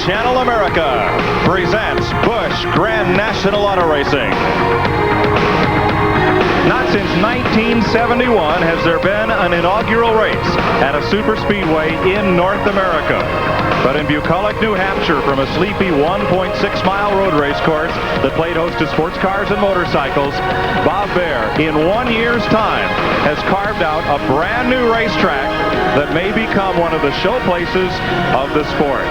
Channel America presents Busch Grand National Auto Racing. Not since 1971 has there been an inaugural race at a super speedway in North America. But in Bucolic, New Hampshire, from a sleepy 1.6-mile road race course that played host to sports cars and motorcycles, Bob Bear, in 1 year's time, has carved out a brand new racetrack that may become one of the show places of the sport.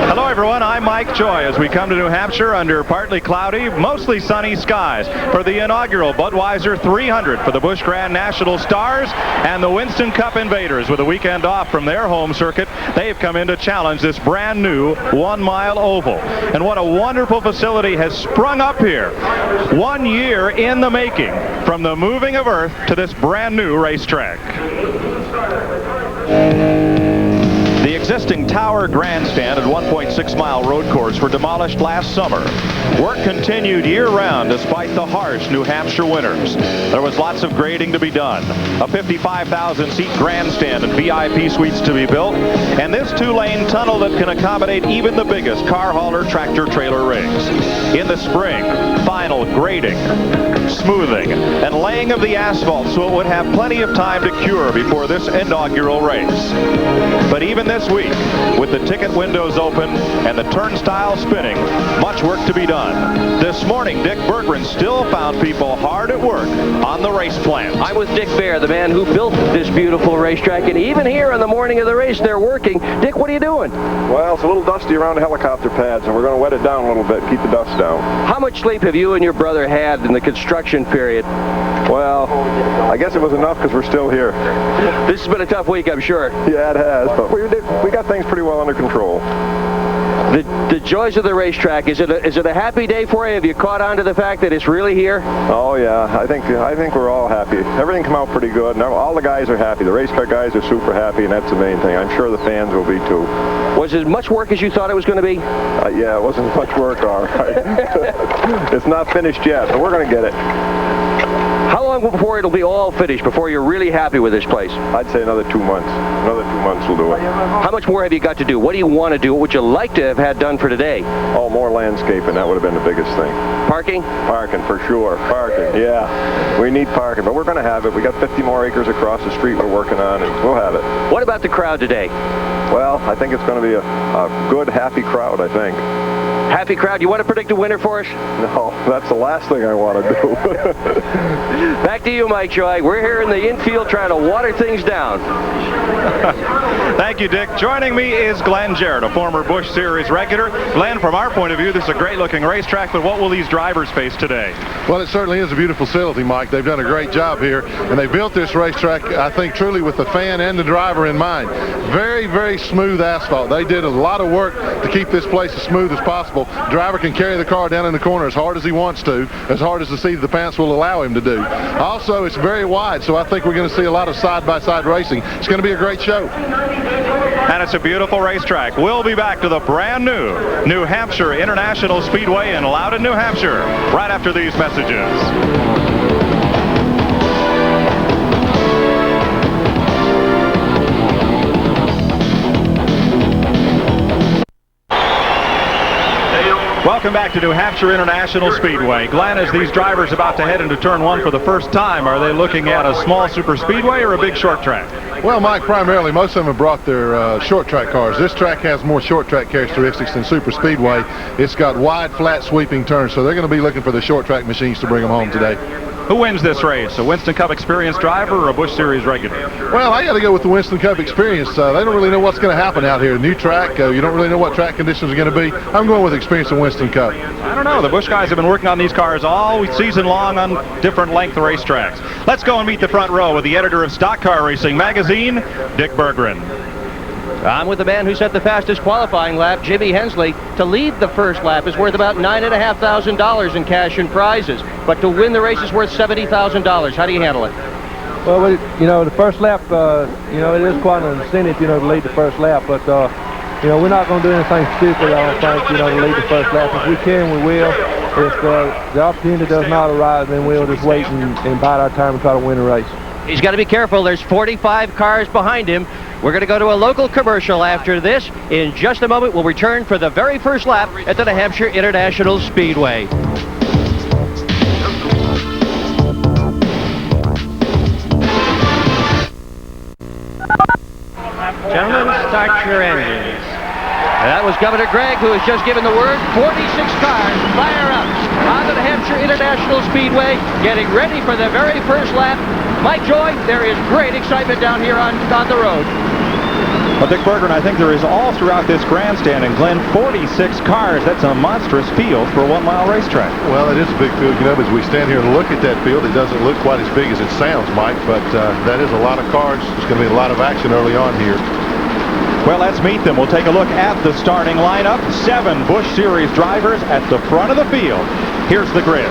Hello everyone, I'm Mike Joy as we come to New Hampshire under partly cloudy, mostly sunny skies for the inaugural Budweiser 300 for the Busch Grand National Stars and the Winston Cup Invaders. With a weekend off from their home circuit, they've come in to challenge this brand new 1-mile oval. And what a wonderful facility has sprung up here. 1 year in the making from the moving of earth to this brand new racetrack. The existing tower grandstand and 1.6-mile road course were demolished last summer. Work continued year-round despite the harsh New Hampshire winters. There was lots of grading to be done, a 55,000-seat grandstand and VIP suites to be built, and this 2-lane tunnel that can accommodate even the biggest car hauler tractor-trailer rigs. In the spring, final grading, smoothing, and laying of the asphalt so it would have plenty of time to cure before this inaugural race. But even this week, with the ticket windows open and the turnstile spinning, much work to be done. This morning, Dick Berggren still found people hard at work on the race plant. I'm with Dick Bear, the man who built this beautiful racetrack, and even here on the morning of the race, they're working. Dick, what are you doing? Well, it's a little dusty around the helicopter pads, and we're going to wet it down a little bit, keep the dust down. How much sleep have you and your brother had in the construction period? Well, I guess it was enough because we're still here. This has been a tough week, I'm sure. Yeah, it has, but we got things pretty well under control. The joys of the racetrack, is it a happy day for you? Have you caught on to the fact that it's really here? Oh yeah, I think we're all happy. Everything came out pretty good, and all the guys are happy. The racetrack guys are super happy, and that's the main thing. I'm sure the fans will be too. Was it as much work as you thought it was going to be? Yeah, it wasn't much work, all right. It's not finished yet, but we're going to get it. How long before it'll be all finished, before you're really happy with this place? I'd say another 2 months. Another 2 months will do it. How much more have you got to do? What do you want to do? What would you like to have had done for today? Oh, more landscaping. That would have been the biggest thing. Parking? Parking, for sure. Parking, yeah. We need parking, but we're going to have it. We got 50 more acres across the street we're working on, and we'll have it. What about the crowd today? Well, I think it's going to be a good, happy crowd, I think. Happy crowd. You want to predict a winner for us? No, that's the last thing I want to do. Back to you, Mike Joy. We're here in the infield trying to water things down. Thank you, Dick. Joining me is Glenn Jarrett, a former Busch Series regular. Glenn, from our point of view, this is a great-looking racetrack, but what will these drivers face today? Well, it certainly is a beautiful facility, Mike. They've done a great job here, and they built this racetrack, I think, truly with the fan and the driver in mind. Very, very smooth asphalt. They did a lot of work to keep this place as smooth as possible. The driver can carry the car down in the corner as hard as he wants to, as hard as the seat of the pants will allow him to do. Also, it's very wide, so I think we're going to see a lot of side-by-side racing. It's going to be a great show. And it's a beautiful racetrack. We'll be back to the brand new New Hampshire International Speedway in Loudon, New Hampshire, right after these messages. Welcome back to New Hampshire International Speedway. Glenn, as these drivers about to head into turn one for the first time, are they looking at a small super speedway or a big short track? Well, Mike, primarily most of them have brought their short track cars. This track has more short track characteristics than super speedway. It's got wide, flat, sweeping turns, so they're going to be looking for the short track machines to bring them home today. Who wins this race, a Winston Cup experienced driver or a Busch Series regular? Well, I got to go with the Winston Cup experience. They don't really know what's going to happen out here. New track, you don't really know what track conditions are going to be. I'm going with experience of Winston Cup. I don't know. The Busch guys have been working on these cars all season long on different length racetracks. Let's go and meet the front row with the editor of Stock Car Racing magazine, Dick Berggren. I'm with the man who set the fastest qualifying lap, Jimmy Hensley. To lead the first lap is worth about $9,500 in cash and prizes, but to win the race is worth $70,000. How do you handle it? Well, you know, the first lap, you know, it is quite an incentive, you know, to lead the first lap, but, you know, we're not going to do anything stupid, I don't think, you know, to lead the first lap. If we can, we will. If the opportunity does not arise, then we'll just wait and bide our time and try to win the race. He's got to be careful. There's 45 cars behind him. We're going to go to a local commercial after this. In just a moment, we'll return for the very first lap at the New Hampshire International Speedway. Gentlemen, start your engines. That was Governor Gregg, who has just given the word. 46 cars fire up on the New Hampshire International Speedway, getting ready for the very first lap. Mike Joy, there is great excitement down here on the road. Well, Dick Berggren, I think there is all throughout this grandstand. And Glenn, 46 cars. That's a monstrous field for a 1-mile racetrack. Well, it is a big field. You know, as we stand here and look at that field, it doesn't look quite as big as it sounds, Mike, but that is a lot of cars. There's going to be a lot of action early on here. Well, let's meet them. We'll take a look at the starting lineup. 7 Busch Series drivers at the front of the field. Here's the grid.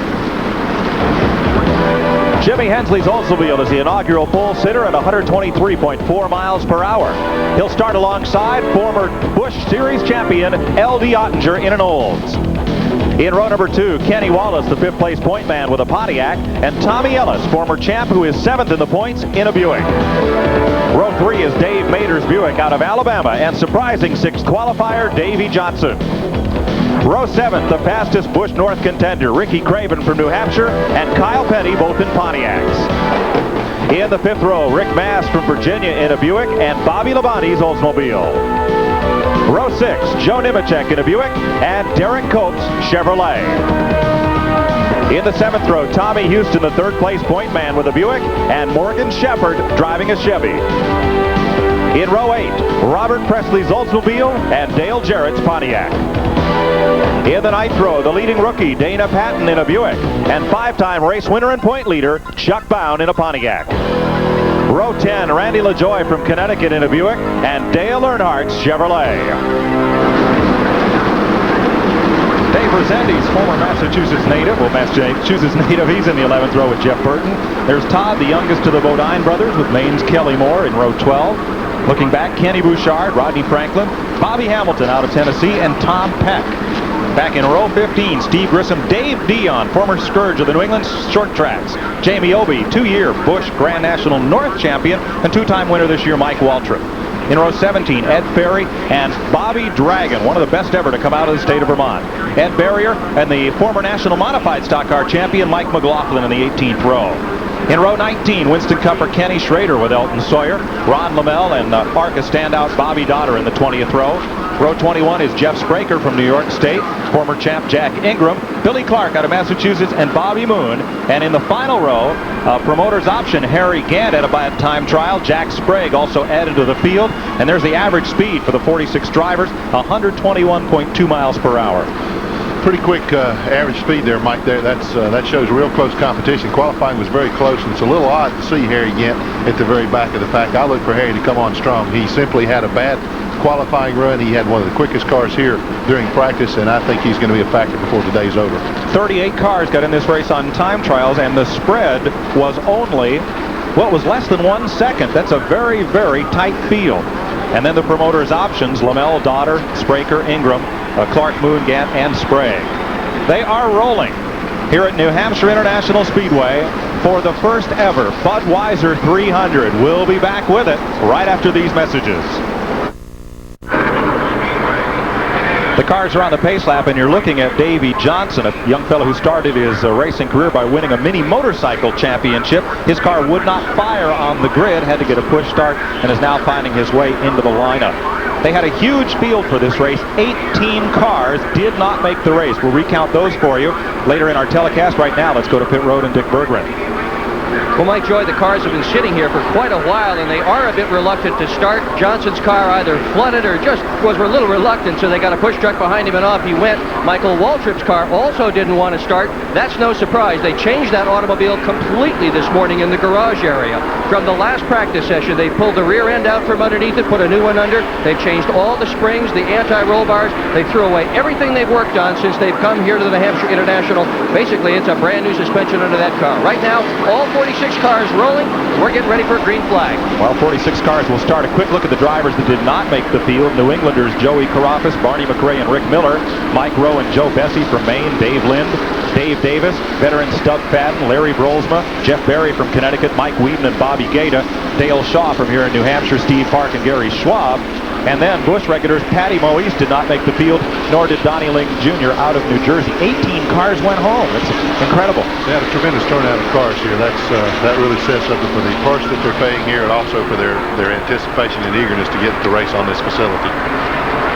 Jimmy Hensley's Oldsmobile is the inaugural pole sitter at 123.4 miles per hour. He'll start alongside former Busch Series champion L.D. Ottinger in an Olds. In row number 2, Kenny Wallace, the 5th place point man with a Pontiac, and Tommy Ellis, former champ who is 7th in the points in a Buick. Row 3 is Dave Mader's Buick out of Alabama, and surprising 6th qualifier, Davey Johnson. Row 7, the fastest Busch North contender, Ricky Craven from New Hampshire, and Kyle Petty, both in Pontiacs. In the 5th row, Rick Mass from Virginia in a Buick, and Bobby Labonte's Oldsmobile. Row 6, Joe Nemechek in a Buick, and Derek Copes Chevrolet. In the 7th row, Tommy Houston, the 3rd place point man with a Buick, and Morgan Shepherd driving a Chevy. In row 8, Robert Presley's Oldsmobile and Dale Jarrett's Pontiac. In the 9th row, the leading rookie, Dana Patton in a Buick, and 5-time race winner and point leader, Chuck Bown in a Pontiac. Row 10, Randy LaJoie from Connecticut in a Buick, and Dale Earnhardt's Chevrolet. Dave Resendes, former Massachusetts native. Well, Massachusetts native, he's in the 11th row with Jeff Burton. There's Todd, the youngest of the Bodine brothers, with Maine's Kelly Moore in row 12. Looking back, Kenny Bouchard, Rodney Franklin, Bobby Hamilton out of Tennessee, and Tom Peck. Back in row 15, Steve Grissom, Dave Dion, former scourge of the New England short tracks. Jamie Obey, 2-year Busch Grand National North champion, and 2-time winner this year, Mike Waltrip. In row 17, Ed Ferry and Bobby Dragon, one of the best ever to come out of the state of Vermont. Ed Barrier and the former national modified stock car champion, Mike McLaughlin, in the 18th row. In row 19, Winston Cupper Kenny Schrader with Elton Sawyer, Ron Lamell, and ARCA standout Bobby Dotter in the 20th row. Row 21 is Jeff Spraker from New York State, former champ Jack Ingram, Billy Clark out of Massachusetts, and Bobby Moon. And in the final row, promoter's option, Harry Gant at a time trial. Jack Sprague also added to the field. And there's the average speed for the 46 drivers, 121.2 miles per hour. Pretty quick average speed there, Mike. That shows real close competition. Qualifying was very close, and it's a little odd to see Harry Gant at the very back of the pack. I look for Harry to come on strong. He simply had a bad qualifying run. He had one of the quickest cars here during practice, and I think he's going to be a factor before the day's over. 38 cars got in this race on time trials, and the spread was only, well, it was less than 1 second. That's a very, very tight field. And then the promoter's options, Lamell, Dotter, Spraker, Ingram, Clark, Moon, Gant, and Sprague. They are rolling here at New Hampshire International Speedway for the first ever Budweiser 300. We'll be back with it right after these messages. The cars are on the pace lap, and you're looking at Davey Johnson, a young fellow who started his racing career by winning a mini motorcycle championship. His car would not fire on the grid, had to get a push start, and is now finding his way into the lineup. They had a huge field for this race. 18 cars did not make the race. We'll recount those for you later in our telecast. Right now, let's go to pit road and Dick Berggren. Well, Mike Joy, the cars have been sitting here for quite a while, and they are a bit reluctant to start. Johnson's car either flooded or just was a little reluctant, so they got a push truck behind him, and off he went. Michael Waltrip's car also didn't want to start. That's no surprise. They changed that automobile completely this morning in the garage area. From the last practice session, they pulled the rear end out from underneath it, put a new one under. They've changed all the springs, the anti-roll bars. They threw away everything they've worked on since they've come here to the New Hampshire International. Basically, it's a brand new suspension under that car. Right now, all 46 cars rolling. We're getting ready for a green flag. Well, 46 cars will start. A quick look at the drivers that did not make the field. New Englanders Joey Carafas, Barney McRae, and Rick Miller. Mike Rowe and Joe Bessie from Maine. Dave Lind, Dave Davis, veterans Doug Fadden, Larry Brolsma, Jeff Berry from Connecticut, Mike Wheaton and Bobby Gaeta, Dale Shaw from here in New Hampshire, Steve Park and Gary Schwab. And then Busch regulars Patty Moise did not make the field, nor did Donnie Ling Jr. out of New Jersey. 18 cars went home. It's incredible. They had a tremendous turnout of cars here. That really says something for the price that they're paying here, and also for their anticipation and eagerness to get the race on this facility.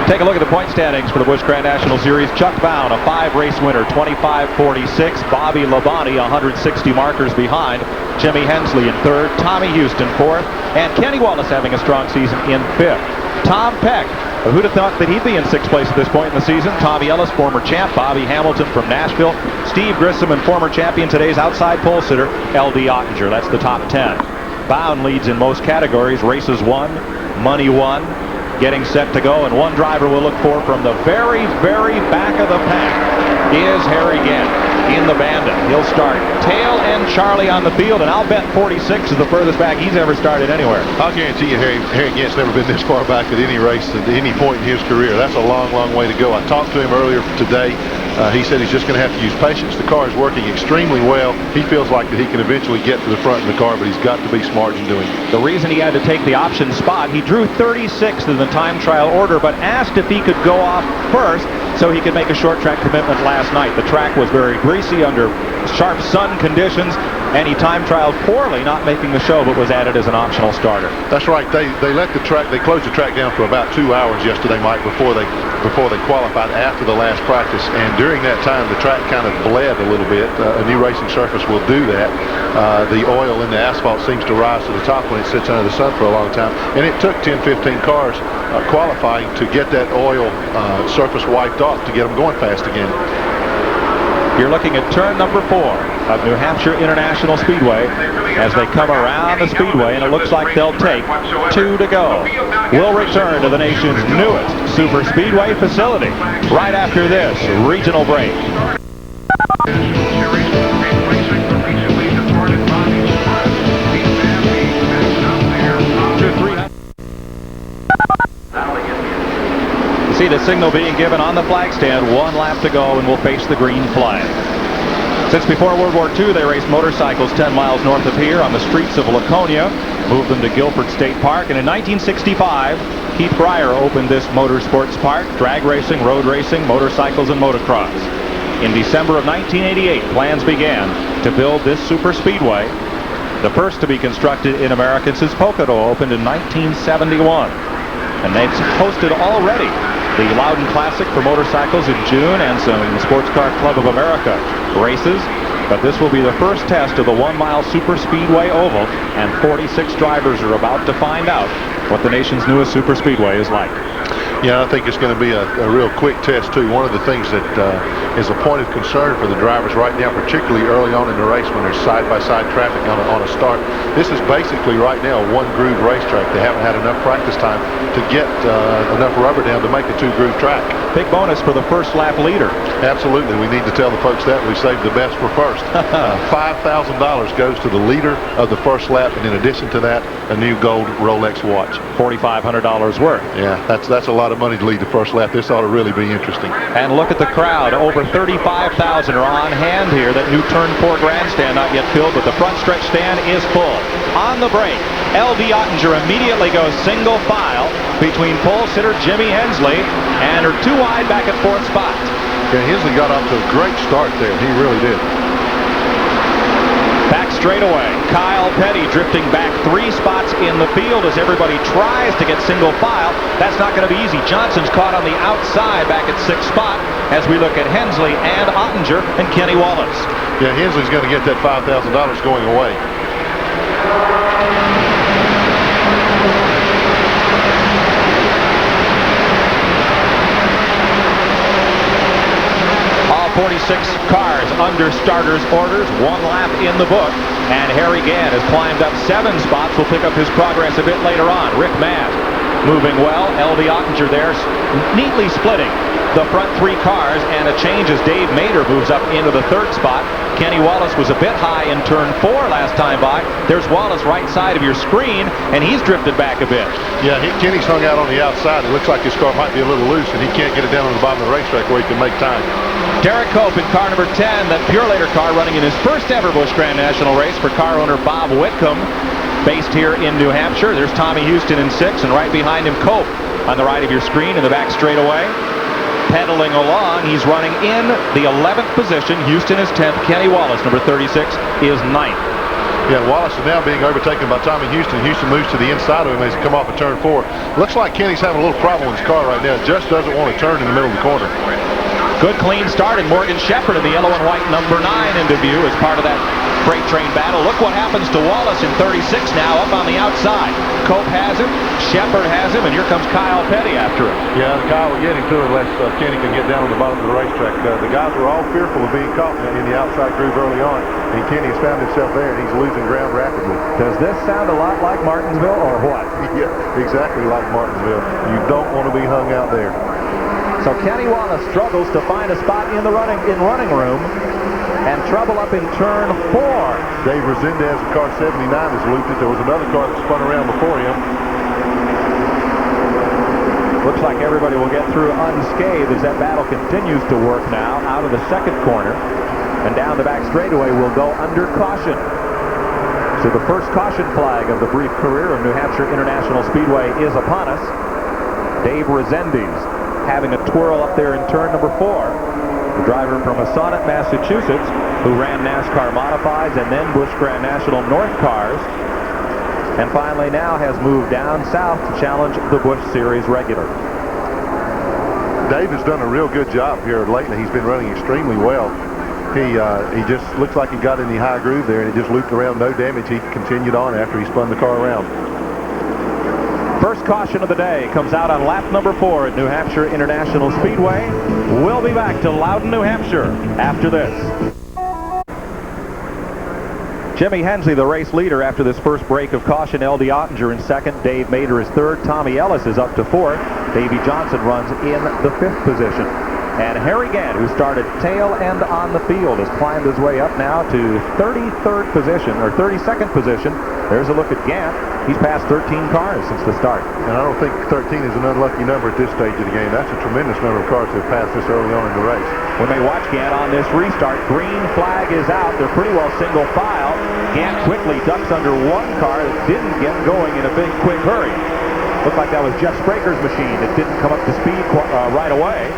Take a look at the point standings for the Busch Grand National Series. Chuck Bown, a 5-race winner, 25-46. Bobby Labonte, 160 markers behind. Jimmy Hensley in 3rd. Tommy Houston 4th. And Kenny Wallace having a strong season in 5th. Tom Peck, who'd have thought that he'd be in 6th place at this point in the season? Tommy Ellis, former champ. Bobby Hamilton from Nashville. Steve Grissom and former champion, today's outside pole sitter, L.D. Ottinger. That's the top 10. Bound leads in most categories. Races won, money won. Getting set to go, and one driver we'll look for from the very, very back of the pack is Harry Gant in the Bandit. He'll start tail and Charlie on the field, and I'll bet 46 is the furthest back he's ever started anywhere. I'll guarantee you Harry Gant's never been this far back at any race at any point in his career. That's a long, long way to go. I talked to him earlier today. He said he's just going to have to use patience. The car is working extremely well. He feels like that he can eventually get to the front of the car, but he's got to be smart in doing it. The reason he had to take the option spot, he drew 36th in the time trial order, but asked if he could go off first so he could make a short track commitment last night. The track was very greasy under sharp sun conditions, and he time trialed poorly, not making the show, but was added as an optional starter. That's right. They let the track, they closed the track down for about 2 hours yesterday, Mike, before they qualified after the last practice, and during that time the track kind of bled a little bit. A new racing surface will do that. The oil in the asphalt seems to rise to the top when it sits under the sun for a long time, and it took 10-15 cars qualifying to get that oil surface wiped off to get them going fast again. You're looking at turn number 4 of New Hampshire International Speedway as they come around the speedway, and it looks like they'll take 2 to go. We'll return to the nation's newest super speedway facility right after this regional break. See the signal being given on the flag stand. 1 lap to go, and we'll face the green flag. Since before World War II, they raced motorcycles 10 miles north of here on the streets of Laconia, moved them to Guilford State Park, and in 1965, Keith Breyer opened this motorsports park, drag racing, road racing, motorcycles, and motocross. In December of 1988, plans began to build this super speedway, the first to be constructed in America since Pocono opened in 1971. And they've hosted already the Loudon Classic for motorcycles in June and some Sports Car Club of America races. But this will be the first test of the 1-mile super speedway oval, and 46 drivers are about to find out what the nation's newest super speedway is like. Yeah, I think it's going to be a real quick test, too. One of the things that is a point of concern for the drivers right now, particularly early on in the race when there's side-by-side traffic on a start, this is basically right now a one-groove racetrack. They haven't had enough practice time to get enough rubber down to make a 2-groove track. Big bonus for the first lap leader. Absolutely. We need to tell the folks that we saved the best for first. $5,000 goes to the leader of the first lap, and in addition to that, a new gold Rolex watch. $4,500 worth. Yeah, that's a lot of money to lead the first lap. This ought to really be interesting. And look at the crowd. Over 35,000 are on hand here. That new turn 4 grandstand not yet filled, but the front stretch stand is full. On the break, L.D. Ottinger immediately goes single file between pole sitter Jimmy Hensley and her 2 wide back at 4th spot. Yeah, Hensley got off to a great start there. He really did. Back straight away, Kyle Petty drifting back 3 spots in the field as everybody tries to get single file. That's not going to be easy. Johnson's caught on the outside back at 6th spot as we look at Hensley and Ottinger and Kenny Wallace. Yeah, Hensley's going to get that $5,000 going away. All 46 cars under starters' orders, 1 lap in the book, and Harry Gant has climbed up 7 spots. We'll pick up his progress a bit later on. Rick Matt moving well. L.D. Ottinger there neatly splitting the front 3 cars, and a change as Dave Mader moves up into the 3rd spot. Kenny Wallace was a bit high in turn 4 last time by. There's Wallace right side of your screen, and he's drifted back a bit. Yeah, Kenny's hung out on the outside. It looks like his car might be a little loose, and he can't get it down on the bottom of the racetrack where he can make time. Derek Cope in car number 10, that Purelator car running in his first ever Busch Grand National race for car owner Bob Whitcomb, based here in New Hampshire. There's Tommy Houston in 6, and right behind him Cope on the right of your screen in the back straightaway. Pedaling along, he's running in the 11th position. Houston is 10th. Kenny Wallace, number 36, is 9th. Yeah, Wallace is now being overtaken by Tommy Houston. Houston moves to the inside of him as he come off of turn 4. Looks like Kenny's having a little problem with his car right now. Just doesn't want to turn in the middle of the corner. Good clean start, and Morgan Shepherd in the yellow and white number 9 into view as part of that freight train battle. Look what happens to Wallace in 36 now, up on the outside. Cope has him, Shepherd has him, and here comes Kyle Petty after him. Yeah, Kyle will get him too unless Kenny can get down on the bottom of the racetrack. The guys were all fearful of being caught in the outside groove early on, and Kenny has found himself there, and he's losing ground rapidly. Does this sound a lot like Martinsville, or what? Yeah, exactly like Martinsville. You don't want to be hung out there. So Kenny Wallace struggles to find a spot in the running room, and trouble up in turn 4. Dave Resendez of car 79 has looped it. There was another car that spun around before him. Looks like everybody will get through unscathed as that battle continues to work now out of the second corner, and down the back straightaway will go under caution. So the first caution flag of the brief career of New Hampshire International Speedway is upon us. Dave Resendez having a twirl up there in turn number 4. The driver from Massanutten, Massachusetts, who ran NASCAR Modifieds and then Busch Grand National North cars, and finally now has moved down south to challenge the Busch Series regular. Dave has done a real good job here lately. He's been running extremely well. He just looks like he got in the high groove there, and he just looped around, no damage. He continued on after he spun the car around. First caution of the day comes out on lap number 4 at New Hampshire International Speedway. We'll be back to Loudon, New Hampshire after this. Jimmy Hensley, the race leader after this first break of caution. L.D. Ottinger in 2nd. Dave Mader is 3rd. Tommy Ellis is up to 4th. Davey Johnson runs in the 5th position. And Harry Gant, who started tail end on the field, has climbed his way up now to 33rd position, or 32nd position. There's a look at Gant. He's passed 13 cars since the start. And I don't think 13 is an unlucky number at this stage of the game. That's a tremendous number of cars that have passed this early on in the race. When they watch Gant on this restart, green flag is out. They're pretty well single file. Gant quickly ducks under one car that didn't get going in a big, quick hurry. Looked like that was Jeff Spraker's machine that didn't come up to speed right away,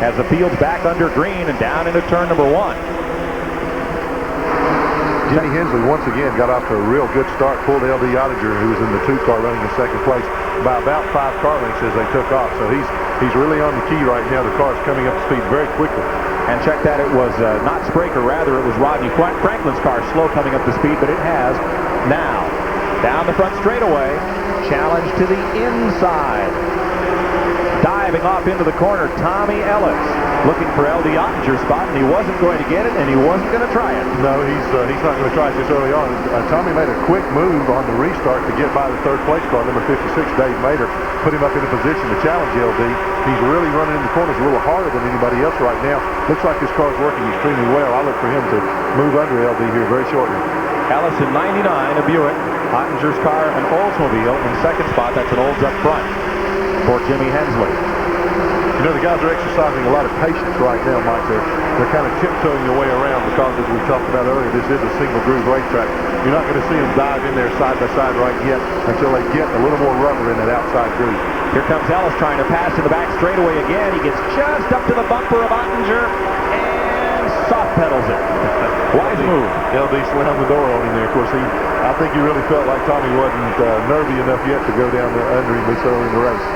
as the field's back under green and down into turn number 1. Jimmy Hensley once again got off to a real good start, pulled L.D. Ottinger, who was in the 2 car running in 2nd place, by about 5 car lengths as they took off. So he's really on the key right now. The car's coming up to speed very quickly. And check that, it was not Spraker, rather it was Rodney Franklin's car slow coming up to speed, but it has now. Down the front straightaway, challenge to the inside. Diving off into the corner, Tommy Ellis, looking for L.D. Ottinger's spot, and he wasn't going to get it, and he wasn't going to try it. No, he's not going to try it this early on. Tommy made a quick move on the restart to get by the 3rd place car, number 56, Dave Mader, put him up in a position to challenge L.D. He's really running in the corners a little harder than anybody else right now. Looks like this car's working extremely well. I look for him to move under L.D. here very shortly. Ellis in 99, a Buick. Ottinger's car, an Oldsmobile in 2nd spot. That's an Olds up front for Jimmy Hensley. You know, the guys are exercising a lot of patience right now, Mike. They're kind of tiptoeing their way around because, as we talked about earlier, this is a single groove racetrack. You're not going to see them dive in there side by side right yet until they get a little more rubber in that outside groove. Here comes Ellis trying to pass to the back straightaway again. He gets just up to the bumper of Ottinger and soft pedals it. Wise move. LD slammed the door on him there. Of course, I think he really felt like Tommy wasn't nervy enough yet to go down under him this early in the race.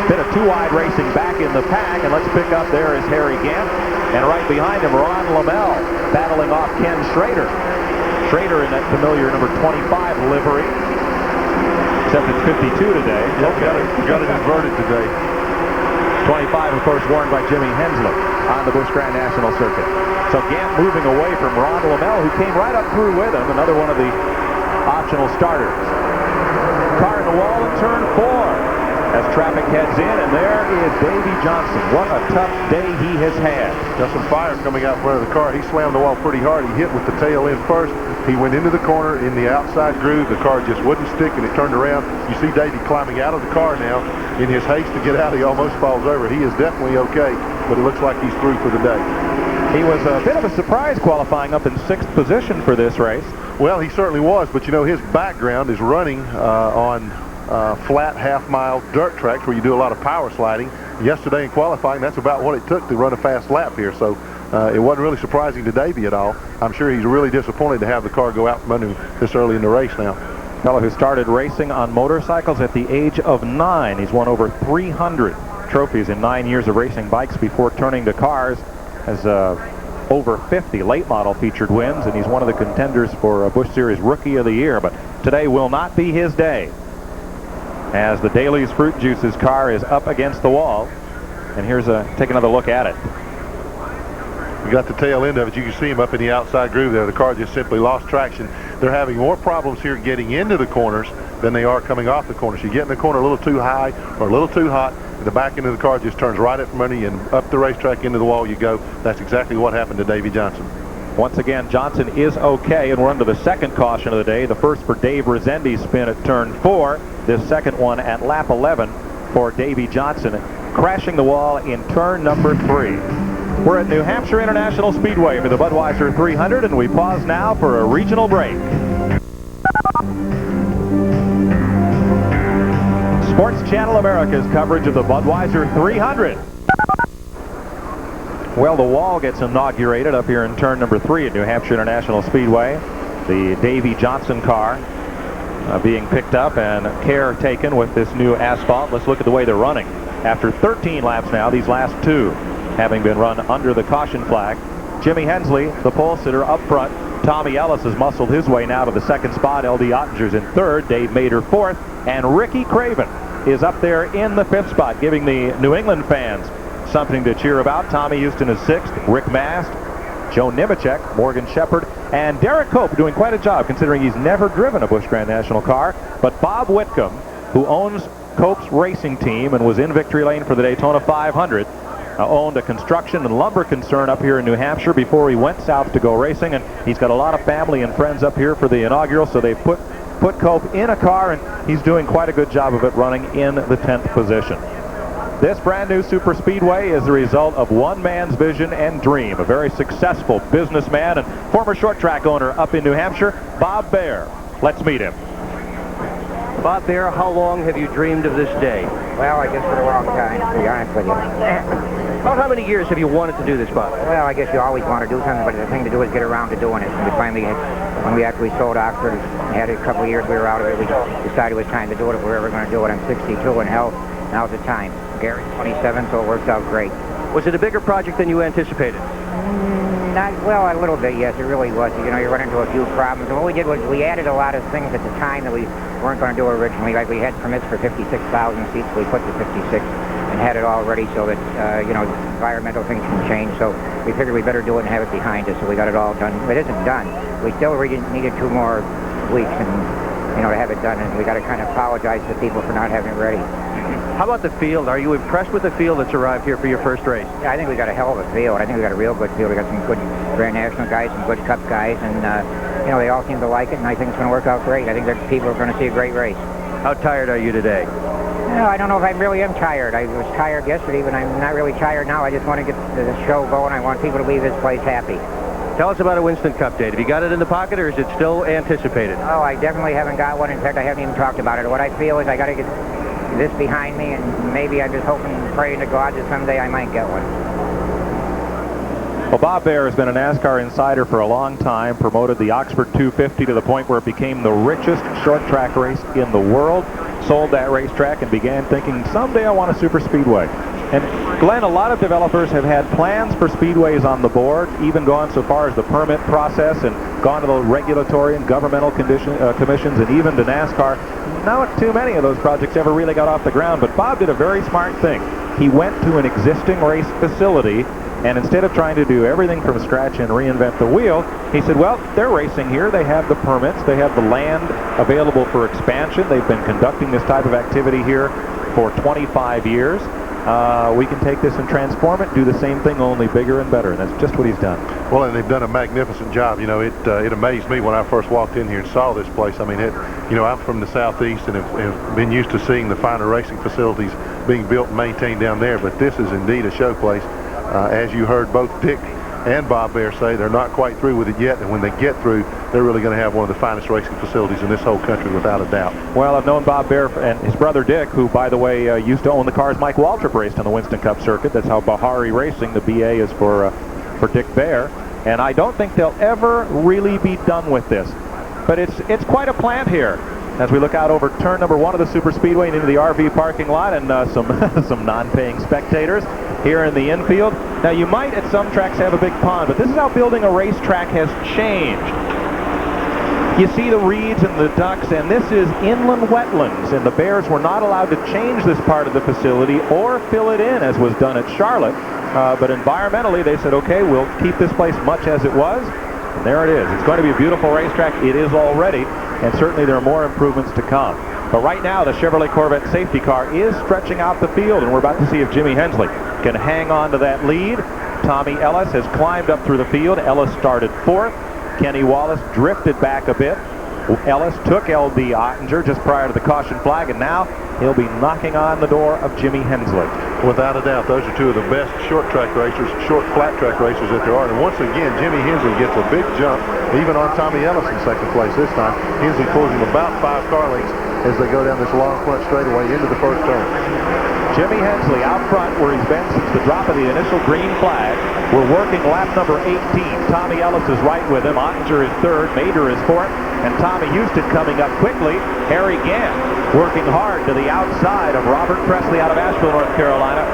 Bit of 2-wide racing back in the pack, and let's pick up there is Harry Gant, and right behind him Ron Lamell battling off Ken Schrader. Schrader in that familiar number 25 livery, except it's 52 today. Got it inverted today. 25, of course, worn by Jimmy Hensley on the Busch Grand National Circuit. So Gant moving away from Ron Lamell, who came right up through with him, another one of the optional starters. Car in the wall in turn 4. As traffic heads in, and there is Davey Johnson. What a tough day he has had. Got some fire coming out front of the car. He slammed the wall pretty hard. He hit with the tail end first. He went into the corner in the outside groove. The car just wouldn't stick, and it turned around. You see Davey climbing out of the car now. In his haste to get out, he almost falls over. He is definitely okay, but it looks like he's through for the day. He was a bit of a surprise qualifying up in 6th position for this race. Well, he certainly was, but you know, his background is running on flat half-mile dirt tracks where you do a lot of power sliding. Yesterday in qualifying, that's about what it took to run a fast lap here, so it wasn't really surprising to Davey at all. I'm sure he's really disappointed to have the car go out from under him this early in the race now. Fellow who started racing on motorcycles at the age of 9. He's won over 300 trophies in 9 years of racing bikes before turning to cars. Has over 50 late model featured wins, and he's one of the contenders for Busch Series Rookie of the Year. But today will not be his day, as the Daly's Fruit Juices car is up against the wall. And here's take another look at it. We got the tail end of it. You can see him up in the outside groove there. The car just simply lost traction. They're having more problems here getting into the corners than they are coming off the corners. You get in the corner a little too high or a little too hot, the back end of the car just turns right up from under you, and up the racetrack into the wall you go. That's exactly what happened to Davey Johnson. Once again, Johnson is okay, and we're under the second caution of the day. The first for Dave Resendi's spin at turn 4. This second one at lap 11 for Davey Johnson, crashing the wall in turn number 3. We're at New Hampshire International Speedway for the Budweiser 300, and we pause now for a regional break. Sports Channel America's coverage of the Budweiser 300. Well, the wall gets inaugurated up here in turn number 3 at New Hampshire International Speedway. The Davey Johnson car being picked up and care taken with this new asphalt. Let's look at the way they're running. After 13 laps now, these last 2 having been run under the caution flag. Jimmy Hensley, the pole sitter, up front. Tommy Ellis has muscled his way now to the second spot. L.D. Ottinger's in 3rd. Dave Mader 4th. And Ricky Craven is up there in the 5th spot, giving the New England fans something to cheer about. Tommy Houston is 6th. Rick Mast, Joe Nemechek, Morgan Shepherd, and Derek Cope doing quite a job considering he's never driven a Busch Grand National car. But Bob Whitcomb, who owns Cope's racing team and was in victory lane for the Daytona 500, owned a construction and lumber concern up here in New Hampshire before he went south to go racing, and he's got a lot of family and friends up here for the inaugural, so they put Cope in a car, and he's doing quite a good job of it, running in the 10th position. This brand new super speedway is the result of one man's vision and dream, a very successful businessman and former short track owner up in New Hampshire, Bob Baer. Let's meet him. Bob Baer, how long have you dreamed of this day? Well, I guess for a long time, to be honest with you. About how many years have you wanted to do this, Bob? Well, I guess you always want to do something, but the thing to do is get around to doing it. And we finally, when we actually sold Oxford, had it a couple of years we were out of it, we decided it was time to do it if we were ever going to do it. I'm 62, and hell, now's the time. Gary's 27, so it works out great. Was it a bigger project than you anticipated? Well, a little bit, yes, it really was. You know, you run into a few problems. And what we did was we added a lot of things at the time that we weren't going to do originally. Like we had permits for 56,000 seats. We put the 56 and had it all ready so that, you know, environmental things can change. So we figured we better do it and have it behind us. So we got it all done. It isn't done. We still needed 2 more weeks and, you know, to have it done. And we got to kind of apologize to people for not having it ready. How about the field? Are you impressed with the field that's arrived here for your first race? Yeah, I think we got a hell of a field. I think we got a real good field. We got some good Grand National guys, some good Cup guys, and you know, they all seem to like it, and I think it's going to work out great. I think that people are going to see a great race. How tired are you today? No, I don't know if I really am tired. I was tired yesterday, but I'm not really tired now. I just want to get the show going. I want people to leave this place happy. Tell us about a Winston Cup date. Have you got it in the pocket, or is it still anticipated? Oh, I definitely haven't got one. In fact, I haven't even talked about it. What I feel is I got to get this behind me, and maybe I'm just hoping and praying to God that someday I might get one. Well, Bob Baer has been a NASCAR insider for a long time, promoted the Oxford 250 to the point where it became the richest short track race in the world, sold that racetrack and began thinking, someday I want a super speedway. And Glenn, a lot of developers have had plans for speedways on the board, even gone so far as the permit process and gone to the regulatory and governmental commissions and even to NASCAR. Not too many of those projects ever really got off the ground, but Bob did a very smart thing. He went to an existing race facility, and instead of trying to do everything from scratch and reinvent the wheel, he said, well, they're racing here. They have the permits. They have the land available for expansion. They've been conducting this type of activity here for 25 years. We can take this and transform it, do the same thing, only bigger and better. And that's just what he's done. Well, and they've done a magnificent job. You know, it amazed me when I first walked in here and saw this place. I mean, you know, I'm from the southeast and have been used to seeing the finer racing facilities being built and maintained down there. But this is indeed a show place. As you heard both Dick and Bob Bear say they're not quite through with it yet, and when they get through, they're really going to have one of the finest racing facilities in this whole country, without a doubt. Well, I've known Bob Bear and his brother Dick, who, by the way, used to own the cars Mike Waltrip raced on the Winston Cup circuit. That's how Bahari Racing, the BA, is for Dick Bear. And I don't think they'll ever really be done with this. But it's quite a plant here. As we look out over turn number 1 of the super speedway and into the RV parking lot, and some non-paying spectators here in the infield. Now, you might at some tracks have a big pond, but this is how building a racetrack has changed. You see the reeds and the ducks, and this is inland wetlands, and the Bears were not allowed to change this part of the facility or fill it in, as was done at Charlotte. But environmentally, they said, okay, we'll keep this place much as it was. And there it is. It's going to be a beautiful racetrack. It is already, and certainly there are more improvements to come. But right now, the Chevrolet Corvette safety car is stretching out the field, and we're about to see if Jimmy Hensley can hang on to that lead. Tommy Ellis has climbed up through the field. Ellis started 4th. Kenny Wallace drifted back a bit. Ellis took L.D. Ottinger just prior to the caution flag, and now he'll be knocking on the door of Jimmy Hensley. Without a doubt, those are two of the best short track racers, short flat track racers that there are. And once again, Jimmy Hensley gets a big jump, even on Tommy Ellis in 2nd place this time. Hensley pulls him about 5 car lengths as they go down this long front straightaway into the first turn. Jimmy Hensley out front, where he's been since the drop of the initial green flag. We're working lap number 18. Tommy Ellis is right with him. Ottinger is 3rd. Mader is 4th. And Tommy Houston coming up quickly. Harry Gant working hard to the outside of Robert Presley out of Asheville, North Carolina.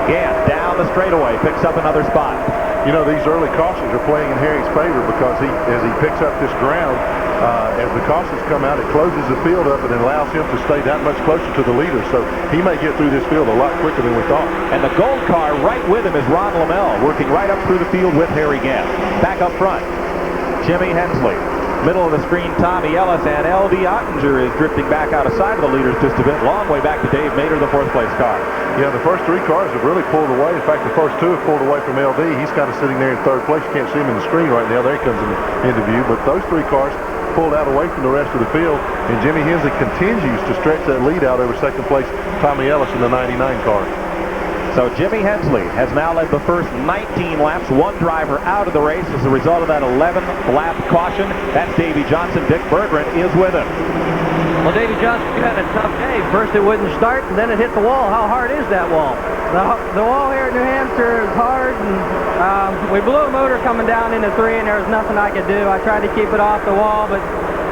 Gant down the straightaway, picks up another spot. You know, these early cautions are playing in Harry's favor because as he picks up this ground, as the cautions come out, it closes the field up and it allows him to stay that much closer to the leader. So he may get through this field a lot quicker than we thought. And the gold car right with him is Ron Lamell, working right up through the field with Harry Gant. Back up front, Jimmy Hensley. Middle of the screen, Tommy Ellis, and L.D. Ottinger is drifting back out of sight of the leaders just a bit. Long way back to Dave Mader, the 4th place car. Yeah, the first 3 cars have really pulled away. In fact, the first 2 have pulled away from L.D. He's kind of sitting there in 3rd place. You can't see him in the screen right now. There he comes into view. But those 3 cars pulled out away from the rest of the field, and Jimmy Hensley continues to stretch that lead out over 2nd place Tommy Ellis in the 99 car. So Jimmy Hensley has now led the first 19 laps, 1 driver out of the race as a result of that 11-lap caution. That's Davey Johnson. Dick Berggren is with him. Well, Davey Johnson had a tough day. First it wouldn't start, and then it hit the wall. How hard is that wall? The wall here in New Hampshire is hard, and we blew a motor coming down into 3, and there was nothing I could do. I tried to keep it off the wall, but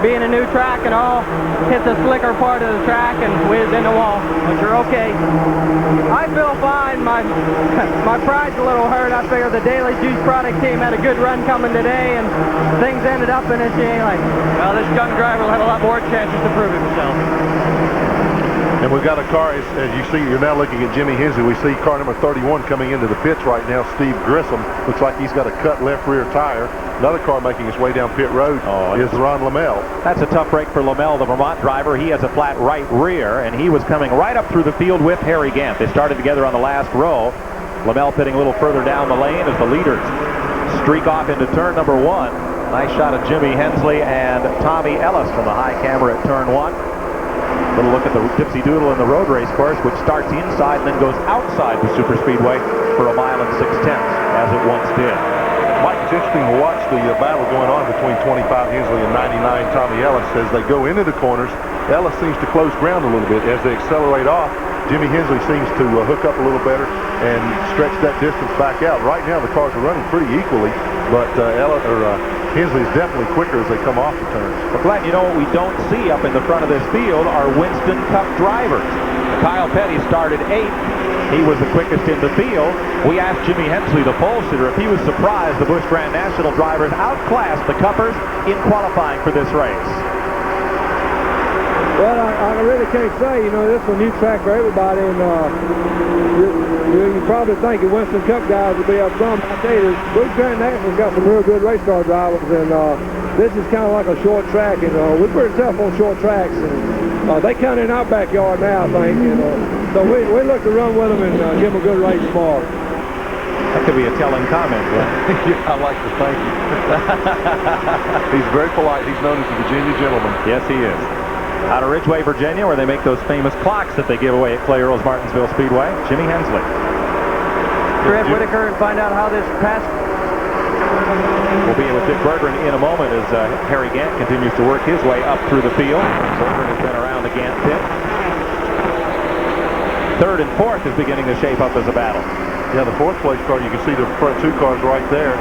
being a new track and all, hit the slicker part of the track and whizzed in the wall, but you're okay. I feel fine. My pride's a little hurt. I figure the Daily Juice product team had a good run coming today, and things ended up in it. Like, well, this young driver will have a lot more chances to prove himself. And we've got a car, as you see, you're now looking at Jimmy Hensley. We see car number 31 coming into the pits right now, Steve Grissom. Looks like he's got a cut left rear tire. Another car making its way down pit road is Ron Lamell. That's a tough break for Lamell, the Vermont driver. He has a flat right rear, and he was coming right up through the field with Harry Gant. They started together on the last row. Lamell pitting a little further down the lane as the leaders streak off into turn number 1. Nice shot of Jimmy Hensley and Tommy Ellis from the high camera at turn 1. Little look at the Dipsy Doodle in the road race course, which starts inside and then goes outside the super speedway for a 1 mile and 6/10, as it once did. Mike, it's interesting to watch the battle going on between 25 Hensley and 99 Tommy Ellis. As they go into the corners, Ellis seems to close ground a little bit. As they accelerate off, Jimmy Hensley seems to hook up a little better and stretch that distance back out. Right now, the cars are running pretty equally, but Hensley is definitely quicker as they come off the turns. But Glenn, you know what we don't see up in the front of this field are Winston Cup drivers. Kyle Petty started 8th. He was the quickest in the field. We asked Jimmy Hensley, the pole sitter, if he was surprised the Busch Grand National drivers outclassed the Cuppers in qualifying for this race. Well, I really can't say. You know, this is a new track for everybody, and you probably think the Winston Cup guys will be up some. I tell you, the Busch Grand National's got some real good race car drivers, and this is kind of like a short track, and we're pretty tough on short tracks. And they kind of in our backyard now, I think. And so we look to run with them and give them a good race tomorrow. That could be a telling comment, Glenn. Yeah, I like to thank you. He's very polite. He's known as the Virginia gentleman. Yes, he is. Out of Ridgeway, Virginia, where they make those famous clocks that they give away at Clay Earls Martinsville Speedway, Jimmy Hensley. Ed Whitaker and find out how this past We'll be with Dick Berggren in a moment as Harry Gant continues to work his way up through the field. Berggren has been around the Gant pit. Third and fourth is beginning to shape up as a battle. Yeah, the fourth place car, you can see the front two cars right there.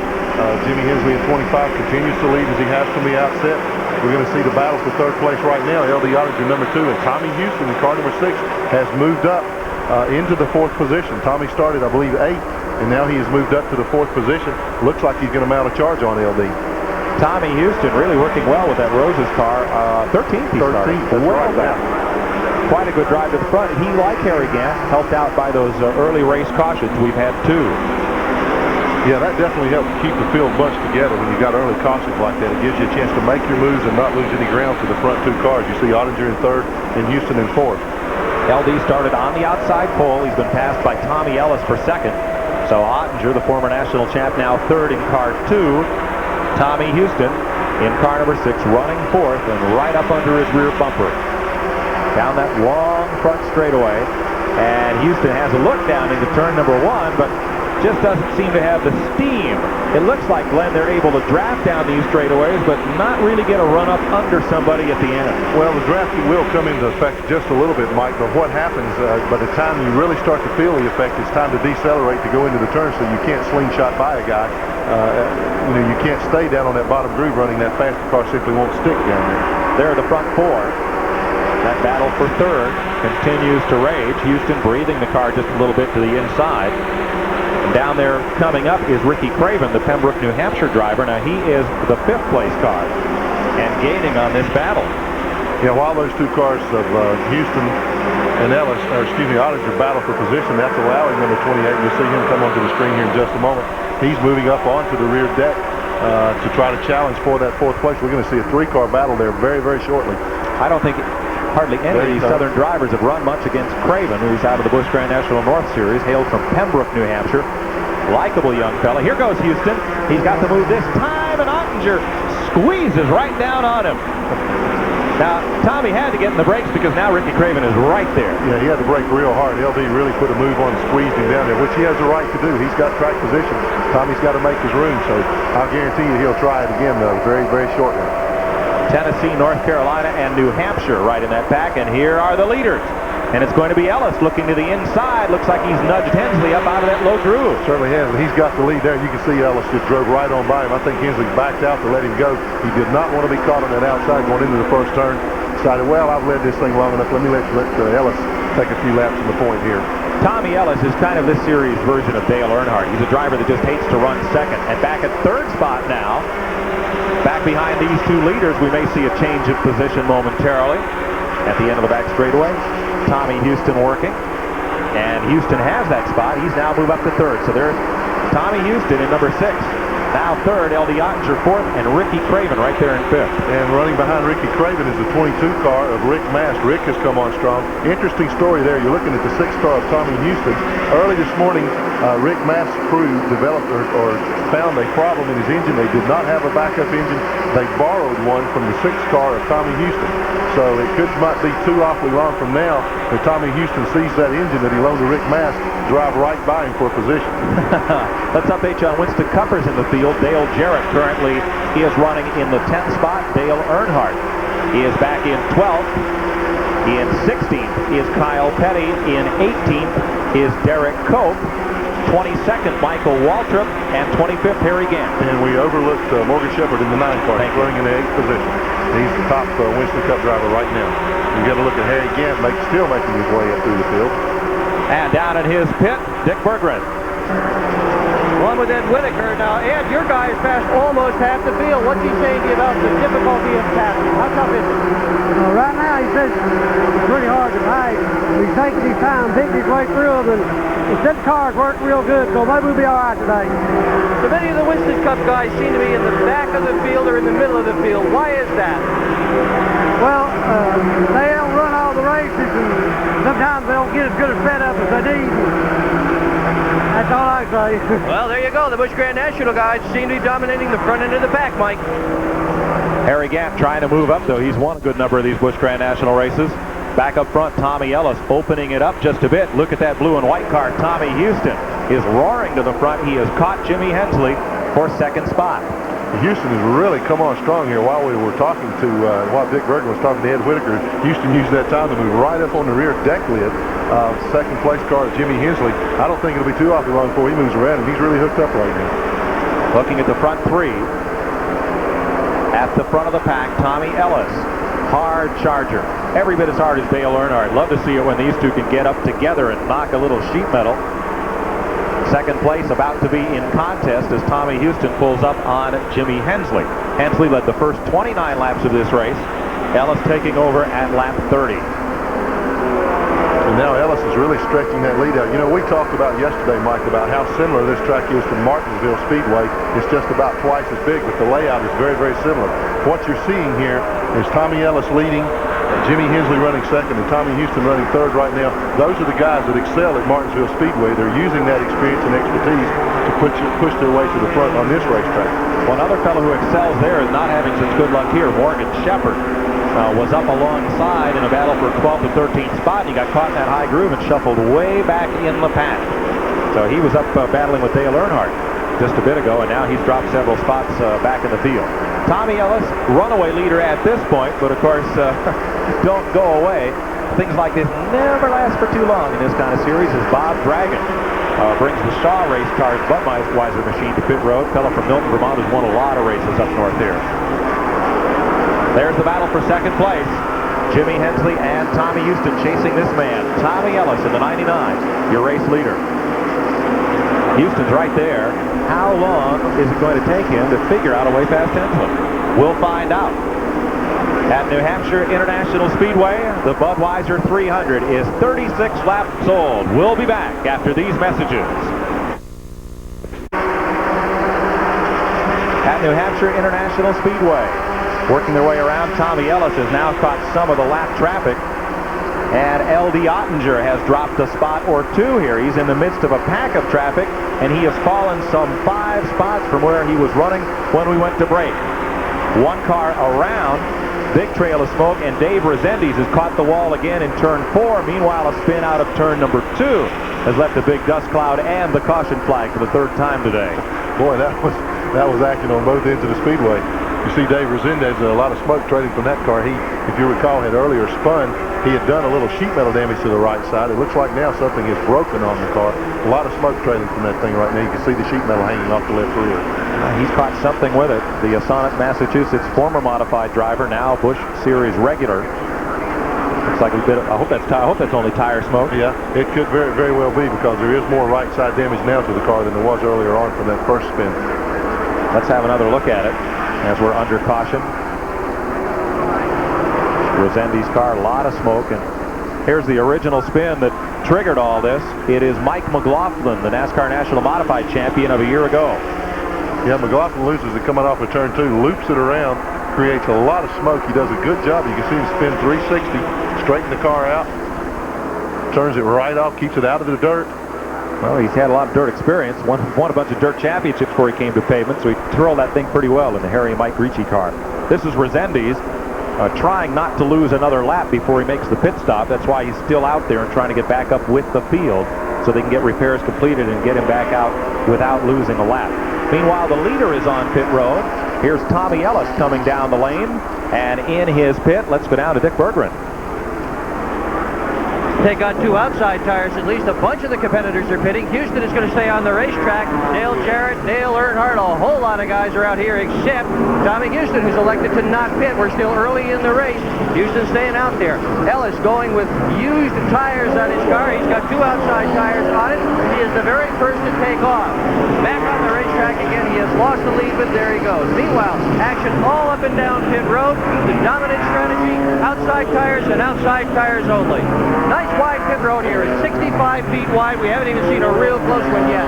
Jimmy Hensley in 25 continues to lead as he has from the outset. We're going to see the battle for third place right now. L.D. Ottinger number 2, and Tommy Houston in car number 6 has moved up into the fourth position. Tommy started, I believe, 8th, and now he has moved up to the fourth position. Looks like he's going to mount a charge on LD. Tommy Houston really working well with that Rose's car. 13th he started. Well down. Quite a good drive to the front. He, like Harry Gant, helped out by those early race cautions. We've had 2. Yeah, that definitely helps keep the field bunched together when you got early cautions like that. It gives you a chance to make your moves and not lose any ground to the front 2 cars. You see Ottinger in 3rd and Houston in 4th. LD started on the outside pole. He's been passed by Tommy Ellis for 2nd. So Ottinger, the former national champ, now 3rd in car 2. Tommy Houston in car number 6, running 4th and right up under his rear bumper. Down that long front straightaway. And Houston has a look down into turn number 1, but just doesn't seem to have the steam. It looks like, Glenn, they're able to draft down these straightaways, but not really get a run up under somebody at the end. Well, the drafting will come into effect just a little bit, Mike, but what happens by the time you really start to feel the effect, it's time to decelerate to go into the turn, so you can't slingshot by a guy. You can't stay down on that bottom groove running that fast. The car simply won't stick down there. There are the front 4. That battle for 3rd continues to rage. Houston breathing the car just a little bit to the inside. And down there coming up is Ricky Craven, the Pembroke, New Hampshire driver. Now he is the 5th place car and gaining on this battle. Yeah, while those 2 cars of Houston and Ellis, Ottinger battle for position, that's allowing number 28. You'll see him come onto the screen here in just a moment. He's moving up onto the rear deck to try to challenge for that 4th place. We're going to see a 3-car battle there very, very shortly. I don't think hardly any of these Southern drivers have run much against Craven, who's out of the Busch Grand National North Series, hailed from Pembroke, New Hampshire. Likeable young fella. Here goes Houston. He's got the move this time, and Ottinger squeezes right down on him. Now, Tommy had to get in the brakes because now Ricky Craven is right there. Yeah, he had to brake real hard. LD really put a move on and squeezed him down there, which he has the right to do. He's got track position. Tommy's got to make his room, so I'll guarantee you he'll try it again, though, very, very shortly. Tennessee, North Carolina, and New Hampshire right in that pack, and here are the leaders. And it's going to be Ellis looking to the inside. Looks like he's nudged Hensley up out of that low groove. Certainly has, and he's got the lead there. You can see Ellis just drove right on by him. I think Hensley backed out to let him go. He did not want to be caught on that outside going into the first turn. Decided, well, I've led this thing long enough. Let Ellis take a few laps in the point here. Tommy Ellis is kind of this series version of Dale Earnhardt. He's a driver that just hates to run 2nd. And back at 3rd spot now. Back behind these 2 leaders, we may see a change of position momentarily. At the end of the back straightaway, Tommy Houston working. And Houston has that spot. He's now moved up to 3rd. So there's Tommy Houston in number 6. Now 3rd, L.D. Ottinger 4th, and Ricky Craven right there in 5th. And running behind Ricky Craven is the 22 car of Rick Mast. Rick has come on strong. Interesting story there. You're looking at the 6th car of Tommy Houston. Early this morning, Rick Mast's crew developed or found a problem in his engine. They did not have a backup engine. They borrowed one from the 6th car of Tommy Houston. So it might be too awfully long from now that Tommy Houston sees that engine that he loaned to Rick Mast drive right by him for a position. Let's update you on Winston Cuppers in the field. Dale Jarrett currently is running in the 10th spot. Dale Earnhardt is back in 12th. In 16th is Kyle Petty. In 18th is Derek Cope. 22nd, Michael Waltrip. And 25th, Harry Gant. And we overlooked Morgan Shepherd in the 9th car. He's running in the 8th position. He's the top Winston Cup driver right now. You got to look at Harry Gant still making his way up through the field. And down in his pit, Dick Berggren. One with Ed Whitaker. Now, Ed, your guy has passed almost half the field. What's he saying to you about the difficulty of passing? How tough is it? Well, right now, he says it's pretty hard to pass. He's taking his time, picking his way through them, and he said the cars work real good, so maybe we'll be all right today. So many of the Winston Cup guys seem to be in the back of the field or in the middle of the field. Why is that? Well, they don't run all the races, and sometimes they don't get as good a setup as they need. That's all I say. Well, there you go. The Busch Grand National guys seem to be dominating the front end of the pack, Mike. Harry Gant trying to move up, though. He's won a good number of these Busch Grand National races. Back up front, Tommy Ellis opening it up just a bit. Look at that blue and white car. Tommy Houston is roaring to the front. He has caught Jimmy Hensley. for second spot. Houston has really come on strong here. While we were talking to, while Dick Bergman was talking to Ed Whitaker, Houston used that time to move right up on the rear deck lid. Second place car is Jimmy Hensley. I don't think it'll be too awfully long before he moves around, and he's really hooked up right now. Looking at the front three. At the front of the pack, Tommy Ellis. Hard charger. Every bit as hard as Dale Earnhardt. Love to see it when these two can get up together and knock a little sheet metal. Second place about to be in contest as Tommy Houston pulls up on Jimmy Hensley. Hensley led the first 29 laps of this race. Ellis taking over at lap 30. And now Ellis is really stretching that lead out. You know, we talked about yesterday, Mike, about how similar this track is to Martinsville Speedway. It's just about twice as big, but the layout is very, very similar. What you're seeing here is Tommy Ellis leading, Jimmy Hensley running second, and Tommy Houston running third right now. Those are the guys that excel at Martinsville Speedway. They're using that experience and expertise to push their way to the front on this racetrack. One other fellow who excels there is not having such good luck here. Morgan Shepherd was up alongside in a battle for 12th and 13th spot. He got caught in that high groove and shuffled way back in the pack. So he was up battling with Dale Earnhardt just a bit ago, and now he's dropped several spots back in the field. Tommy Ellis, runaway leader at this point, but of course, don't go away. Things like this never last for too long in this kind of series as Bob Dragon brings the Shaw race car's Budweiser machine to pit road. Fellow from Milton, Vermont, has won a lot of races up north here. There's the battle for second place. Jimmy Hensley and Tommy Houston chasing this man. Tommy Ellis in the 99, your race leader. Houston's right there. How long is it going to take him to figure out a way past Hensley? We'll find out. At New Hampshire International Speedway, the Budweiser 300 is 36 laps old. We'll be back after these messages. At New Hampshire International Speedway, working their way around, Tommy Ellis has now caught some of the lap traffic. And L.D. Ottinger has dropped a spot or two here. He's in the midst of a pack of traffic, and he has fallen some 5 spots from where he was running when we went to break. One car around, big trail of smoke, and Dave Resendiz has caught the wall again in turn 4. Meanwhile, a spin out of turn number 2 has left a big dust cloud and the caution flag for the 3rd time today. Boy, that was action on both ends of the speedway. You see Dave Resendiz, a lot of smoke trailing from that car. He, if you recall, had earlier spun. He had done a little sheet metal damage to the right side. It looks like now something is broken on the car. A lot of smoke trailing from that thing right now. You can see the sheet metal hanging off the left rear. He's caught something with it. The Sonnet, Massachusetts former modified driver, now Busch Series regular. Looks like a bit. I hope that's only tire smoke. Yeah, it could very, very well be, because there is more right side damage now to the car than there was earlier on from that first spin. Let's have another look at it as we're under caution. Resendi's car, a lot of smoke, and here's the original spin that triggered all this. It is Mike McLaughlin, the NASCAR National Modified Champion of a year ago. Yeah, McLaughlin loses it coming off of turn 2, loops it around, creates a lot of smoke. He does a good job. You can see him spin 360, straighten the car out, turns it right off, keeps it out of the dirt. Well, he's had a lot of dirt experience. Won a bunch of dirt championships before he came to pavement, so he twirled that thing pretty well in the Harry and Mike Ricci car. This is Resendiz trying not to lose another lap before he makes the pit stop. That's why he's still out there and trying to get back up with the field so they can get repairs completed and get him back out without losing a lap. Meanwhile, the leader is on pit road. Here's Tommy Ellis coming down the lane, and in his pit, let's go down to Dick Berggren. They got 2 outside tires. At least a bunch of the competitors are pitting. Houston is going to stay on the racetrack. Dale Jarrett, Dale Earnhardt, a whole lot of guys are out here except Tommy Houston, who's elected to not pit. We're still early in the race. Houston staying out there. Ellis going with used tires on his car. He's got 2 outside tires on it. He is the very first to take off. Back on the racetrack again. He has lost the lead, but there he goes. Meanwhile, action all up and down pit road. The dominant strategy, outside tires and outside tires only. Nice wide pit road here. It's 65 feet wide. We haven't even seen a real close one yet.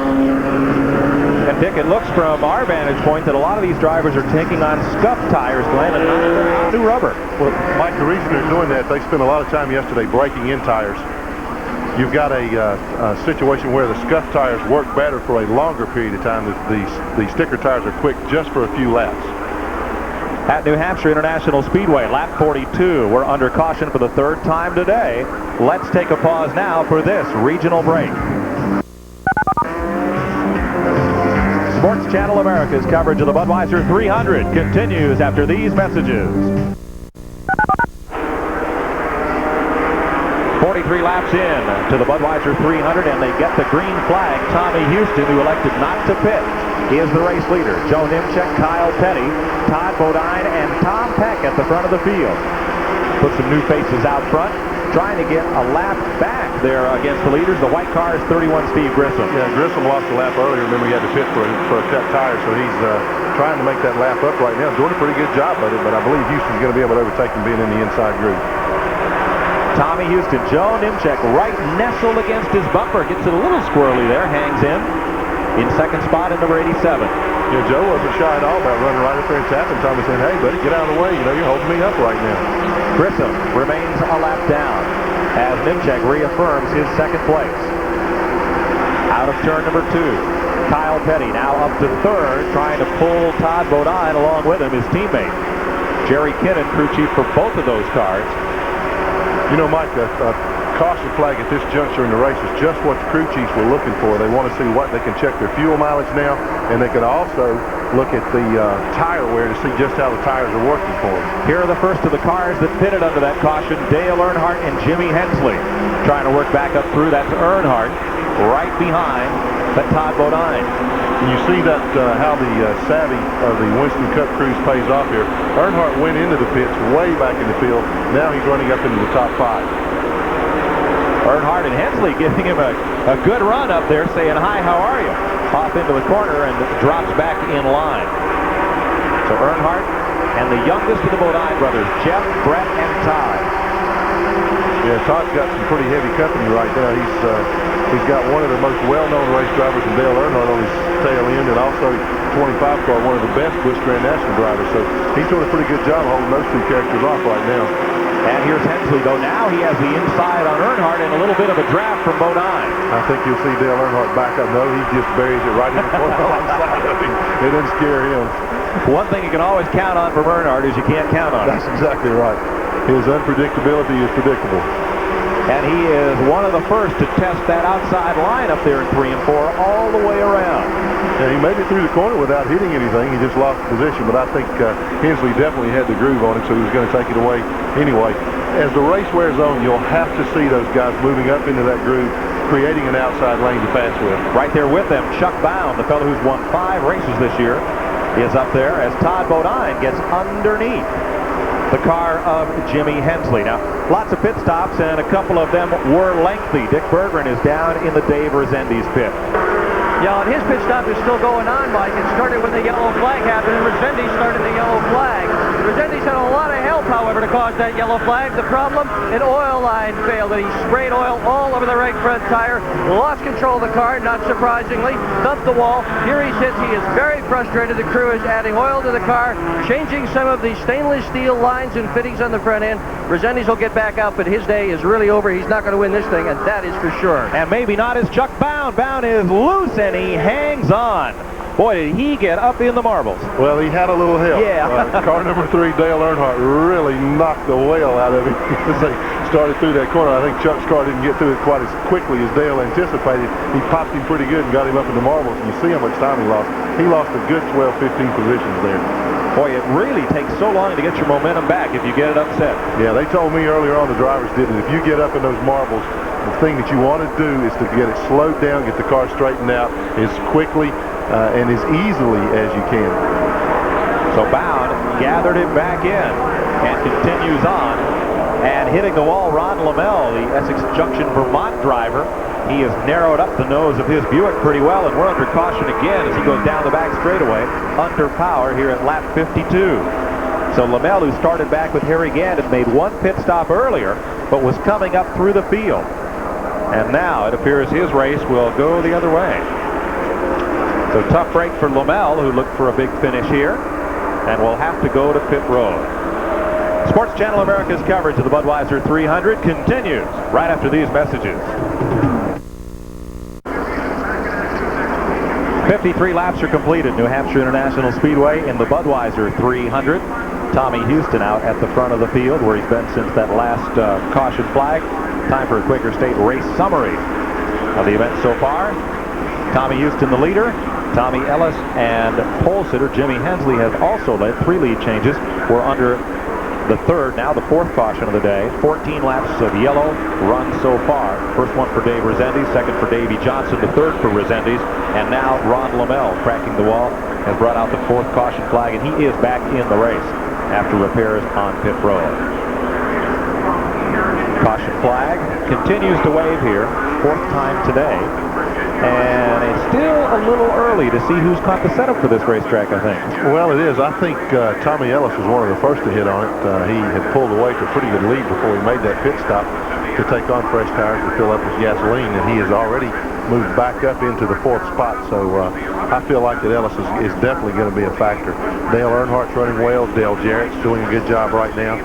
And Dick, it looks from our vantage point that a lot of these drivers are taking on scuffed tires, Glenn, and not new rubber. Well, Mike, the reason they're doing that, they spent a lot of time yesterday breaking in tires. You've got a situation where the scuffed tires work better for a longer period of time. The sticker tires are quick just for a few laps. At New Hampshire International Speedway, lap 42. We're under caution for the 3rd time today. Let's take a pause now for this regional break. Sports Channel America's coverage of the Budweiser 300 continues after these messages. 43 laps in to the Budweiser 300, and they get the green flag. Tommy Houston, who elected not to pit, is the race leader. Joe Nimchek, Kyle Petty, Todd Bodine, and Tom Peck at the front of the field. Put some new faces out front, trying to get a lap back there against the leaders. The white car is 31 Steve Grissom. Yeah, Grissom lost a lap earlier. Remember, he had to pit for a cut tire, so he's trying to make that lap up right now. Doing a pretty good job of it, but I believe Houston's going to be able to overtake him being in the inside group. Tommy Houston, Joe Nimchek right nestled against his bumper. Gets it a little squirrely there, hangs in second spot in number 87. Yeah, Joe wasn't shy at all about running right up there and tapping Tommy, saying, hey, buddy, get out of the way. You know, you're holding me up right now. Grissom remains a lap down as Nimchek reaffirms his second place. Out of turn number 2, Kyle Petty now up to third, trying to pull Todd Bodine along with him, his teammate. Jerry Kinnan, crew chief for both of those cars. You know, Mike, a caution flag at this juncture in the race is just what the crew chiefs were looking for. They want to see what they can check their fuel mileage now, and they can also look at the tire wear to see just how the tires are working for them. Here are the first of the cars that pitted under that caution. Dale Earnhardt and Jimmy Hensley trying to work back up through. That's Earnhardt right behind Todd Bodine. And you see that how the savvy of the Winston Cup crews pays off here. Earnhardt went into the pits way back in the field. Now he's running up into the top 5. Earnhardt and Hensley giving him a good run up there, saying, hi, how are you? Off into the corner and drops back in line. So Earnhardt and the youngest of the Bodine brothers, Jeff, Brett, and Todd. Yeah, Todd's got some pretty heavy company right now. He's got one of the most well-known race drivers in Dale Earnhardt on his tail end, and also 25 car, one of the best Busch Grand National drivers. So he's doing a pretty good job holding those two characters off right now. And here's Hensley, though. Now he has the inside on Earnhardt and a little bit of a draft from Bodine. I think you'll see Dale Earnhardt back up. No, he just buries it right in the corner alongside of him. It didn't scare him. One thing you can always count on from Earnhardt is you can't count on him. That's exactly right. His unpredictability is predictable. And he is one of the first to test that outside line up there in 3 and 4 all the way around. Yeah, he made it through the corner without hitting anything. He just lost position, but I think Hensley definitely had the groove on him, so he was going to take it away anyway. As the race wears on, you'll have to see those guys moving up into that groove, creating an outside lane to pass with. Right there with them, Chuck Bound, the fellow who's won 5 races this year, is up there as Todd Bodine gets underneath the car of Jimmy Hensley. Now, lots of pit stops, and a couple of them were lengthy. Dick Berggren is down in the Dave Resendiz pit. Yeah, and his pit stop is still going on, Mike. It started when the yellow flag happened, and Resendiz started the yellow flag. Resendiz had a lot of help, however, to cause that yellow flag. The problem, an oil line failed, and he sprayed oil all over the right front tire, lost control of the car, not surprisingly, thumped the wall. Here he sits. He is very frustrated. The crew is adding oil to the car, changing some of the stainless steel lines and fittings on the front end. Resendiz will get back out, but his day is really over. He's not going to win this thing, and that is for sure. And maybe not as Chuck Bound. Bound is loose, and he hangs on. Boy, did he get up in the marbles. Well, he had a little help. Yeah. Car number 3, Dale Earnhardt, really knocked the whale out of him as they started through that corner. I think Chuck's car didn't get through it quite as quickly as Dale anticipated. He popped him pretty good and got him up in the marbles, and you see how much time he lost. He lost a good 12, 15 positions there. Boy, it really takes so long to get your momentum back if you get it upset. Yeah, they told me earlier on, the drivers did it. If you get up in those marbles, the thing that you want to do is to get it slowed down, get the car straightened out as quickly and as easily as you can. So Bound gathered him back in and continues on. And hitting the wall, Ron Lamell, the Essex Junction, Vermont driver. He has narrowed up the nose of his Buick pretty well, and we're under caution again as he goes down the back straightaway under power here at lap 52. So Lamell, who started back with Harry Gandon, made one pit stop earlier, but was coming up through the field. And now it appears his race will go the other way. So tough break for Lamell, who looked for a big finish here, and will have to go to pit road. Sports Channel America's coverage of the Budweiser 300 continues right after these messages. 53 laps are completed. New Hampshire International Speedway in the Budweiser 300. Tommy Houston out at the front of the field where he's been since that last caution flag. Time for a Quaker State race summary of the event so far. Tommy Houston, the leader. Tommy Ellis and pole sitter Jimmy Hensley have also led. 3 lead changes. We're under the third, now the fourth caution of the day. 14 laps of yellow run so far. First one for Dave Resendiz, second for Davey Johnson, the third for Resendiz, and now Ron Lamel, cracking the wall, has brought out the fourth caution flag, and he is back in the race after repairs on pit road. Caution flag continues to wave here, fourth time today. And it's still a little early to see who's caught the setup for this racetrack, I think. Well, it is. I think Tommy Ellis was one of the first to hit on it. He had pulled away to a pretty good lead before he made that pit stop to take on fresh tires to fill up his gasoline, and he has already moved back up into the fourth spot. So I feel like that Ellis is definitely going to be a factor. Dale Earnhardt's running well. Dale Jarrett's doing a good job right now.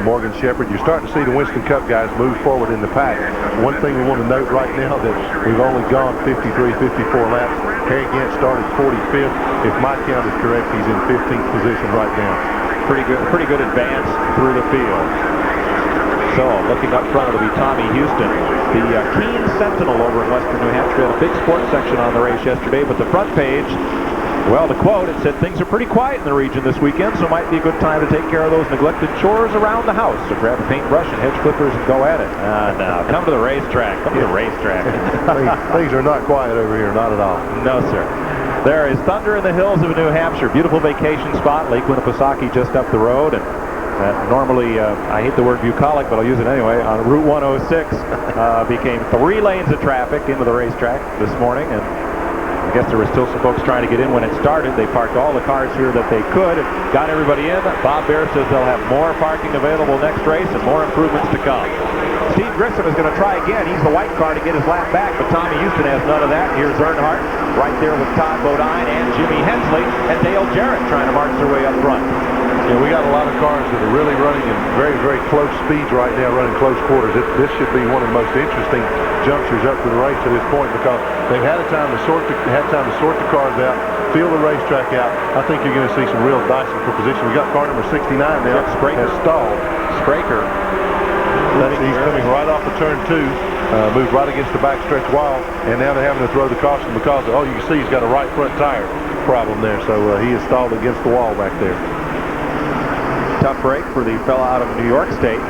Morgan Shepherd, you're starting to see the Winston Cup guys move forward in the pack. One thing we want to note right now that we've only gone 53, 54 laps. Harry Gant started 45th. If my count is correct, he's in 15th position right now. Pretty good advance through the field. So looking up front, it'll be Tommy Houston. The Keene Sentinel over in western New Hampshire had a big sports section on the race yesterday, but the front page, well, to quote, it said things are pretty quiet in the region this weekend, so it might be a good time to take care of those neglected chores around the house. So grab a paintbrush and hedge clippers and go at it. No, come to the racetrack. Come to the racetrack. Things are not quiet over here, not at all. No, sir. There is thunder in the hills of New Hampshire. Beautiful vacation spot, Lake Winnipesaukee just up the road. And normally, I hate the word bucolic, but I'll use it anyway. On Route 106 became 3 lanes of traffic into the racetrack this morning. And I guess there were still some folks trying to get in when it started. They parked all the cars here that they could and got everybody in. Bob Bear says they'll have more parking available next race and more improvements to come. Steve Grissom is going to try again. He's the white car to get his lap back, but Tommy Houston has none of that. Here's Earnhardt right there with Todd Bodine and Jimmy Hensley, and Dale Jarrett trying to march their way up front. Yeah, we got a lot of cars that are really running in very, very close speeds right now, running close quarters. This should be one of the most interesting junctures up to the race to this point because they've had time to sort the cars out, feel the racetrack out. I think you're going to see some real dicing for position. We got car number 69 now. Has stalled. Spraker. He's coming right off of turn 2, moved right against the backstretch wall, and now they're having to throw the caution because, you can see he's got a right front tire problem there, so he is stalled against the wall back there. Tough break for the fella out of New York State,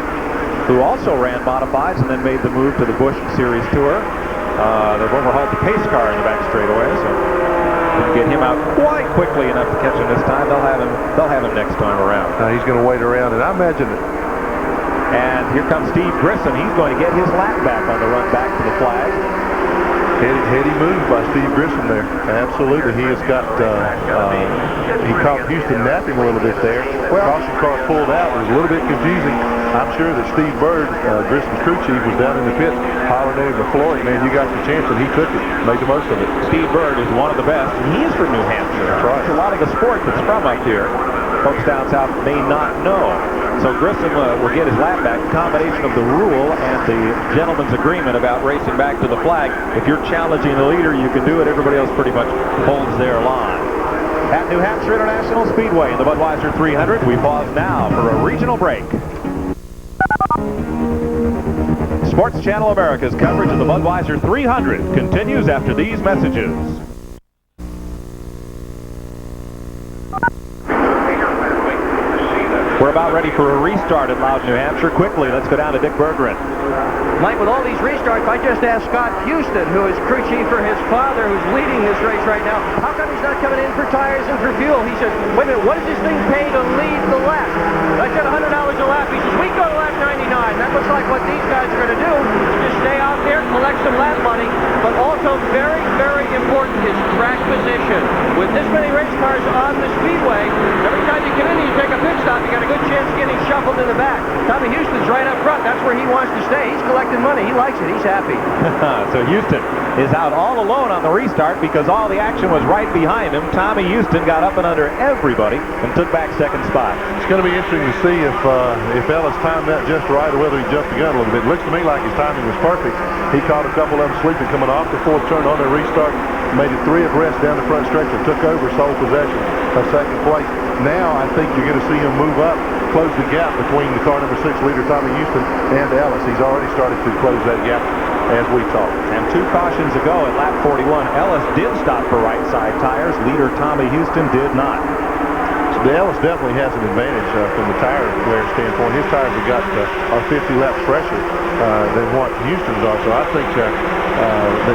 who also ran modifieds and then made the move to the Busch Series Tour. They've overhauled the pace car in the back straightaway, so didn't get him out quite quickly enough to catch him this time. They'll have him next time around. He's going to wait around, and I imagine it. And here comes Steve Grissom. He's going to get his lap back on the run back to the flag. Heady move by Steve Grissom there. Absolutely. He has got, he caught Houston napping a little bit there. Well, caution car pulled out. It was a little bit confusing. I'm sure that Steve Bird, Grissom's crew chief, was down in the pit hollering at him to Floyd, man, you got your chance, and he took it, made the most of it. Steve Bird is one of the best, and he is from New Hampshire. That's right. It's a lot of the sport that's from up here. Folks down south may not know. So Grissom will get his lap back. A combination of the rule and the gentleman's agreement about racing back to the flag. If you're challenging the leader, you can do it. Everybody else pretty much holds their line. At New Hampshire International Speedway in the Budweiser 300, we pause now for a regional break. Sports Channel America's coverage of the Budweiser 300 continues after these messages. We're about ready for a restart at Loudon, New Hampshire. Quickly, let's go down to Dick Berggren. Mike, with all these restarts, I just asked Scott Houston, who is crew chief for his father, who's leading this race right now, how come he's not coming in for tires and for fuel? He says, wait a minute, what does this thing pay to lead the lap? I said $100 a lap. He says, we go to lap 99. That looks like what these guys are going to do is just stay out there, collect some lap money, but also very, very important is track position. With this many race cars on the speedway, every time you come in and you take a pit stop, you got a good chance of getting shuffled in the back. Tommy Houston's right up front. That's where he wants to stay. He's collecting money. He likes it. He's happy. So Houston is out all alone on the restart because all the action was right behind him. Tommy Houston got up and under everybody and took back second spot. It's going to be interesting to see if Ellis timed that just right or whether he jumped the gun a little bit. It looks to me like his timing was perfect. He caught a couple of them sleeping coming off the fourth turn on their restart, made it 3 abreast down the front stretch and took over sole possession of second place. Now I think you're going to see him move up, close the gap between the car number 6 leader Tommy Houston and Ellis. He's already started to close that gap. as we talk. And 2 cautions ago at lap 41, Ellis did stop for right side tires. Leader Tommy Houston did not. Ellis definitely has an advantage from the tire wear standpoint. His tires have got are 50 laps fresher than what Houston's are. So I think that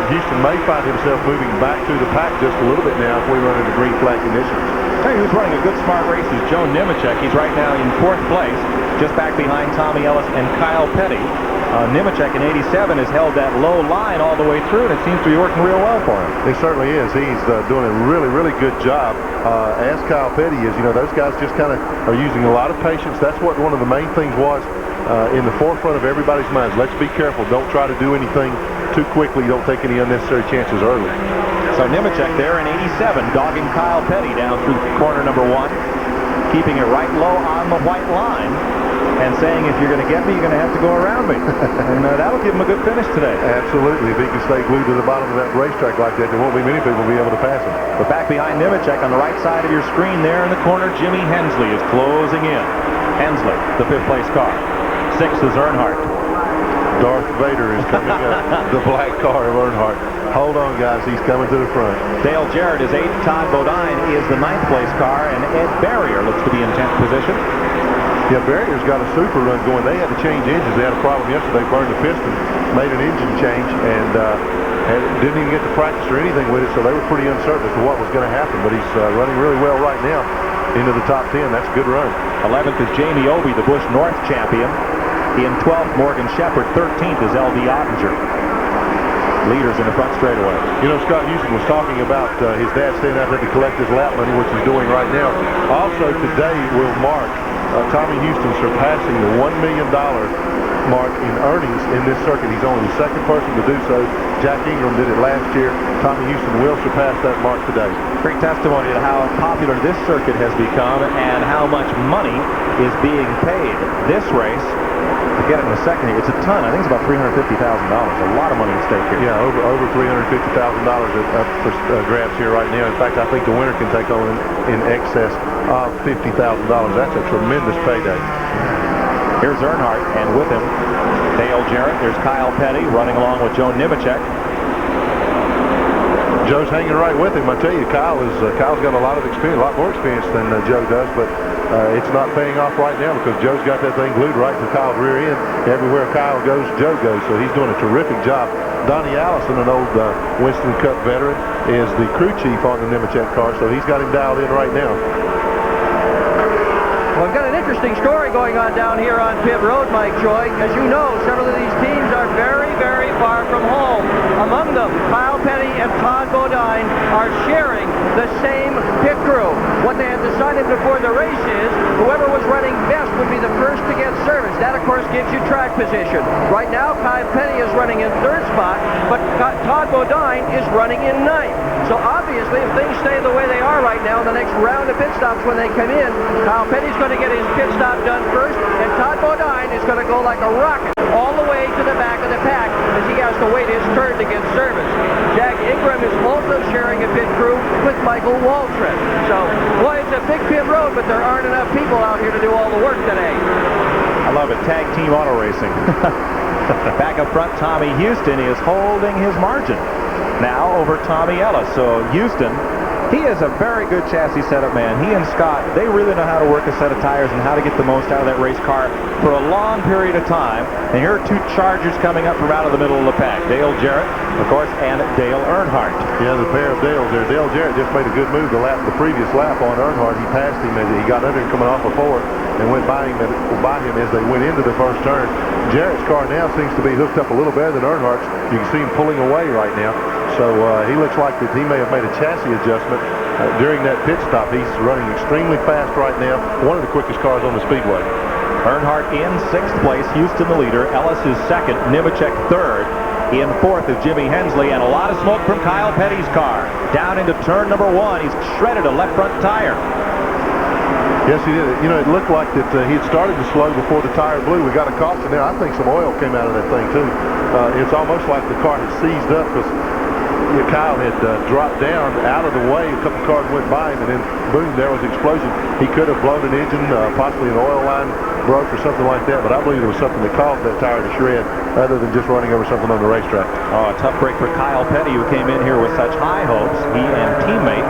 Houston may find himself moving back to the pack just a little bit now if we run into green flag conditions. Hey, who's running a good smart race is Joe Nemechek. He's right now in 4th place, just back behind Tommy Ellis and Kyle Petty. Nemechek in 87 has held that low line all the way through, and it seems to be working real well for him. He certainly is. He's doing a really, really good job. As Kyle Petty is, you know, those guys just kind of are using a lot of patience. That's what one of the main things was in the forefront of everybody's minds. Let's be careful. Don't try to do anything too quickly. Don't take any unnecessary chances early. So Nemechek there in 87, dogging Kyle Petty down through corner number 1, keeping it right low on the white line, and saying, if you're going to get me, you're going to have to go around me. And that'll give him a good finish today. Absolutely. If he can stay glued to the bottom of that racetrack like that, there won't be many people be able to pass him. But back behind Nemechek on the right side of your screen there in the corner, Jimmy Hensley is closing in. Hensley, the 5th place car. 6th is Earnhardt. Darth Vader is coming up, the black car of Earnhardt. Hold on, guys. He's coming to the front. Dale Jarrett is 8th. Todd Bodine is the 9th place car, and Ed Barrier looks to be in 10th position. Yeah, Barrier's got a super run going. They had to change engines. They had a problem yesterday, burned the piston, made an engine change, and didn't even get to practice or anything with it, so they were pretty uncertain as to what was going to happen. But he's running really well right now into the top 10. That's a good run. 11th is Jamie Obey, the Busch North champion. In 12th, Morgan Shepherd. 13th is L.D. Ottinger. Leaders in the front straightaway. You know, Scott Houston was talking about his dad staying out there to collect his lap money, which he's doing right now. Also, today will mark Tommy Houston surpassing the $1 million mark in earnings in this circuit. He's only the 2nd person to do so. Jack Ingram did it last year. Tommy Houston will surpass that mark today. Great testimony to how popular this circuit has become and how much money is being paid. This race, to get it in a second here, it's a ton. I think it's about $350,000. A lot of money at stake here. Yeah, over $350,000 up for grabs here right now. In fact, I think the winner can take on in excess of $50,000. That's a tremendous payday. Here's Earnhardt, and with him, Dale Jarrett. There's Kyle Petty running along with Joe Nemechek. Joe's hanging right with him. I tell you, Kyle's got a lot of experience, a lot more experience than Joe does, but it's not paying off right now because Joe's got that thing glued right to Kyle's rear end. Everywhere Kyle goes, Joe goes, so he's doing a terrific job. Donnie Allison, an old Winston Cup veteran, is the crew chief on the Nemechek car, so he's got him dialed in right now. Well, we've got an interesting story going on down here on pit road, Mike Joy. As you know, several of these teams are very, very far from home. Among them, Kyle Petty and Todd Bodine are sharing the same pit crew. What they had decided before the race is whoever was running best would be the first to get service. That, of course, gives you track position. Right now, Kyle Petty is running in 3rd spot, but Todd Bodine is running in 9th. So obviously, if things stay the way they are right now in the next round of pit stops when they come in, Kyle Petty's going to get his pit stop done first, and Todd Bodine is going to go like a rocket all the way to the back of the pack as he has to wait his turn to get service. Jack Ingram is also sharing a pit crew with Michael Waltrip. So, boy, it's a big pit road, but there aren't enough people out here to do all the work today. I love it. Tag team auto racing. Back up front, Tommy Houston is holding his margin now over Tommy Ellis. So Houston, he is a very good chassis setup man. He and Scott, they really know how to work a set of tires and how to get the most out of that race car for a long period of time. And here are 2 Chargers coming up from out of the middle of the pack. Dale Jarrett, of course, and Dale Earnhardt. Yeah, the pair of Dales there. Dale Jarrett just made a good move the previous lap on Earnhardt. He passed him as he got under him coming off a 4 and went by him as they went into the first turn. Jarrett's car now seems to be hooked up a little better than Earnhardt's. You can see him pulling away right now. So he looks like that he may have made a chassis adjustment during that pit stop. He's running extremely fast right now. One of the quickest cars on the speedway. Earnhardt in 6th place. Houston the leader. Ellis is 2nd. Nemechek 3rd. In 4th is Jimmy Hensley, and a lot of smoke from Kyle Petty's car. Down into turn number 1. He's shredded a left front tire. Yes, he did. You know, it looked like that he had started to slow before the tire blew. We got a caution there. I think some oil came out of that thing, too. It's almost like the car had seized up because Kyle had dropped down out of the way. A couple cars went by him, and then boom, there was an explosion. He could have blown an engine, possibly an oil line broke or something like that, but I believe there was something that caused that tire to shred. other than just running over something on the racetrack. Oh, a tough break for Kyle Petty, who came in here with such high hopes. He and teammate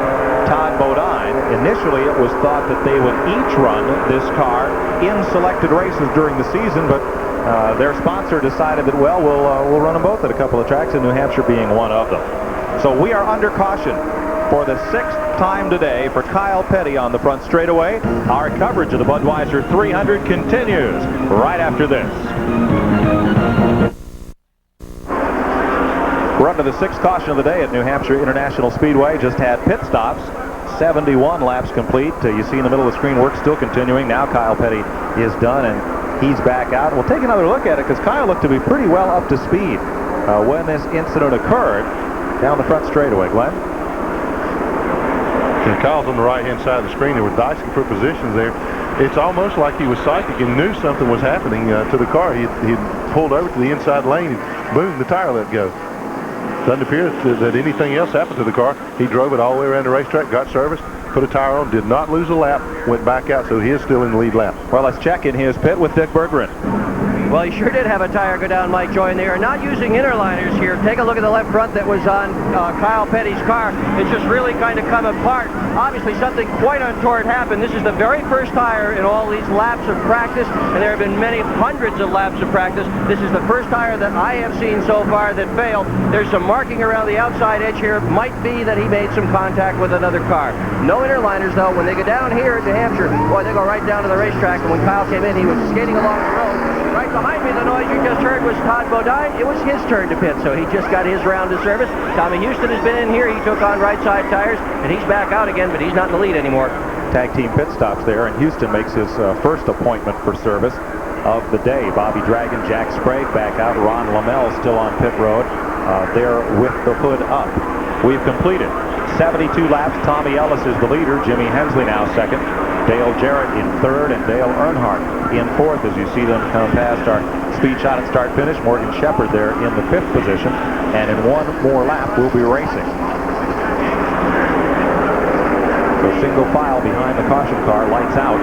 Todd Bodine. Initially, it was thought that they would each run this car in selected races during the season, but their sponsor decided that, well, we'll run them both at a couple of tracks, in New Hampshire being one of them. So we are under caution for the 6th time today for Kyle Petty on the front straightaway. Our coverage of the Budweiser 300 continues right after this. We're up to the 6th caution of the day at New Hampshire International Speedway. Just had pit stops. 71 laps complete. You see in the middle of the screen, work still continuing. Now Kyle Petty is done, and he's back out. We'll take another look at it, because Kyle looked to be pretty well up to speed when this incident occurred down the front straightaway. Glenn? And Kyle's on the right-hand side of the screen. They were dicing for positions there. It's almost like he was psychic and knew something was happening to the car. He pulled over to the inside lane, and boom, the tire let go. Doesn't appear that anything else happened to the car. He drove it all the way around the racetrack, got serviced, put a tire on, did not lose a lap, went back out, so he is still in the lead lap. Well, let's check in his pit with Dick Berggren. Well, he sure did have a tire go down, Mike Joy, and they are not using interliners here. Take a look at the left front that was on Kyle Petty's car. It's just really kind of come apart. Obviously, something quite untoward happened. This is the very first tire in all these laps of practice, and there have been many hundreds of laps of practice. This is the first tire that I have seen so far that failed. There's some marking around the outside edge here. Might be that he made some contact with another car. No interliners, though. When they go down here in New Hampshire, boy, they go right down to the racetrack, and when Kyle came in, he was skating along the road. Right behind me, the noise you just heard was Todd Bodine. It was his turn to pit, so he just got his round of service. Tommy Houston has been in here. He took on right side tires, and he's back out again, but he's not in the lead anymore. Tag team pit stops there, and Houston makes his first appointment for service of the day. Bobby Dragon, Jack Sprague back out. Ron Lamell still on pit road there with the hood up. We've completed 72 laps. Tommy Ellis is the leader. Jimmy Hensley now second. Dale Jarrett in third, and Dale Earnhardt in fourth as you see them come past our speed shot at start finish. Morgan Shepherd there in the 5th position, and in one more lap we'll be racing. So single file behind the caution car, lights out,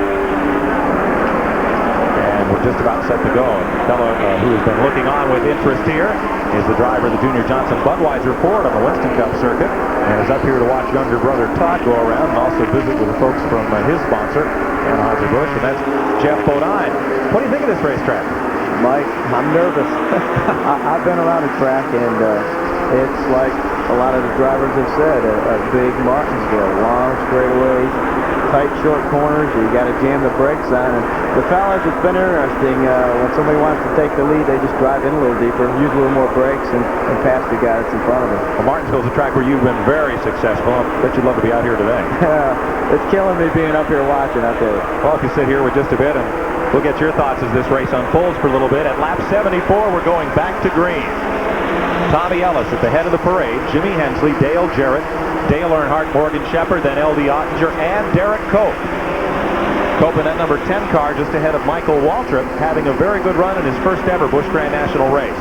and we're just about set to go. The fellow who has been looking on with interest here is the driver of the Junior Johnson Budweiser Ford on the Winston Cup circuit, and is up here to watch younger brother Todd go around and also visit with the folks from his sponsor, Anheuser-Busch, and that's Jeff Bodine. What do you think of this racetrack? Mike, I'm nervous. I've been around the track, and it's like a lot of the drivers have said, a big Martinsville, long straightaways, tight short corners, you got to jam the brakes on. And the fellas, it's been interesting. When somebody wants to take the lead, they just drive in a little deeper, use a little more brakes, and pass the guy that's in front of them. Well, Martinsville's a track where you've been very successful. I bet you'd love to be out here today. It's killing me being up here watching, I tell you. Well, if you sit here with just a bit, and we'll get your thoughts as this race unfolds for a little bit. At lap 74, we're going back to green. Tommy Ellis at the head of the parade. Jimmy Hensley, Dale Jarrett, Dale Earnhardt, Morgan Shepherd, then L.D. Ottinger, and Derek Cope. Cope in that number 10 car just ahead of Michael Waltrip, having a very good run in his first ever Busch Grand National race.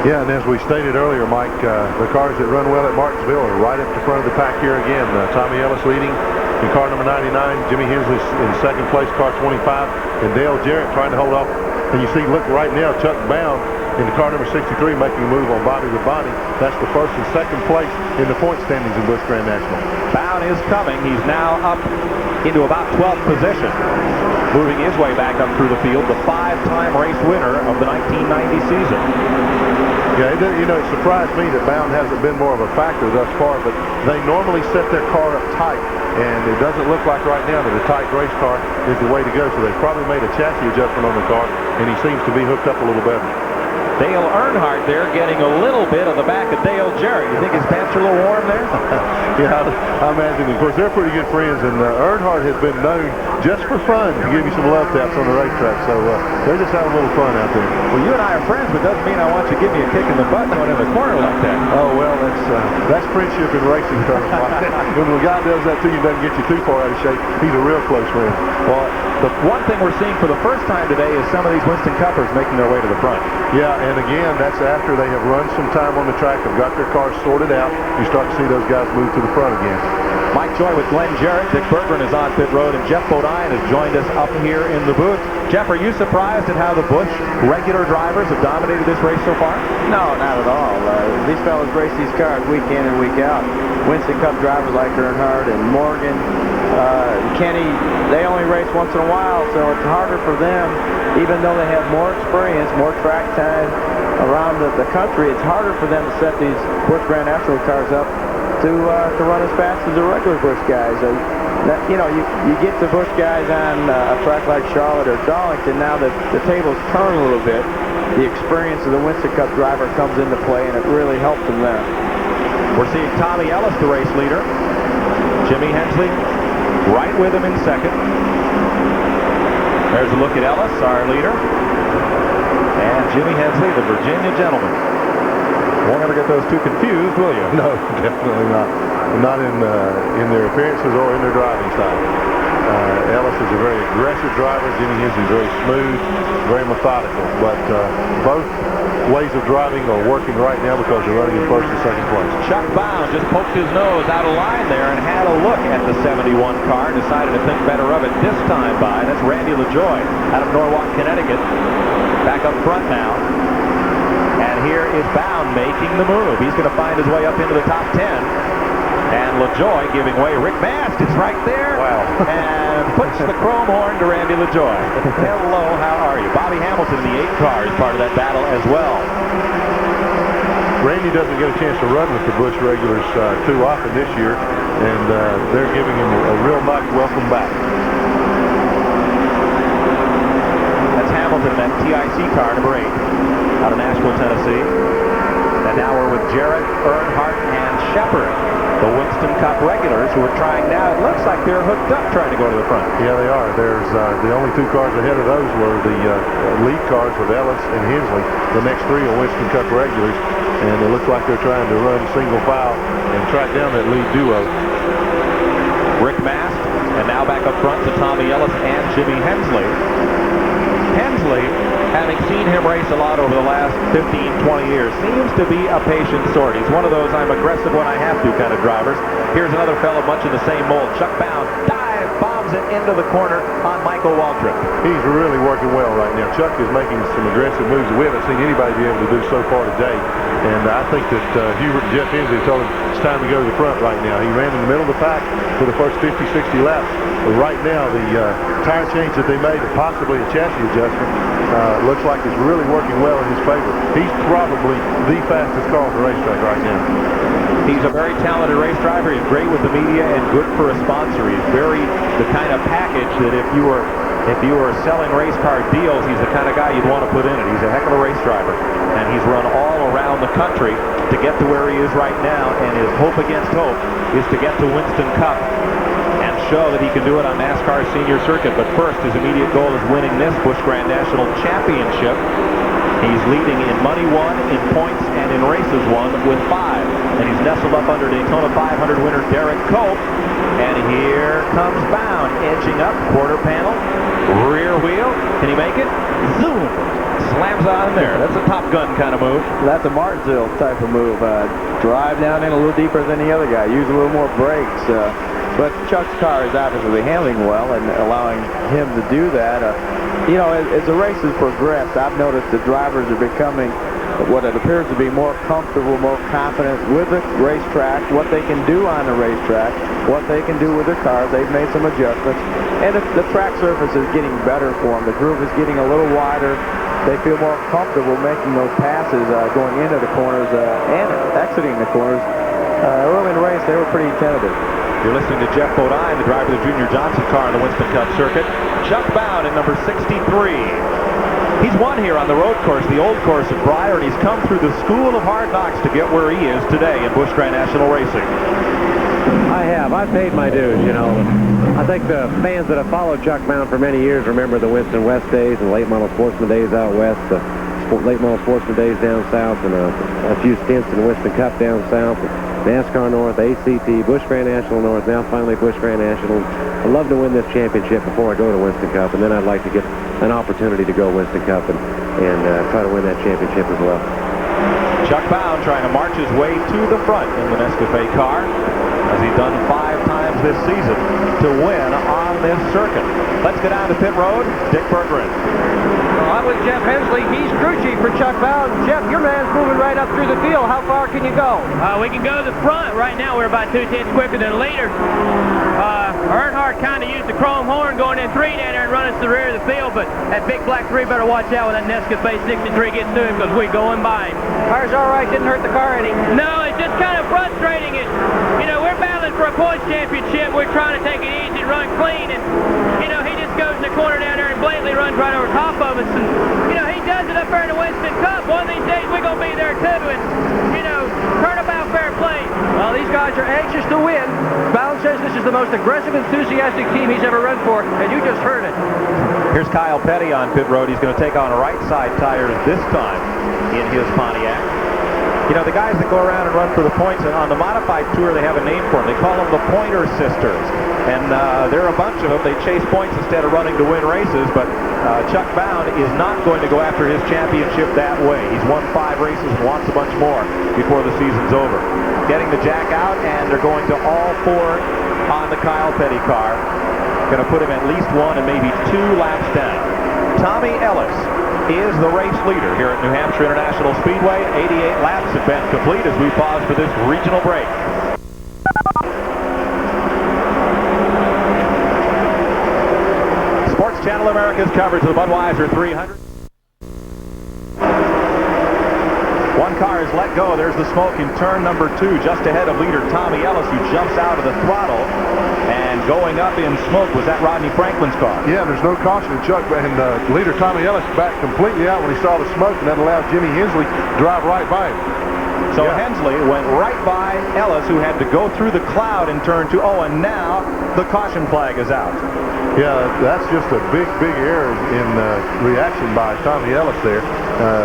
Yeah, and as we stated earlier, Mike, the cars that run well at Martinsville are right up the front of the pack here again. Tommy Ellis leading in car number 99, Jimmy Hensley in second place, car 25, and Dale Jarrett trying to hold off. And you see, look right now, Chuck Bound in the car number 63 making a move on Bobby Labonte. That's the first and second place in the point standings in Busch Grand National. Bound is coming. He's now up into about 12th position, moving his way back up through the field, the 5-time race winner of the 1990 season. Yeah, it surprised me that Bound hasn't been more of a factor thus far, but they normally set their car up tight, and it doesn't look like right now that a tight race car is the way to go, so they've probably made a chassis adjustment on the car, and he seems to be hooked up a little better. Dale Earnhardt there getting a little bit of the back of Dale Jarrett. You think his pants are a little warm there? Yeah, I imagine. Of course, they're pretty good friends, and Earnhardt has been known just for fun to give you some love taps on the racetrack, so they're just having a little fun out there. Well, you and I are friends, but doesn't mean I want you to give me a kick in the butt going in the corner like that. Oh, well, That's friendship in racing terms. When the guy does that to you, doesn't get you too far out of shape, he's a real close friend. Well, the one thing we're seeing for the first time today is some of these Winston Cuppers making their way to the front. Yeah, and again, that's after they have run some time on the track, have got their cars sorted out. You start to see those guys move to the front again. Mike Joy with Glenn Jarrett. Dick Berggren is on pit road, and Jeff Bodine has joined us up here in the booth. Jeff, are you surprised at how the Busch regular drivers have dominated this race so far? No, not at all. These fellas race these cars week in and week out. Winston Cup drivers like Earnhardt and Morgan, Kenny, they only race once in a while, so it's harder for them, even though they have more experience, more track time around the country. It's harder for them to set these Busch Grand National cars up to run as fast as the regular Busch guys. You know, you get the Busch guys on a track like Charlotte or Darlington, now that the tables turn a little bit, the experience of the Winston Cup driver comes into play, and it really helps them there. We're seeing Tommy Ellis, the race leader. Jimmy Hensley right with him in second. There's a look at Ellis, our leader. And Jimmy Hensley, the Virginia gentleman. Won't ever get those two confused, will you? No, definitely not. Not in their appearances or in their driving style. Ellis is a very aggressive driver. Jimmy Hensley is very smooth, very methodical. But both ways of driving are working right now because they're running in first and second place. Chuck Bound just poked his nose out of line there and had a look at the 71 car, decided to think better of it this time by. That's Randy LaJoy out of Norwalk, Connecticut. Back up front now. And here is Bound making the move. He's going to find his way up into the top 10. And LaJoy giving way. Rick Mast is right there. Wow. And puts the chrome horn to Randy LaJoy. Hello, how are you? Bobby Hamilton in the 8 car is part of that battle as well. Randy doesn't get a chance to run with the Busch regulars too often this year, and they're giving him a real nice welcome back. That's Hamilton in that TIC car, number 8, out of Nashville, Tennessee. And now we're with Jarrett, Earnhardt, and Shepard, the Winston Cup regulars who are trying now. It looks like they're hooked up trying to go to the front. Yeah, they are. There's the only 2 cars ahead of those were the lead cars with Ellis and Hensley. The next 3 are Winston Cup regulars, and it looks like they're trying to run single file and track down that lead duo. Rick Mast, and now back up front to Tommy Ellis and Jimmy Hensley. Hensley, having seen him race a lot over the last 15, 20 years, seems to be a patient sort. He's one of those I'm aggressive when I have to kind of drivers. Here's another fellow much in the same mold. Chuck Bound bombs it into the corner on Michael Waltrip. He's really working well right now. Chuck is making some aggressive moves that we haven't seen anybody be able to do so far today. And I think that Hubert and Jeff Hensley told him it's time to go to the front right now. He ran in the middle of the pack for the first 50, 60 laps. But right now, the tire change that they made, and possibly a chassis adjustment, looks like it's really working well in his favor. He's probably the fastest car on the racetrack right now. He's a very talented race driver. He's great with the media and good for a sponsor. He's very the kind of package that if you were selling race car deals, he's the kind of guy you'd want to put in it. He's a heck of a race driver, and he's run all around the country to get to where he is right now, and his hope against hope is to get to Winston Cup and show that he can do it on NASCAR's senior circuit. But first, his immediate goal is winning this Busch Grand National Championship. He's leading in money won, in points, and in races won with 5. And he's nestled up under Daytona 500 winner Derek Cope. And here comes Bound, edging up, quarter panel, rear wheel. Can he make it? Zoom! Slams on there. That's a Top Gun kind of move. That's a Martinsville type of move. Drive down in a little deeper than the other guy. Use a little more brakes. But Chuck's car is obviously handling well and allowing him to do that. You know, as the races progress, I've noticed the drivers are becoming what it appears to be more comfortable, more confident with the racetrack, what they can do on the racetrack, what they can do with their cars. They've made some adjustments. And the track surface is getting better for them. The groove is getting a little wider. They feel more comfortable making those passes going into the corners and exiting the corners. Early in the race, they were pretty tentative. You're listening to Jeff Bodine, the driver of the Junior Johnson car in the Winston Cup circuit. Chuck Bound in number 63. He's won here on the road course, the old course at Briar, and he's come through the school of hard knocks to get where he is today in Busch Grand National Racing. I have. I've paid my dues, you know. I think the fans that have followed Chuck Bound for many years remember the Winston West days and late model sportsman days out west. late model sportsman days down south, and a few stints in Winston Cup down south, NASCAR North, ACT, Busch Grand National North, now finally Busch Grand National. I'd love to win this championship before I go to Winston Cup, and then I'd like to get an opportunity to go Winston Cup and try to win that championship as well. Chuck Bound trying to march his way to the front in the Nescafe car, as he's done 5 times this season to win on this circuit. Let's go down to pit road. Dick Berggren. Well, I'm with Jeff Hensley. He's crew chief for Chuck Bound. Jeff, your man's moving right up through the field. How far can you go? We can go to the front. Right now, we're about 2/10 quicker than the leader. Earnhardt kind of used the chrome horn going in 3 down there and running to the rear of the field, but that big black 3 better watch out when that Nescafe 63 gets to him, because we're going by him. Car's all right. Didn't hurt the car any. No, it's just kind of frustrating. We're battling for a points championship. We're trying to take it easy and run clean, and he just goes in the corner down there and blatantly runs right over top of us. And he does it up there in the Winston Cup. One of these days we're gonna be there too, and turnabout fair play. Well, these guys are anxious to win. Bound says this is the most aggressive, enthusiastic team he's ever run for, and you just heard it. Here's Kyle Petty on pit road. He's going to take on right side tires this time in his Pontiac. The guys that go around and run for the points, and on the modified tour, they have a name for them. They call them the Pointer Sisters. And there are a bunch of them. They chase points instead of running to win races, but Chuck Bound is not going to go after his championship that way. He's won 5 races and wants a bunch more before the season's over. Getting the jack out, and they're going to all 4 on the Kyle Petty car. Going to put him at least 1 and maybe 2 laps down. Tommy Ellis is the race leader here at New Hampshire International Speedway. 88 laps have been complete as we pause for this regional break. Sports Channel America's coverage of the Budweiser 300. One car is let go. There's the smoke in turn number 2, just ahead of leader Tommy Ellis, who jumps out of the throttle. And going up in smoke was that Rodney Franklin's car. Yeah, there's no caution in Chuck, and leader Tommy Ellis backed completely out when he saw the smoke, and that allowed Jimmy Hensley to drive right by him. So Hensley went right by Ellis, who had to go through the cloud in turn 2. Oh, and now the caution flag is out. Yeah, that's just a big error in reaction by Tommy Ellis there.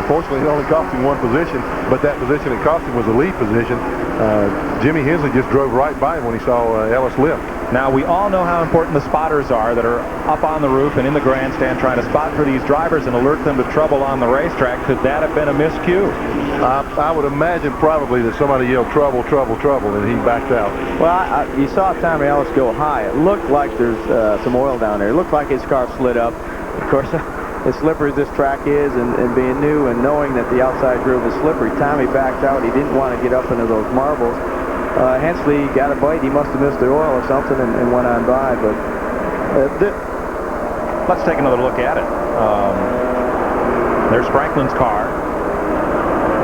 Fortunately, it only cost him 1 position, but that position it cost him was the lead position. Jimmy Hensley just drove right by him when he saw Ellis lift. Now, we all know how important the spotters are that are up on the roof and in the grandstand trying to spot for these drivers and alert them to trouble on the racetrack. Could that have been a miscue? I would imagine probably that somebody yelled trouble, trouble, trouble, and he backed out. Well, you saw Tommy Ellis go high. It looked like there's some oil down there. It looked like his car slid up. Of course, as slippery as this track is, and being new and knowing that the outside groove is slippery, Tommy backed out. He didn't want to get up into those marbles. Hensley got a bite. He must have missed the oil or something and went on by. But let's take another look at it. There's Franklin's car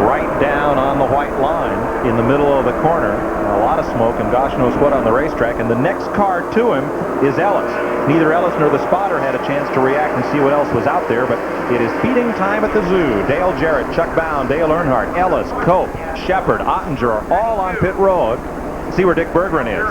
right down on the white line in the middle of the corner. A lot of smoke and gosh knows what on the racetrack. And the next car to him is Ellis. Neither Ellis nor the spotter had a chance to react and see what else was out there, but it is feeding time at the zoo. Dale Jarrett, Chuck Bound, Dale Earnhardt, Ellis, Cope, Shepard, Ottinger are all on pit road. See where Dick Berggren is.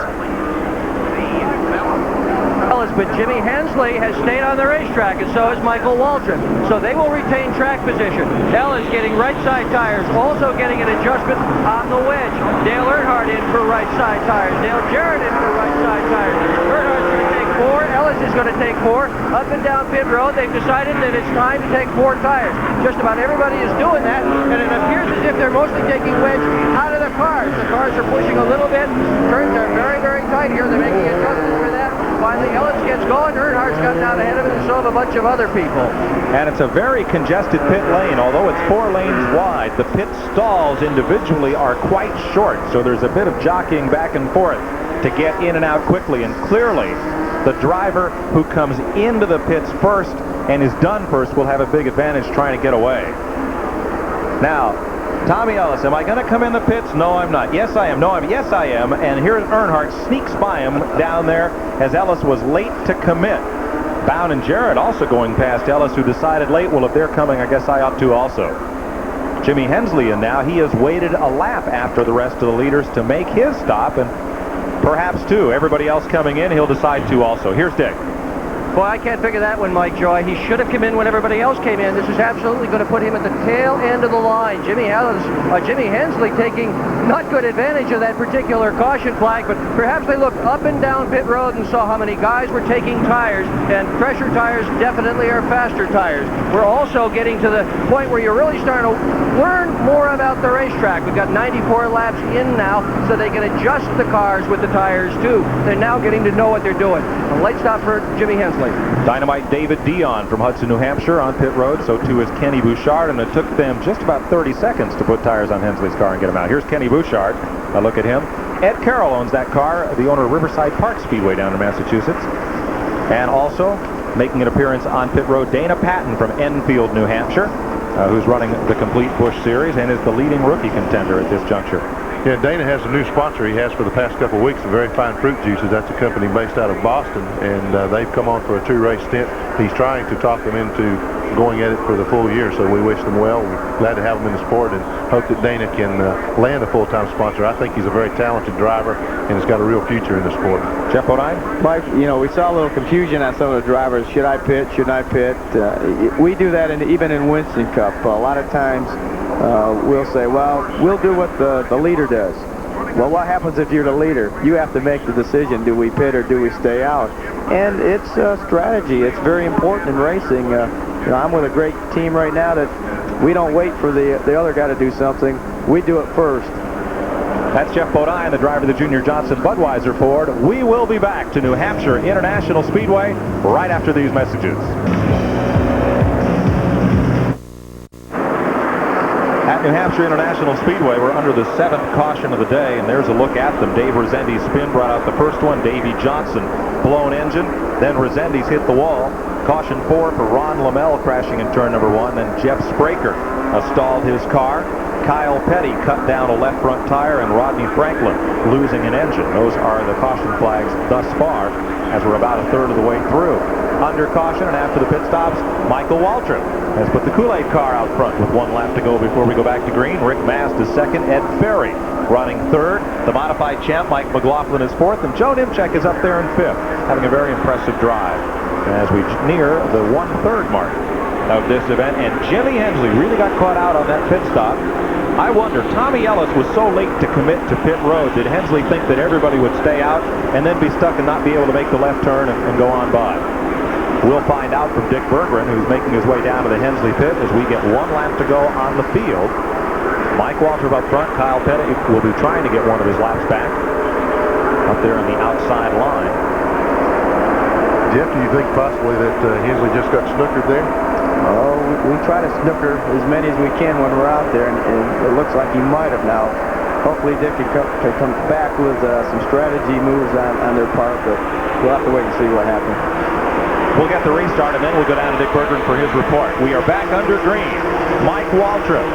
But Jimmy Hensley has stayed on the racetrack, and so has Michael Waldron. So they will retain track position. Ellis getting right side tires, also getting an adjustment on the wedge. Dale Earnhardt in for right side tires. Dale Jarrett in for right side tires. Earnhardt's going to take 4. Ellis is going to take 4. Up and down pit road, they've decided that it's time to take 4 tires. Just about everybody is doing that, and it appears as if they're mostly taking wedge out of the cars. The cars are pushing a little bit. Turns are very, very tight here. They're making adjustments for that. Finally, Ellis gets going. Earnhardt's gotten out ahead of him, and so have a bunch of other people. And it's a very congested pit lane. Although it's 4 lanes wide, the pit stalls individually are quite short, so there's a bit of jockeying back and forth to get in and out quickly. And clearly, the driver who comes into the pits first and is done first will have a big advantage trying to get away. Now, Tommy Ellis, am I going to come in the pits? No, I'm not. Yes, I am. No, I'm. Yes, I am. And here Earnhardt sneaks by him down there as Ellis was late to commit. Bound and Jarrett also going past Ellis, who decided late, well, if they're coming, I guess I ought to also. Jimmy Hensley in now. He has waited a lap after the rest of the leaders to make his stop, and perhaps two. Everybody else coming in, he'll decide to also. Here's Dick. Boy, I can't figure that one, Mike Joy. He should have come in when everybody else came in. This is absolutely going to put him at the tail end of the line. Jimmy Hensley taking not good advantage of that particular caution flag, but perhaps they looked up and down pit road and saw how many guys were taking tires, and fresher tires definitely are faster tires. We're also getting to the point where you're really starting to learn more about the racetrack. We've got 94 laps in now, so they can adjust the cars with the tires too. They're now getting to know what they're doing. A late stop for Jimmy Hensley. Dynamite David Dion from Hudson, New Hampshire on pit road. So too is Kenny Bouchard, and it took them just about 30 seconds to put tires on Hensley's car and get him out. Here's Kenny Bouchard. A look at him. Ed Carroll owns that car, the owner of Riverside Park Speedway down in Massachusetts. And also making an appearance on pit road, Dana Patton from Enfield, New Hampshire, who's running the complete Busch Series and is the leading rookie contender at this juncture. Yeah, Dana has a new sponsor he has for the past couple of weeks, the Very Fine Fruit Juices. That's a company based out of Boston, and they've come on for a 2-race stint. He's trying to talk them into going at it for the full year, so we wish them well. We're glad to have them in the sport and hope that Dana can land a full-time sponsor. I think he's a very talented driver and has got a real future in the sport. Jeff Bodine? Mike, you know, we saw a little confusion on some of the drivers. Should I pit? Shouldn't I pit? We do that even in Winston Cup. A lot of times we'll say, well, we'll do what the leader does. Well, what happens if you're the leader? You have to make the decision. Do we pit or do we stay out? And it's a strategy. It's very important in racing. You know, I'm with a great team right now that we don't wait for the other guy to do something. We do it first. That's Jeff Bodine, the driver of the Junior Johnson Budweiser Ford. We will be back to New Hampshire International Speedway right after these messages. At New Hampshire International Speedway, we're under the 7th caution of the day, and there's a look at them. Dave Resendi's spin brought out the first one. Davey Johnson, blown engine. Then Resendi's hit the wall. Caution 4 for Ron Lamell crashing in turn number 1. Then Jeff Spraker stalled his car. Kyle Petty cut down a left front tire, and Rodney Franklin losing an engine. Those are the caution flags thus far, as we're about a third of the way through. Under caution and after the pit stops, Michael Waltrip has put the Kool-Aid car out front with 1 lap to go before we go back to green. Rick Mast is second. Ed Ferry running third. The modified champ, Mike McLaughlin, is fourth. And Joe Nimchek is up there in fifth, having a very impressive drive as we near the 1/3 mark of this event. And Jimmy Hensley really got caught out on that pit stop. I wonder, Tommy Ellis was so late to commit to pit road. Did Hensley think that everybody would stay out and then be stuck and not be able to make the left turn and go on by? We'll find out from Dick Berggren, who's making his way down to the Hensley pit as we get 1 lap to go on the field. Mike Waltrip up front. Kyle Petty will be trying to get one of his laps back up there on the outside line. Jeff, do you think possibly that Hensley just got snookered there? Oh, we try to snooker as many as we can when we're out there, and it looks like he might have now. Hopefully Dick can come back with some strategy moves on their part, but we'll have to wait and see what happens. We'll get the restart, and then we'll go down to Dick Berggren for his report. We are back under green. Mike Waltrip,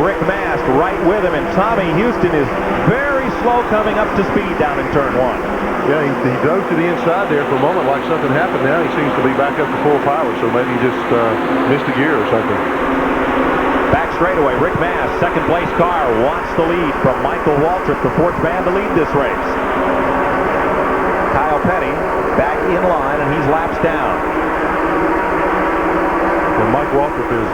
Rick Mast right with him, and Tommy Houston is very slow coming up to speed down in turn 1. Yeah, he drove to the inside there for a moment like something happened. Now he seems to be back up to full power, so maybe he just missed a gear or something. Back straightaway, Rick Mast, second place car, wants the lead from Michael Waltrip, the 4th man to lead this race. Kyle Petty back in line, and he's laps down. And Mike Waltrip is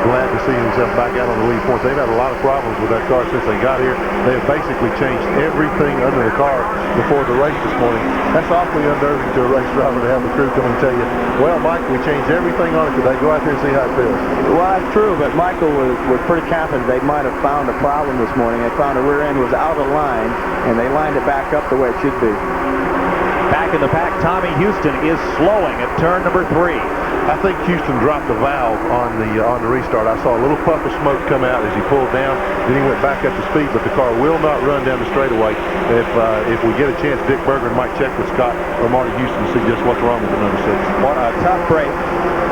glad to see himself back out on the lead point. They've had a lot of problems with that car since they got here. They have basically changed everything under the car before the race this morning. That's awfully unnerving to a race driver to have the crew come and tell you, well, Mike, we changed everything on it today. Go out there and see how it feels. Well, that's true, but Michael was pretty confident they might have found a problem this morning. They found the rear end was out of line, and they lined it back up the way it should be. Back in the pack, Tommy Houston is slowing at turn number 3. I think Houston dropped the valve on the restart. I saw a little puff of smoke come out as he pulled down. Then he went back up to speed, but the car will not run down the straightaway. If we get a chance, Dick Berggren might check with Scott or Marty Houston to see just what's wrong with the number 6. What a tough break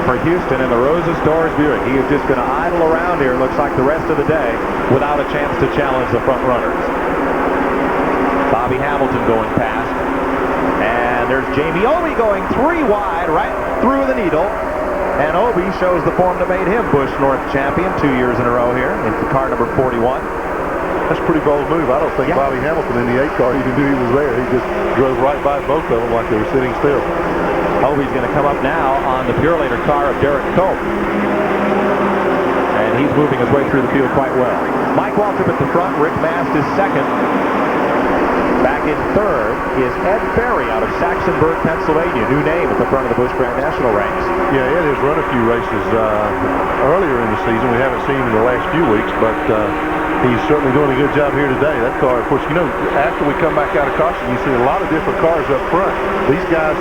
for Houston in the Rosa Stores Buick. He is just going to idle around here, looks like the rest of the day, without a chance to challenge the front runners. Bobby Hamilton going past. And there's Jamie Obey going 3 wide right through the needle. And Obey shows the form that made him Busch North champion 2 years in a row here in car number 41. That's a pretty bold move. I don't think Bobby Hamilton in the 8 car even knew he was there. He just drove right by both of them like they were sitting still. Hovey's going to come up now on the Purelator car of Derek Cope. And he's moving his way through the field quite well. Mike Waltrip at the front. Rick Mast is second. Back in third is Ed Berry out of Saxonburg, Pennsylvania. New name at the front of the Busch Grand National ranks. Yeah, Ed has run a few races earlier in the season. We haven't seen him in the last few weeks, but he's certainly doing a good job here today. That car, of course, you know, after we come back out of caution, you see a lot of different cars up front. These guys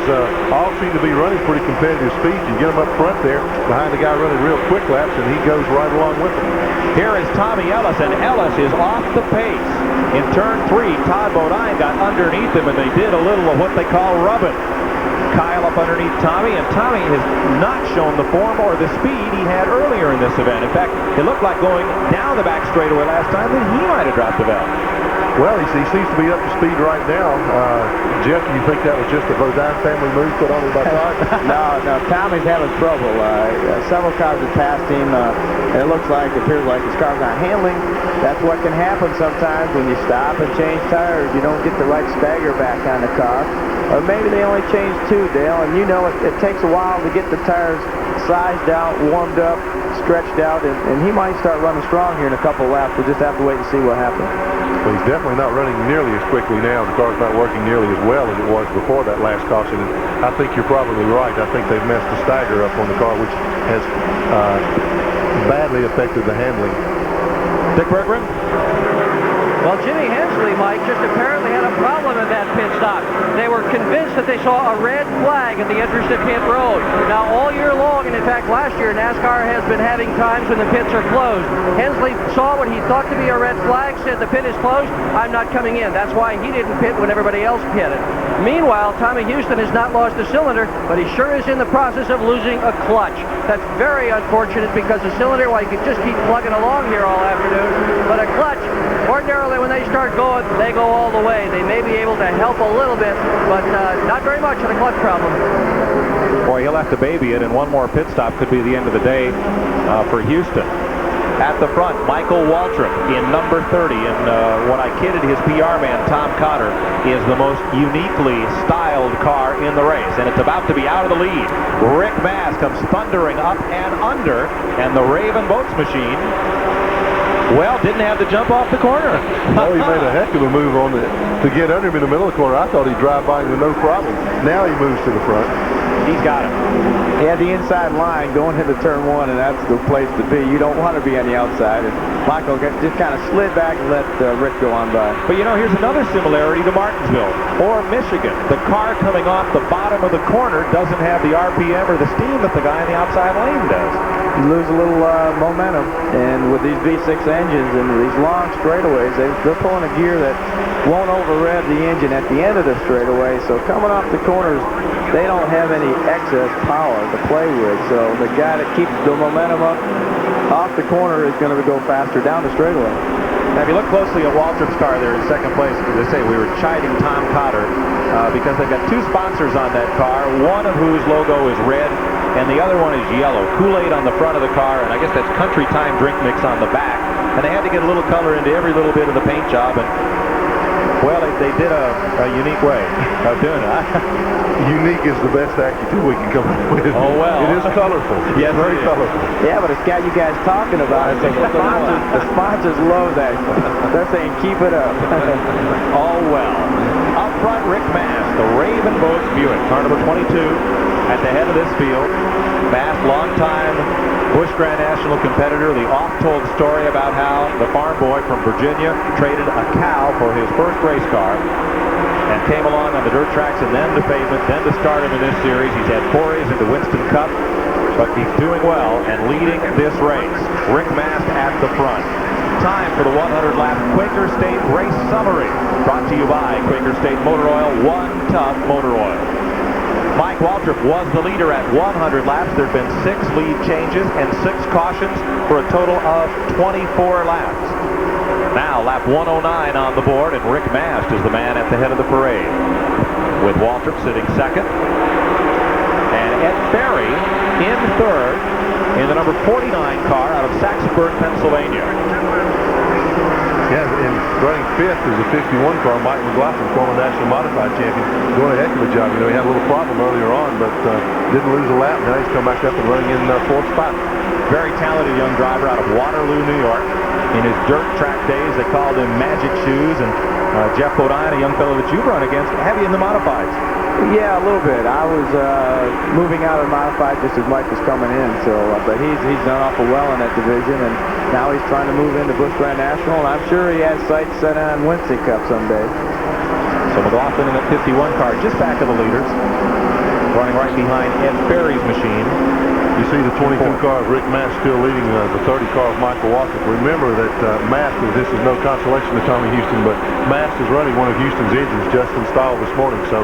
all seem to be running pretty competitive speeds. You get them up front there behind the guy running real quick laps, and he goes right along with them. Here is Tommy Ellis, and Ellis is off the pace. In turn 3, Todd Bodine got underneath him, and they did a little of what they call rubbing. Kyle up underneath Tommy, and Tommy has not shown the form or the speed he had earlier in this event. In fact, it looked like going down the back straightaway last time that he might have dropped the valve. Well, he seems to be up to speed right now. Jeff, do you think that was just a Bodine family move put on him by Todd? No, Tommy's having trouble. Several cars have passed him, and it appears like his car's not handling. That's what can happen sometimes when you stop and change tires. You don't get the right stagger back on the car. Or maybe they only changed 2, Dale, and you know it takes a while to get the tires sized out, warmed up, stretched out, and he might start running strong here in a couple laps. We'll just have to wait and see what happens. Well, he's definitely not running nearly as quickly now. The car's not working nearly as well as it was before that last caution. And I think you're probably right. I think they've messed the stagger up on the car, which has badly affected the handling. Dick Berggren? Well, Jimmy Hensley, Mike, just apparently had a problem at that pit stop. They were convinced that they saw a red flag at the entrance to pit road. Now, all year long, and in fact last year, NASCAR has been having times when the pits are closed. Hensley saw what he thought to be a red flag, said the pit is closed, I'm not coming in. That's why he didn't pit when everybody else pitted. Meanwhile, Tommy Houston has not lost a cylinder, but he sure is in the process of losing a clutch. That's very unfortunate because the cylinder, well, you can just keep plugging along here all afternoon, but a clutch, ordinarily when they start going, they go all the way. They may be able to help a little bit, but not very much in a clutch problem. Boy, he'll have to baby it, and one more pit stop could be the end of the day for Houston. At the front, Michael Waltrip in number 30, and what I kidded his PR man, Tom Cotter, is the most uniquely styled car in the race, and it's about to be out of the lead. Rick Mast comes thundering up and under, and the Raven Boats machine, well, didn't have to jump off the corner. No, he made a heck of a move on it to get under him in the middle of the corner. I thought he'd drive by him with no problem. Now he moves to the front. He's got it. He had the inside line going into turn 1, and that's the place to be. You don't want to be on the outside. And Michael just kind of slid back and let Rick go on by. But you know, here's another similarity to Martinsville or Michigan. The car coming off the bottom of the corner doesn't have the RPM or the steam that the guy in the outside lane does. You lose a little momentum, and with these V6 engines and these long straightaways, they're pulling a gear that won't over-rev the engine at the end of the straightaway. So coming off the corners, they don't have any excess power to play with. So the guy that keeps the momentum up off the corner is going to go faster down the straightaway. Now, if you look closely at Waltrip's car there in second place, as I say, we were chiding Tom Cotter because they've got 2 sponsors on that car, one of whose logo is red, and the other one is yellow. Kool-Aid on the front of the car, and I guess that's Country Time drink mix on the back. And they had to get a little color into every little bit of the paint job, and well, they did a unique way of doing it. Unique is the best adjective we can come up with. Oh, well. It is colorful. Yes, very colorful. Yeah, but it's got you guys talking about it. So the sponsors love that. They're saying, keep it up. All well. Up front, Rick Mast, the Raven Boats Buick, car number 22 at the head of this field. Mast, longtime Busch Grand National competitor, the oft-told story about how the farm boy from Virginia traded a cow for his first race car and came along on the dirt tracks and then to pavement, then to start him in this series. He's had forays into Winston Cup, but he's doing well and leading this race. Rick Mast at the front. Time for the 100-lap Quaker State race summary, brought to you by Quaker State Motor Oil, one tough motor oil. Mike Waltrip was the leader at 100 laps. There have been 6 lead changes and 6 cautions for a total of 24 laps. Now, lap 109 on the board, and Rick Mast is the man at the head of the parade, with Waltrip sitting second, and Ed Berry in third in the number 49 car out of Saxonburg, Pennsylvania. Yeah, and running 5th as a 51 car. Mike McLaughlin, former national modified champion, doing a heck of a job. You know, he had a little problem earlier on, but didn't lose a lap. Now he's come back up and running in 4th spot. Very talented young driver out of Waterloo, New York. In his dirt track days, they called him Magic Shoes. And Jeff Bodine, a young fellow that you've run against, heavy in the modifieds. Yeah, a little bit. I was moving out of modified just as Mike was coming in. So, but he's done awful well in that division, and now he's trying to move into Busch Grand National, and I'm sure he has sights set on Winston Cup someday. So McLaughlin in that 51 car, just back of the leaders, running right behind Ed Ferry's machine. You see the 22 car of Rick Mast still leading the 30 car of Michael Walker. Remember that Mast, this is no consolation to Tommy Houston, but Mast is running one of Houston's engines just installed this morning. So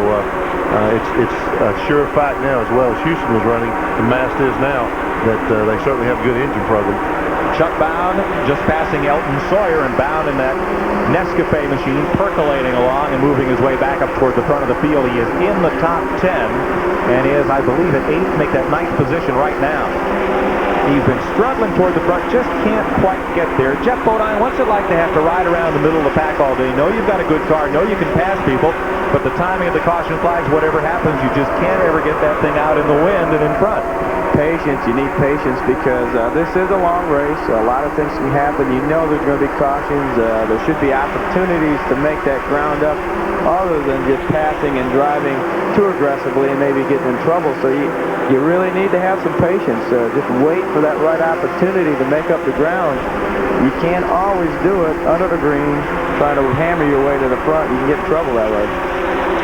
it's a sure fact now, as well as Houston was running, and Mast is now, that they certainly have a good engine program. Chuck Bound just passing Elton Sawyer, and Bound in that Nescafe machine percolating along and moving his way back up toward the front of the field. He is in the top 10 and is, I believe, at 8th, make that 9th position right now. He's been struggling toward the front, just can't quite get there. Jeff Bodine, what's it like to have to ride around the middle of the pack all day? Know you've got a good car, know you can pass people, but the timing of the caution flags, whatever happens, you just can't ever get that thing out in the wind and in front. Patience. You need patience because this is a long race. A lot of things can happen. You know there's going to be cautions. There should be opportunities to make that ground up other than just passing and driving too aggressively and maybe getting in trouble. So you really need to have some patience. Just wait for that right opportunity to make up the ground. You can't always do it under the green, trying to hammer your way to the front. You can get in trouble that way.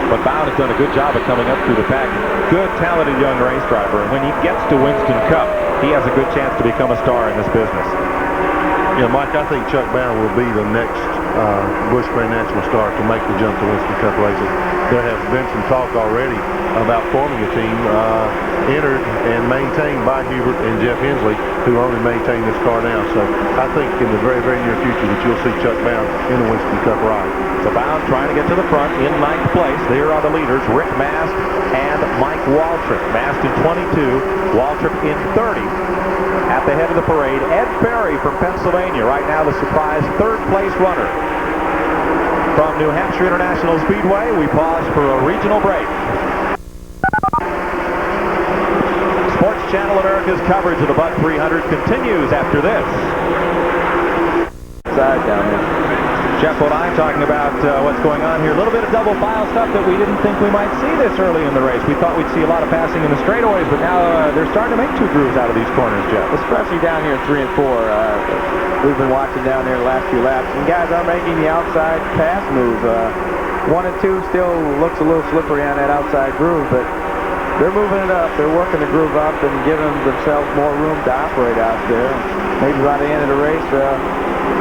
But Bound has done a good job of coming up through the pack. Good, talented young race driver. And when he gets to Winston Cup, he has a good chance to become a star in this business. Yeah, Mike, I think Chuck Bound will be the next Busch Grand National star to make the jump to Winston Cup racing. There has been some talk already about forming a team entered and maintained by Hubert and Jeff Hensley, who only maintain this car now. So I think in the very, very near future that you'll see Chuck Bound in the Winston Cup ride. So Bound trying to get to the front in 9th place. There are the leaders, Rick Mast and Mike Waltrip. Mast in 22, Waltrip in 30. At the head of the parade, Ed Ferry from Pennsylvania. Right now the surprise 3rd place runner. From New Hampshire International Speedway, we pause for a regional break. Sports Channel America's coverage of the Bud 300 continues after this. Side down there. Jeff Bodine talking about what's going on here. A little bit of double file stuff that we didn't think we might see this early in the race. We thought we'd see a lot of passing in the straightaways, but now they're starting to make 2 grooves out of these corners, Jeff. Especially down here in 3 and 4. We've been watching down there the last few laps, and guys are making the outside pass move. 1 and 2 still looks a little slippery on that outside groove, but they're moving it up. They're working the groove up and giving themselves more room to operate out there. Maybe by the end of the race,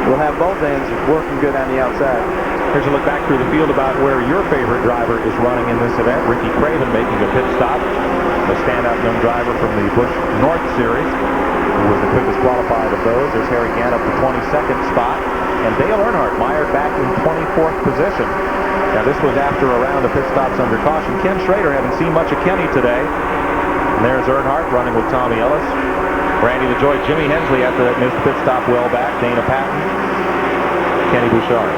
we'll have both ends working good on the outside. Here's a look back through the field about where your favorite driver is running in this event. Ricky Craven making a pit stop. A standout young driver from the Busch North Series, who was the quickest qualified of those. There's Harry Gant up the 22nd spot. And Dale Earnhardt mired back in 24th position. Now this was after a round of pit stops under caution. Ken Schrader, haven't seen much of Kenny today. And there's Earnhardt running with Tommy Ellis. Randy LaJoy, Jimmy Hensley after that missed pit stop well back. Dana Patton, Kenny Bouchard.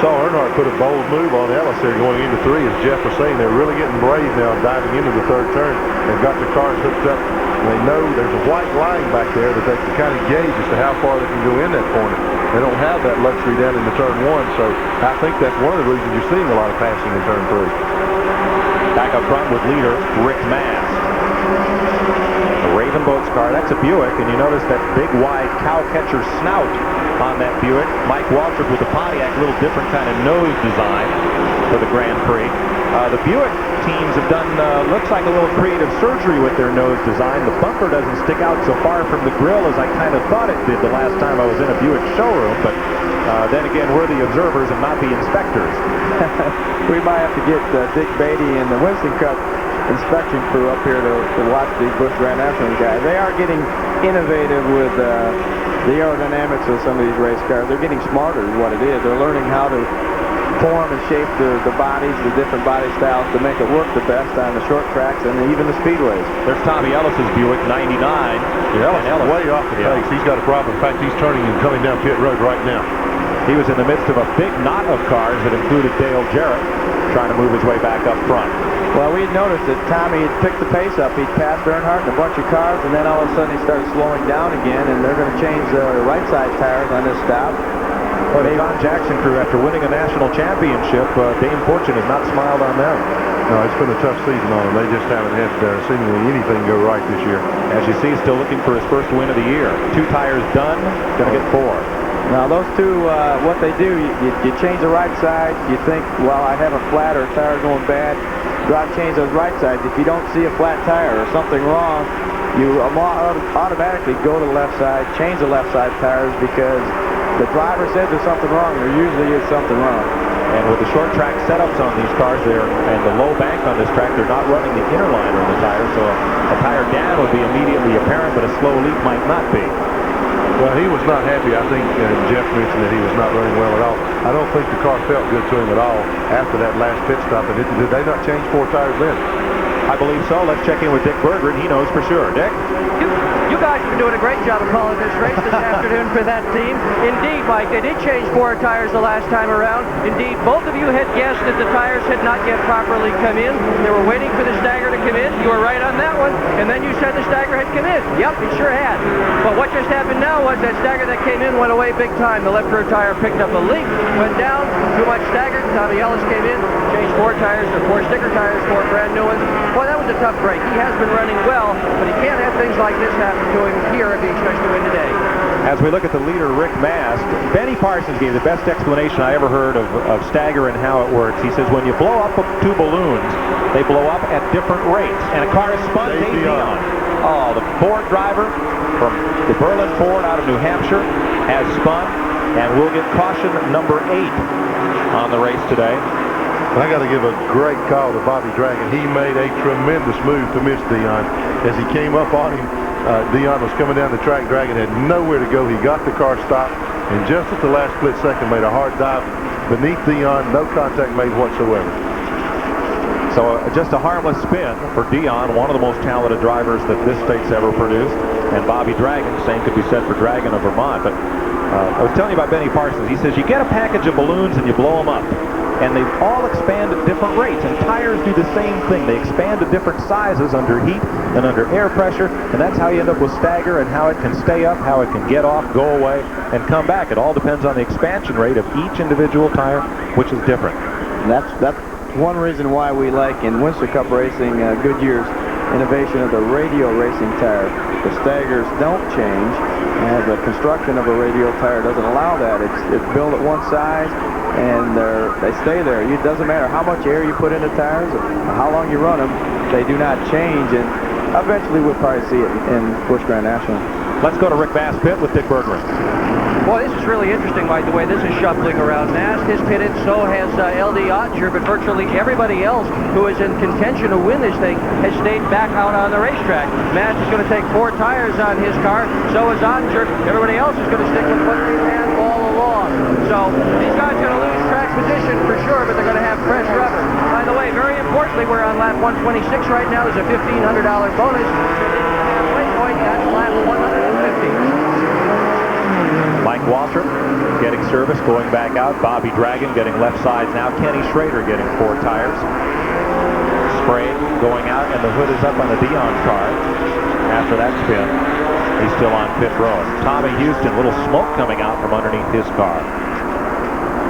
Saw Earnhardt put a bold move on Ellis there going into 3. As Jeff was saying, they're really getting brave now diving into the 3rd turn. They've got their cars hooked up. They know there's a white line back there that they can kind of gauge as to how far they can go in that corner. They don't have that luxury down in the turn 1, so I think that's one of the reasons you're seeing a lot of passing in turn 3. Back up front with leader Rick Mast. The Raven Boats car, that's a Buick, and you notice that big wide cow catcher snout on that Buick. Mike Waltrip with the Pontiac, a little different kind of nose design for the Grand Prix. The Buick teams have done, looks like a little creative surgery with their nose design. The bumper doesn't stick out so far from the grill as I kind of thought it did the last time I was in a Buick showroom, but then again, we're the observers and not the inspectors. We might have to get Dick Beatty and the Winston Cup inspection crew up here to watch these Busch Grand National guys. They are getting innovative with the aerodynamics of some of these race cars. They're getting smarter is what it is. They're learning how to form and shape the bodies, the different body styles to make it work the best on the short tracks and even the speedways. There's Tommy Ellis's Buick 99. Yeah, Ellis way off the pace. He's got a problem. In fact, he's turning and coming down pit road right now. He was in the midst of a big knot of cars that included Dale Jarrett trying to move his way back up front. Well, we had noticed that Tommy had picked the pace up. He'd passed Earnhardt and a bunch of cars, and then all of a sudden he started slowing down again, and they're going to change the right side tires on this stop. Well, the Don Jackson crew, after winning a national championship, Dame Fortune has not smiled on them. No, it's been a tough season on them. They just haven't had seemingly anything go right this year. As you see, still looking for his first win of the year. 2 tires done, going to get 4. Now, those two, what they do, you change the right side. You think, well, I have a flat or a tire going bad. Drive change those right sides. If you don't see a flat tire or something wrong, you automatically go to the left side, change the left side tires because the driver says there's something wrong. There usually is something wrong. And with the short track setups on these cars there and the low bank on this track, they're not running the inner liner in the tire, so a tire down would be immediately apparent, but a slow leak might not be. Well, he was not happy. I think Jeff mentioned that he was not running well at all. I don't think the car felt good to him at all after that last pit stop. And did they not change 4 tires then? I believe so. Let's check in with Dick Berger, and he knows for sure. Dick? You guys have been doing a great job of calling this race this afternoon for that team. Indeed, Mike, they did change 4 tires the last time around. Indeed, both of you had guessed that the tires had not yet properly come in. They were waiting for the stagger to come in. You were right on that one. And then you said the stagger had come in. Yep, it sure had. But what just happened now was that stagger that came in went away big time. The left rear tire picked up a leak, went down, too much stagger. Tommy Ellis came in, changed 4 tires to 4 sticker tires, 4 brand new ones. Boy, that was a tough break. He has been running well, but he can't have things like this happen to him here if he expects to win today. As we look at the leader, Rick Mast, Benny Parsons gave the best explanation I ever heard of stagger and how it works. He says when you blow up 2 balloons, they blow up at different rates. And a car is spun, Dave Dion. Oh, the Ford driver from the Berlin Ford out of New Hampshire has spun, and we'll get caution number 8 on the race today. I got to give a great call to Bobby Dragon. He made a tremendous move to miss Dion. As he came up on him, Dion was coming down the track. Dragon had nowhere to go. He got the car stopped, and just at the last split second made a hard dive beneath Dion. No contact made whatsoever. So just a harmless spin for Dion, one of the most talented drivers that this state's ever produced. And Bobby Dragon, same could be said for Dragon of Vermont. But I was telling you about Benny Parsons. He says you get a package of balloons and you blow them up. And they all expand at different rates, and tires do the same thing. They expand to different sizes under heat and under air pressure, and that's how you end up with stagger and how it can stay up, how it can get off, go away, and come back. It all depends on the expansion rate of each individual tire, which is different. That's one reason why we like in Winston Cup racing Goodyear's innovation of the radial racing tire. The staggers don't change, and the construction of a radial tire doesn't allow that. It's built at one size, and they stay there. It doesn't matter how much air you put in the tires, or how long you run them, they do not change, and eventually we'll probably see it in Busch Grand National. Let's go to Rick Bass pit with Dick Berger. Boy, this is really interesting, by the way. This is shuffling around. Mast is pitted, so has L.D. Ottinger, but virtually everybody else who is in contention to win this thing has stayed back out on the racetrack. Mast is going to take 4 tires on his car, so is Ottinger. Everybody else is going to stick with what they've had all along. So these guys are going to lose track position for sure, but they're going to have fresh rubber. By the way, very importantly, we're on lap 126 right now. There's a $1,500 bonus. Halfway point, that's lap 150. Mike Waltrip getting service, going back out. Bobby Dragon getting left sides now. Kenny Schrader getting 4 tires. Sprague going out, and the hood is up on the Dion car. After that spin, he's still on pit road. Tommy Houston, little smoke coming out from underneath his car.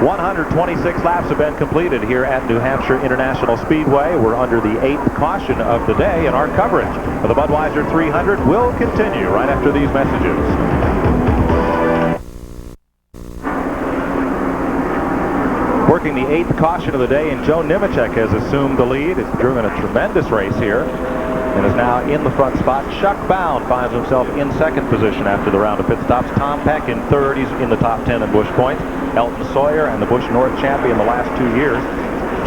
126 laps have been completed here at New Hampshire International Speedway. We're under the 8th caution of the day, and our coverage of the Budweiser 300 will continue right after these messages. Working the 8th caution of the day, and Joe Nemechek has assumed the lead. He's driven a tremendous race here and is now in the front spot. Chuck Bound finds himself in 2nd position after the round of pit stops. Tom Peck in 3rd. He's in the top 10 in Busch points. Elton Sawyer and the Busch North champion the last 2 years,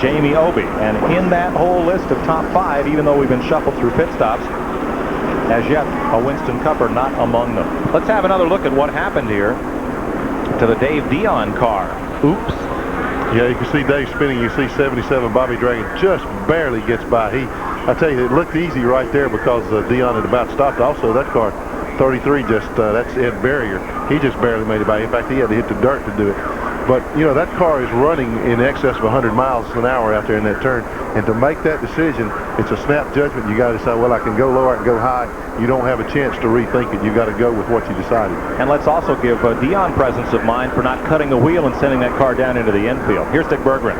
Jamie Obey. And in that whole list of top 5, even though we've been shuffled through pit stops, as yet a Winston Cupper not among them. Let's have another look at what happened here to the Dave Dion car. Oops. Yeah, you can see Dave spinning. You see 77 Bobby Dragon just barely gets by. I tell you, it looked easy right there because Dion had about stopped. Also, that car, 33, just that's Ed Barrier. He just barely made it by. In fact, he had to hit the dirt to do it. But, you know, that car is running in excess of 100 miles an hour out there in that turn. And to make that decision, it's a snap judgment. You got to decide, well, I can go low, I can go high. You don't have a chance to rethink it. You got to go with what you decided. And let's also give Dion presence of mind for not cutting a wheel and sending that car down into the infield. Here's Dick Berggren.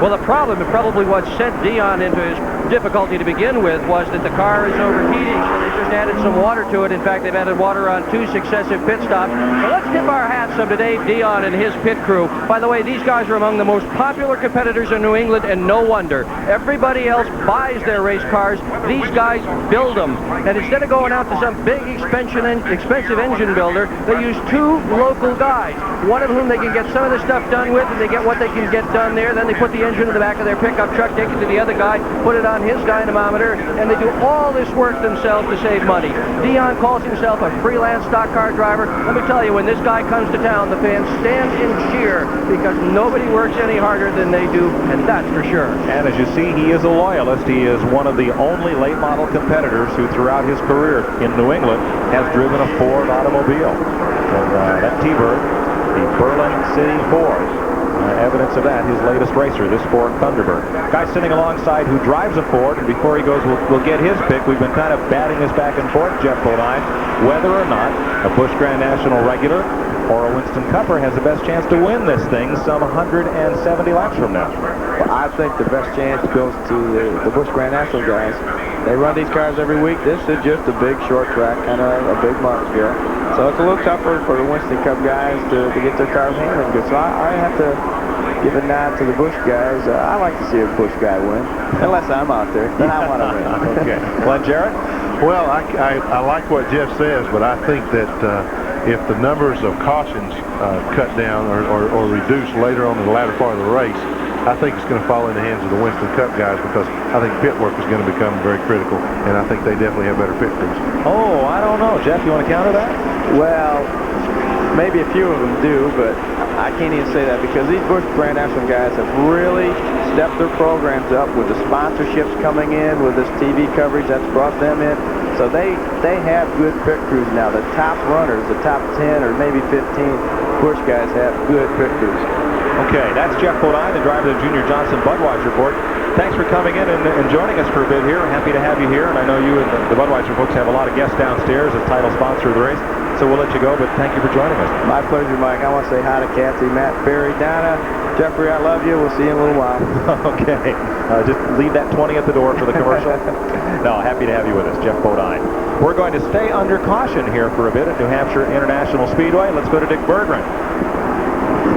Well, the problem, and probably what sent Dion into his difficulty to begin with, was that the car is overheating, so they just added some water to it. In fact, they've added water on 2 successive pit stops. So let's tip our hats up to Dave Dion and his pit crew. By the way, these guys are among the most popular competitors in New England, and no wonder. Everybody else buys their race cars. These guys build them. And instead of going out to some big, expensive engine builder, they use 2 local guys, one of whom they can get some of the stuff done with, and they get what they can get done there. Then they put the engine in the back of their pickup truck, take it to the other guy, put it on his dynamometer, and they do all this work themselves to save money. Dion calls himself a freelance stock car driver. Let me tell you, when this guy comes to town, the fans stand and cheer because nobody works any harder than they do, and that's for sure. And as you see, he is a loyalist. He is one of the only late model competitors who throughout his career in New England has driven a Ford automobile. And that T-Bird, the Berlin City Ford. Evidence of that, his latest racer, this Ford Thunderbird. Guy sitting alongside who drives a Ford, and before he goes, we'll get his pick. We've been kind of batting this back and forth, Jeff Bodine, whether or not a Busch Grand National regular or a Winston Cupper has the best chance to win this thing some 170 laps from now. Well, I think the best chance goes to the Busch Grand National guys. They run these cars every week. This is just a big short track, kind of a big Martinsville. So it's a little tougher for the Winston Cup guys to get their cars handling good. So I have to give a nod to the Busch guys. I like to see a Busch guy win, unless I'm out there. Then I want to win. Okay. Glenn Jarrett? Well, I like what Jeff says, but I think that if the numbers of cautions cut down or reduced later on in the latter part of the race, I think it's going to fall in the hands of the Winston Cup guys because I think pit work is going to become very critical, and I think they definitely have better pit crews. Oh, I don't know. Jeff, you want to counter that? Well, maybe a few of them do, but I can't even say that because these Busch Grand National guys have really stepped their programs up with the sponsorships coming in, with this TV coverage that's brought them in. So they have good pit crews now. The top runners, the top 10 or maybe 15 Busch guys have good pit crews. Okay, that's Jeff Bodine, the driver of the Junior Johnson Budweiser Ford. Thanks for coming in and joining us for a bit here. Happy to have you here, and I know you and the Budweiser folks have a lot of guests downstairs as title sponsor of the race, so we'll let you go, but thank you for joining us. My pleasure, Mike. I want to say hi to Kathy, Matt, Barry, Donna, Jeffrey, I love you. We'll see you in a little while. Okay, just leave that 20 at the door for the commercial. No, happy to have you with us, Jeff Bodine. We're going to stay under caution here for a bit at New Hampshire International Speedway. Let's go to Dick Berggren.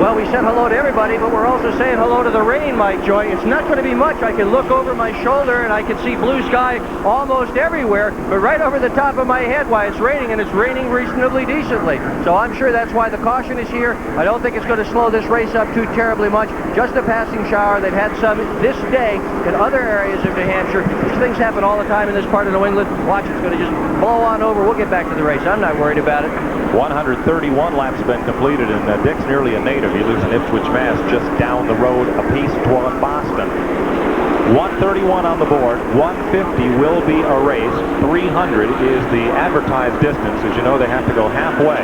Well, we said hello to everybody, but we're also saying hello to the rain, Mike Joy. It's not going to be much. I can look over my shoulder and I can see blue sky almost everywhere, but right over the top of my head, why, it's raining, and it's raining reasonably decently. So I'm sure that's why the caution is here. I don't think it's going to slow this race up too terribly much. Just a passing shower. They've had some this day in other areas of New Hampshire. These things happen all the time in this part of New England. Watch, it's going to just blow on over. We'll get back to the race. I'm not worried about it. 131 laps have been completed, and Dick's nearly a native. He lives in Ipswich, Mass, just down the road a piece toward Boston. 131 on the board. 150 will be a race. 300 is the advertised distance. As you know, they have to go halfway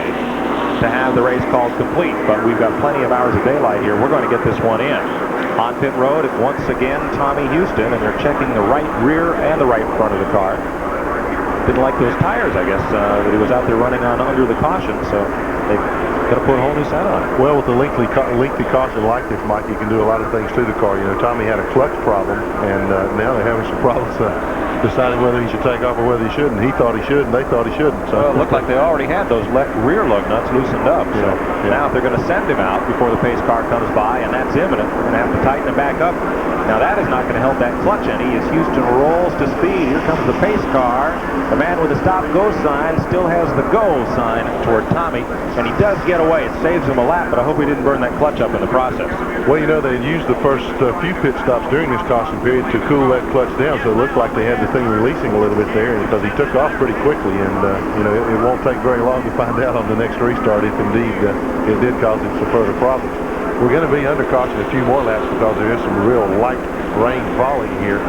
to have the race called complete, but we've got plenty of hours of daylight here. We're going to get this one in. On pit road, it's once again Tommy Houston, and they're checking the right rear and the right front of the car. Didn't like those tires, I guess, that he was out there running on under the caution, so they've got to put a whole new set on it. Well, with a lengthy caution like this, Mike, you can do a lot of things to the car. You know, Tommy had a clutch problem, and now they're having some problems deciding whether he should take off or whether he shouldn't. He thought he should, and they thought he shouldn't. So well, it looked like they already had those left rear lug nuts loosened up. So now if they're going to send him out before the pace car comes by, and that's imminent, they're going to have to tighten him back up. Now that is not going to help that clutch any as Houston rolls to speed. Here comes the pace car. The man with the stop-go sign still has the go sign toward Tommy, and he does get away. It saves him a lap, but I hope he didn't burn that clutch up in the process. Well, you know, they used the first few pit stops during this caution period to cool that clutch down, so it looked like they had the thing releasing a little bit there because he took off pretty quickly, and you know, it won't take very long to find out on the next restart if indeed it did cause him some further problems. We're going to be under caution a few more laps because there is some real light rain falling here.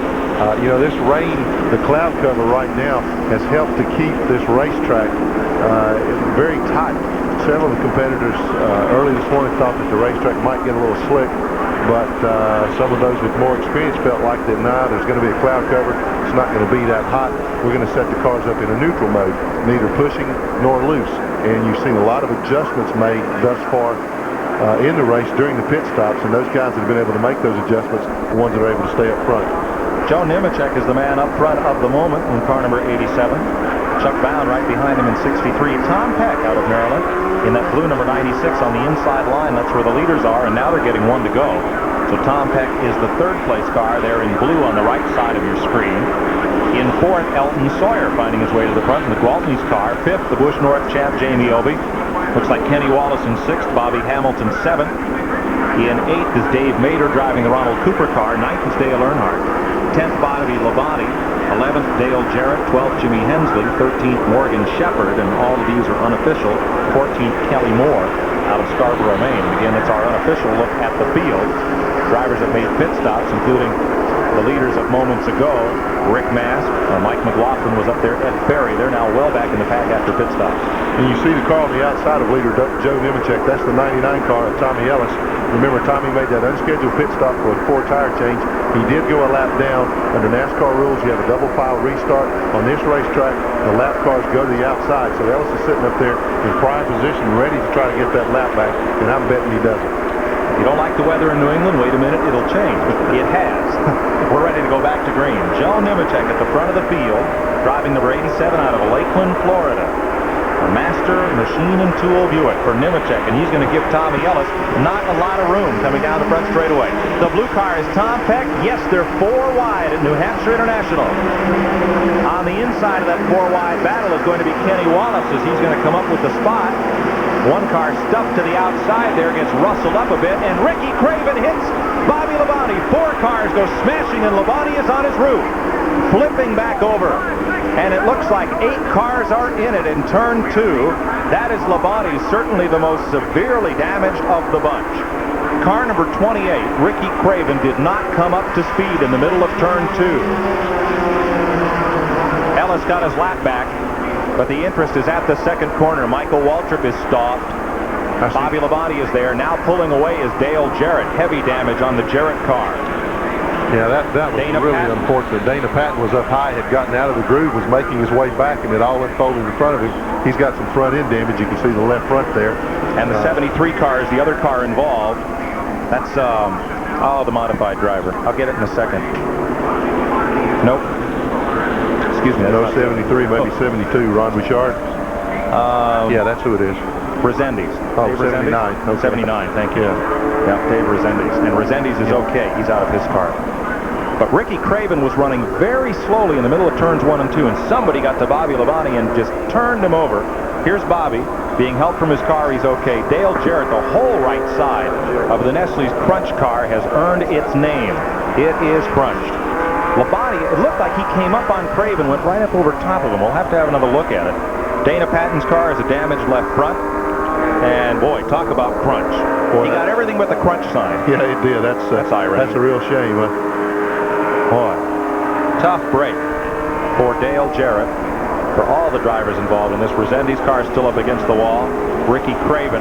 You know, this rain, the cloud cover right now has helped to keep this racetrack very tight. several of the competitors early this morning thought that the racetrack might get a little slick, but some of those with more experience felt like that, nah, there's going to be a cloud cover. It's not going to be that hot. We're going to set the cars up in a neutral mode, neither pushing nor loose. And you've seen a lot of adjustments made thus far in the race during the pit stops, and those guys that have been able to make those adjustments are the ones that are able to stay up front. Joe Nemechek is the man up front of the moment in car number 87. Chuck Bound right behind him in 63. Tom Peck out of Maryland in that blue number 96 on the inside line. That's where the leaders are, and now they're getting one to go. So Tom Peck is the third place car there in blue on the right side of your screen. In fourth, Elton Sawyer finding his way to the front in the Gwaltney's car. Fifth, the Busch North champ Jamie Obey. Looks like Kenny Wallace in sixth, Bobby Hamilton seventh. In eighth is Dave Mader driving the Ronald Cooper car. Ninth is Dale Earnhardt. 10th, Bobby Labonte. 11th, Dale Jarrett. 12th, Jimmy Hensley. 13th, Morgan Shepherd, and all of these are unofficial. 14th, Kelly Moore out of Scarborough, Maine. And again, that's our unofficial look at the field. Drivers have made pit stops, including the leaders of moments ago, Rick Mast, Mike McLaughlin was up there, Ed Ferry. They're now well back in the pack after pit stops. And you see the car on the outside of leader Joe Nemechek. That's the 99 car of Tommy Ellis. Remember, Tommy made that unscheduled pit stop for a 4-tire change. He did go a lap down. Under NASCAR rules, you have a double file restart. On this racetrack, the lap cars go to the outside. So Ellis is sitting up there in prime position, ready to try to get that lap back, and I'm betting he doesn't. You don't like the weather in New England? Wait a minute, it'll change. It has. We're ready to go back to green. Joe Nemechek at the front of the field, driving number 87 out of Lakeland, Florida. A master machine and tool Buick for Nemechek, and he's going to give Tommy Ellis not a lot of room coming down the front straightaway. The blue car is Tom Peck. Yes, they're 4 wide at New Hampshire International. On the inside of that 4 wide battle is going to be Kenny Wallace as he's going to come up with the spot. One car stuffed to the outside there, gets rustled up a bit, and Ricky Craven hits Bobby Labonte. 4 cars go smashing, and Labonte is on his roof, flipping back over. And it looks like 8 cars are in it in turn 2. That is Labonte, certainly the most severely damaged of the bunch. Car number 28, Ricky Craven, did not come up to speed in the middle of turn 2. Ellis got his lap back, but the interest is at the second corner. Michael Waltrip is stopped. Bobby Labonte is there. Now pulling away is Dale Jarrett. Heavy damage on the Jarrett car. Yeah, that was really unfortunate. Dana Patton was up high, had gotten out of the groove, was making his way back, and it all unfolded in front of him. He's got some front end damage. You can see the left front there. And the 73 car is the other car involved. That's, the modified driver. I'll get it in a second. Nope. Excuse me. No, 73, maybe 72. Ron Bouchard? Yeah, that's who it is. Resendiz. Oh, 79. Okay. 79, thank you. Yeah, Dave Resendiz. And Resendiz is okay. He's out of his car. But Ricky Craven was running very slowly in the middle of turns 1 and 2, and somebody got to Bobby Labonte and just turned him over. Here's Bobby being helped from his car. He's okay. Dale Jarrett, the whole right side of the Nestle's Crunch car has earned its name. It is crunched. Labonte, it looked like he came up on Craven, went right up over top of him. We'll have to have another look at it. Dana Patton's car has a damaged left front. And boy, talk about crunch. Boy, he got everything but the crunch sign. Yeah, he did. That's ironic. That's a real shame. Boy, tough break for Dale Jarrett, for all the drivers involved in this. Resendiz car is still up against the wall. Ricky Craven,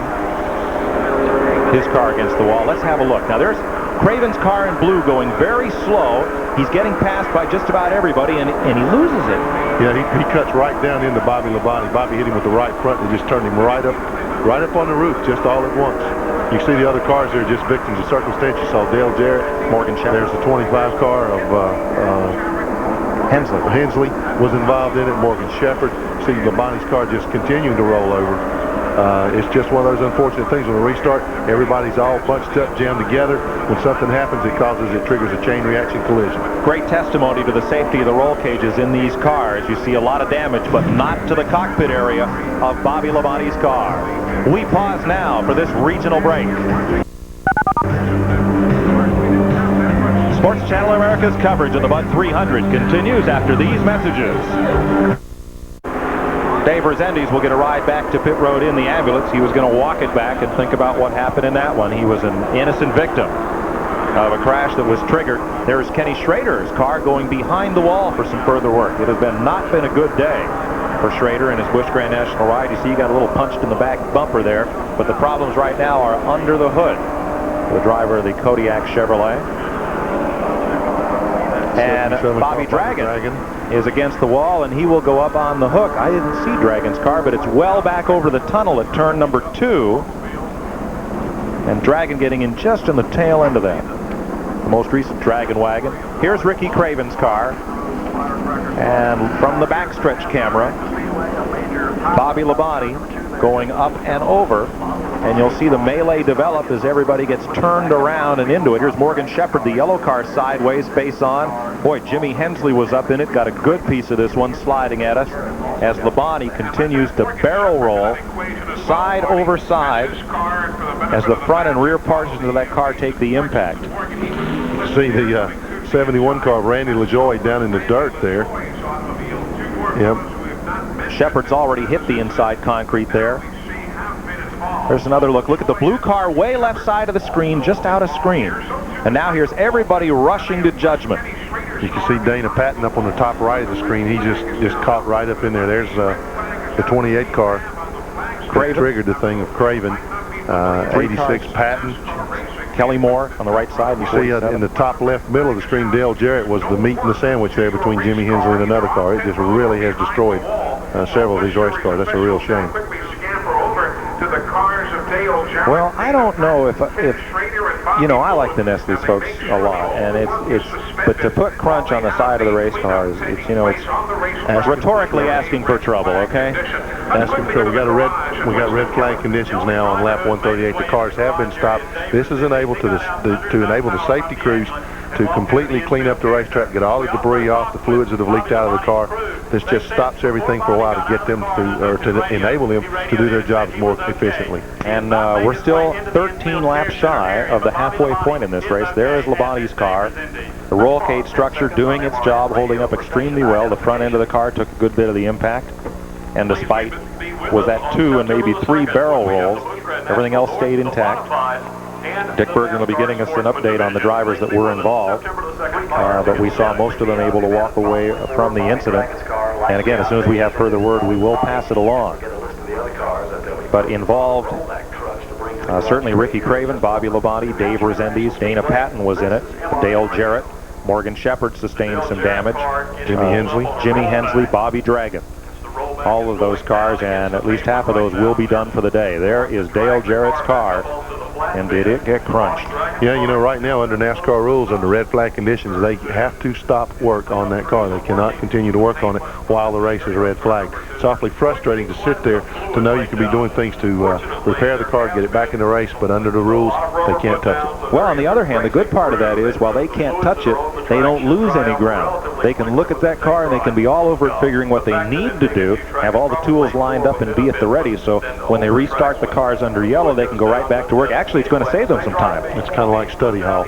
his car against the wall. Let's have a look. Now there's Craven's car in blue going very slow. He's getting passed by just about everybody, and he loses it. Yeah, he cuts right down into Bobby Labonte. Bobby hit him with the right front and just turned him right up on the roof, just all at once. You see the other cars there, just victims of circumstance. You saw Dale Jarrett, Morgan Shepherd. There's the 25 car of Hensley. Hensley was involved in it. Morgan Shepherd. See Labonte's car just continuing to roll over. It's just one of those unfortunate things. When we restart, everybody's all bunched up, jammed together. When something happens, it triggers a chain reaction collision. Great testimony to the safety of the roll cages in these cars. You see a lot of damage, but not to the cockpit area of Bobby Labonte's car. We pause now for this regional break. Sports Channel America's coverage of the Bud 300 continues after these messages. Dave Resendiz will get a ride back to pit road in the ambulance. He was going to walk it back and think about what happened in that one. He was an innocent victim of a crash that was triggered. There's Kenny Schrader's car going behind the wall for some further work. It has not been a good day for Schrader in his Busch Grand National ride. You see he got a little punched in the back bumper there, but the problems right now are under the hood. The driver of the Kodiak Chevrolet. And Bobby Dragon is against the wall, and he will go up on the hook. I didn't see Dragon's car, but it's well back over the tunnel at turn number 2. And Dragon getting in just in the tail end of that. The most recent Dragon wagon. Here's Ricky Craven's car. And from the backstretch camera, Bobby Labonte going up and over. And you'll see the melee develop as everybody gets turned around and into it. Here's Morgan Shepherd, the yellow car, sideways, face on. Boy, Jimmy Hensley was up in it, got a good piece of this one sliding at us as Labonte continues to barrel roll side over side as the front and rear portions of that car take the impact. See the 71 car of Randy LaJoie down in the dirt there. Yep. Shepherd's already hit the inside concrete there. There's another look. Look at the blue car way left side of the screen, just out of screen. And now here's everybody rushing to judgment. You can see Dana Patton up on the top right of the screen. He just caught right up in there. There's the 28 car. Craven triggered the thing of Craven. 86 Patton. Kelly Moore on the right side. You see in the top left middle of the screen, Dale Jarrett was the meat in the sandwich there between Jimmy Hensley and another car. It just really has destroyed several of these race cars. That's a real shame. Well, I don't know if you know, I like the Nestle's folks a lot, and but to put crunch on the side of the race cars, it's, you know, it's rhetorically asking for trouble. Okay. Asking for trouble. We got red flag conditions now on lap 138. The cars have been stopped. This is enabled to enable the safety crews to completely clean up the racetrack, get all the debris off, the fluids that have leaked out of the car. This just stops everything for a while to get them to enable them to do their jobs more efficiently. And we're still 13 laps shy of the halfway point in this race. There is Labonte's car. The roll cage structure doing its job, holding up extremely well. The front end of the car took a good bit of the impact. And despite was at 2 and maybe 3 barrel rolls, everything else stayed intact. Dick Bergen will be getting us an update on the drivers that were involved, but we saw most of them able to walk away from the incident. And again, as soon as we have further word, we will pass it along. But involved, certainly Ricky Craven, Bobby Labonte, Dave Rezendes, Dana Patton was in it, Dale Jarrett, Morgan Shepherd sustained some damage, Jimmy Hensley, Bobby Dragon. All of those cars, and at least half of those will be done for the day. There is Dale Jarrett's car, and did it get crunched? Yeah, you know, right now under NASCAR rules, under red flag conditions, they have to stop work on that car. They cannot continue to work on it while the race is red flag. It's awfully frustrating to sit there to know you could be doing things to repair the car, get it back in the race, but under the rules, they can't touch it. Well, on the other hand, the good part of that is while they can't touch it, they don't lose any ground. They can look at that car and they can be all over it figuring what they need to do, have all the tools lined up and be at the ready, so when they restart the cars under yellow, they can go right back to work. Actually, it's going to save them some time. It's kind of like study hall.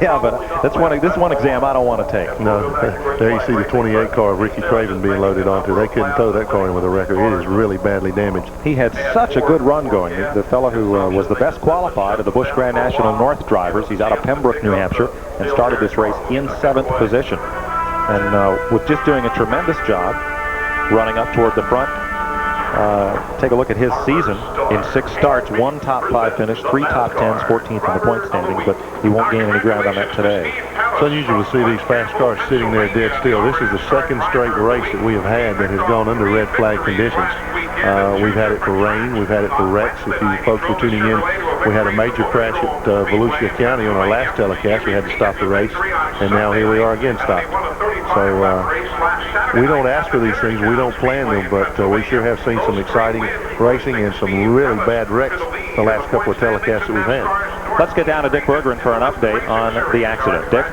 Yeah, but this one exam I don't want to take. No, there you see the 28 car of Ricky Craven being loaded onto. They couldn't throw that car in with a record. It is really badly damaged. He had such a good run going. The fellow who was the best qualified of the Busch Grand National North drivers. He's out of Pembroke, New Hampshire, and started this race in 7th position. And was just doing a tremendous job running up toward the front. Take a look at his season. In 6 starts, 1 top 5 finish, 3 top 10s, 14th in the point standings, but he won't gain any ground on that today. It's unusual to see these fast cars sitting there dead still. This is the 2nd straight race that we have had that has gone under red flag conditions. We've had it for rain, we've had it for wrecks. If you folks were tuning in, we had a major crash at Volusia County on our last telecast. We had to stop the race, and now here we are again stopped. So we don't ask for these things, we don't plan them, but we sure have seen some exciting racing and some really bad wrecks the last couple of telecasts that we've had. Let's get down to Dick Bergeron for an update on the accident. Dick?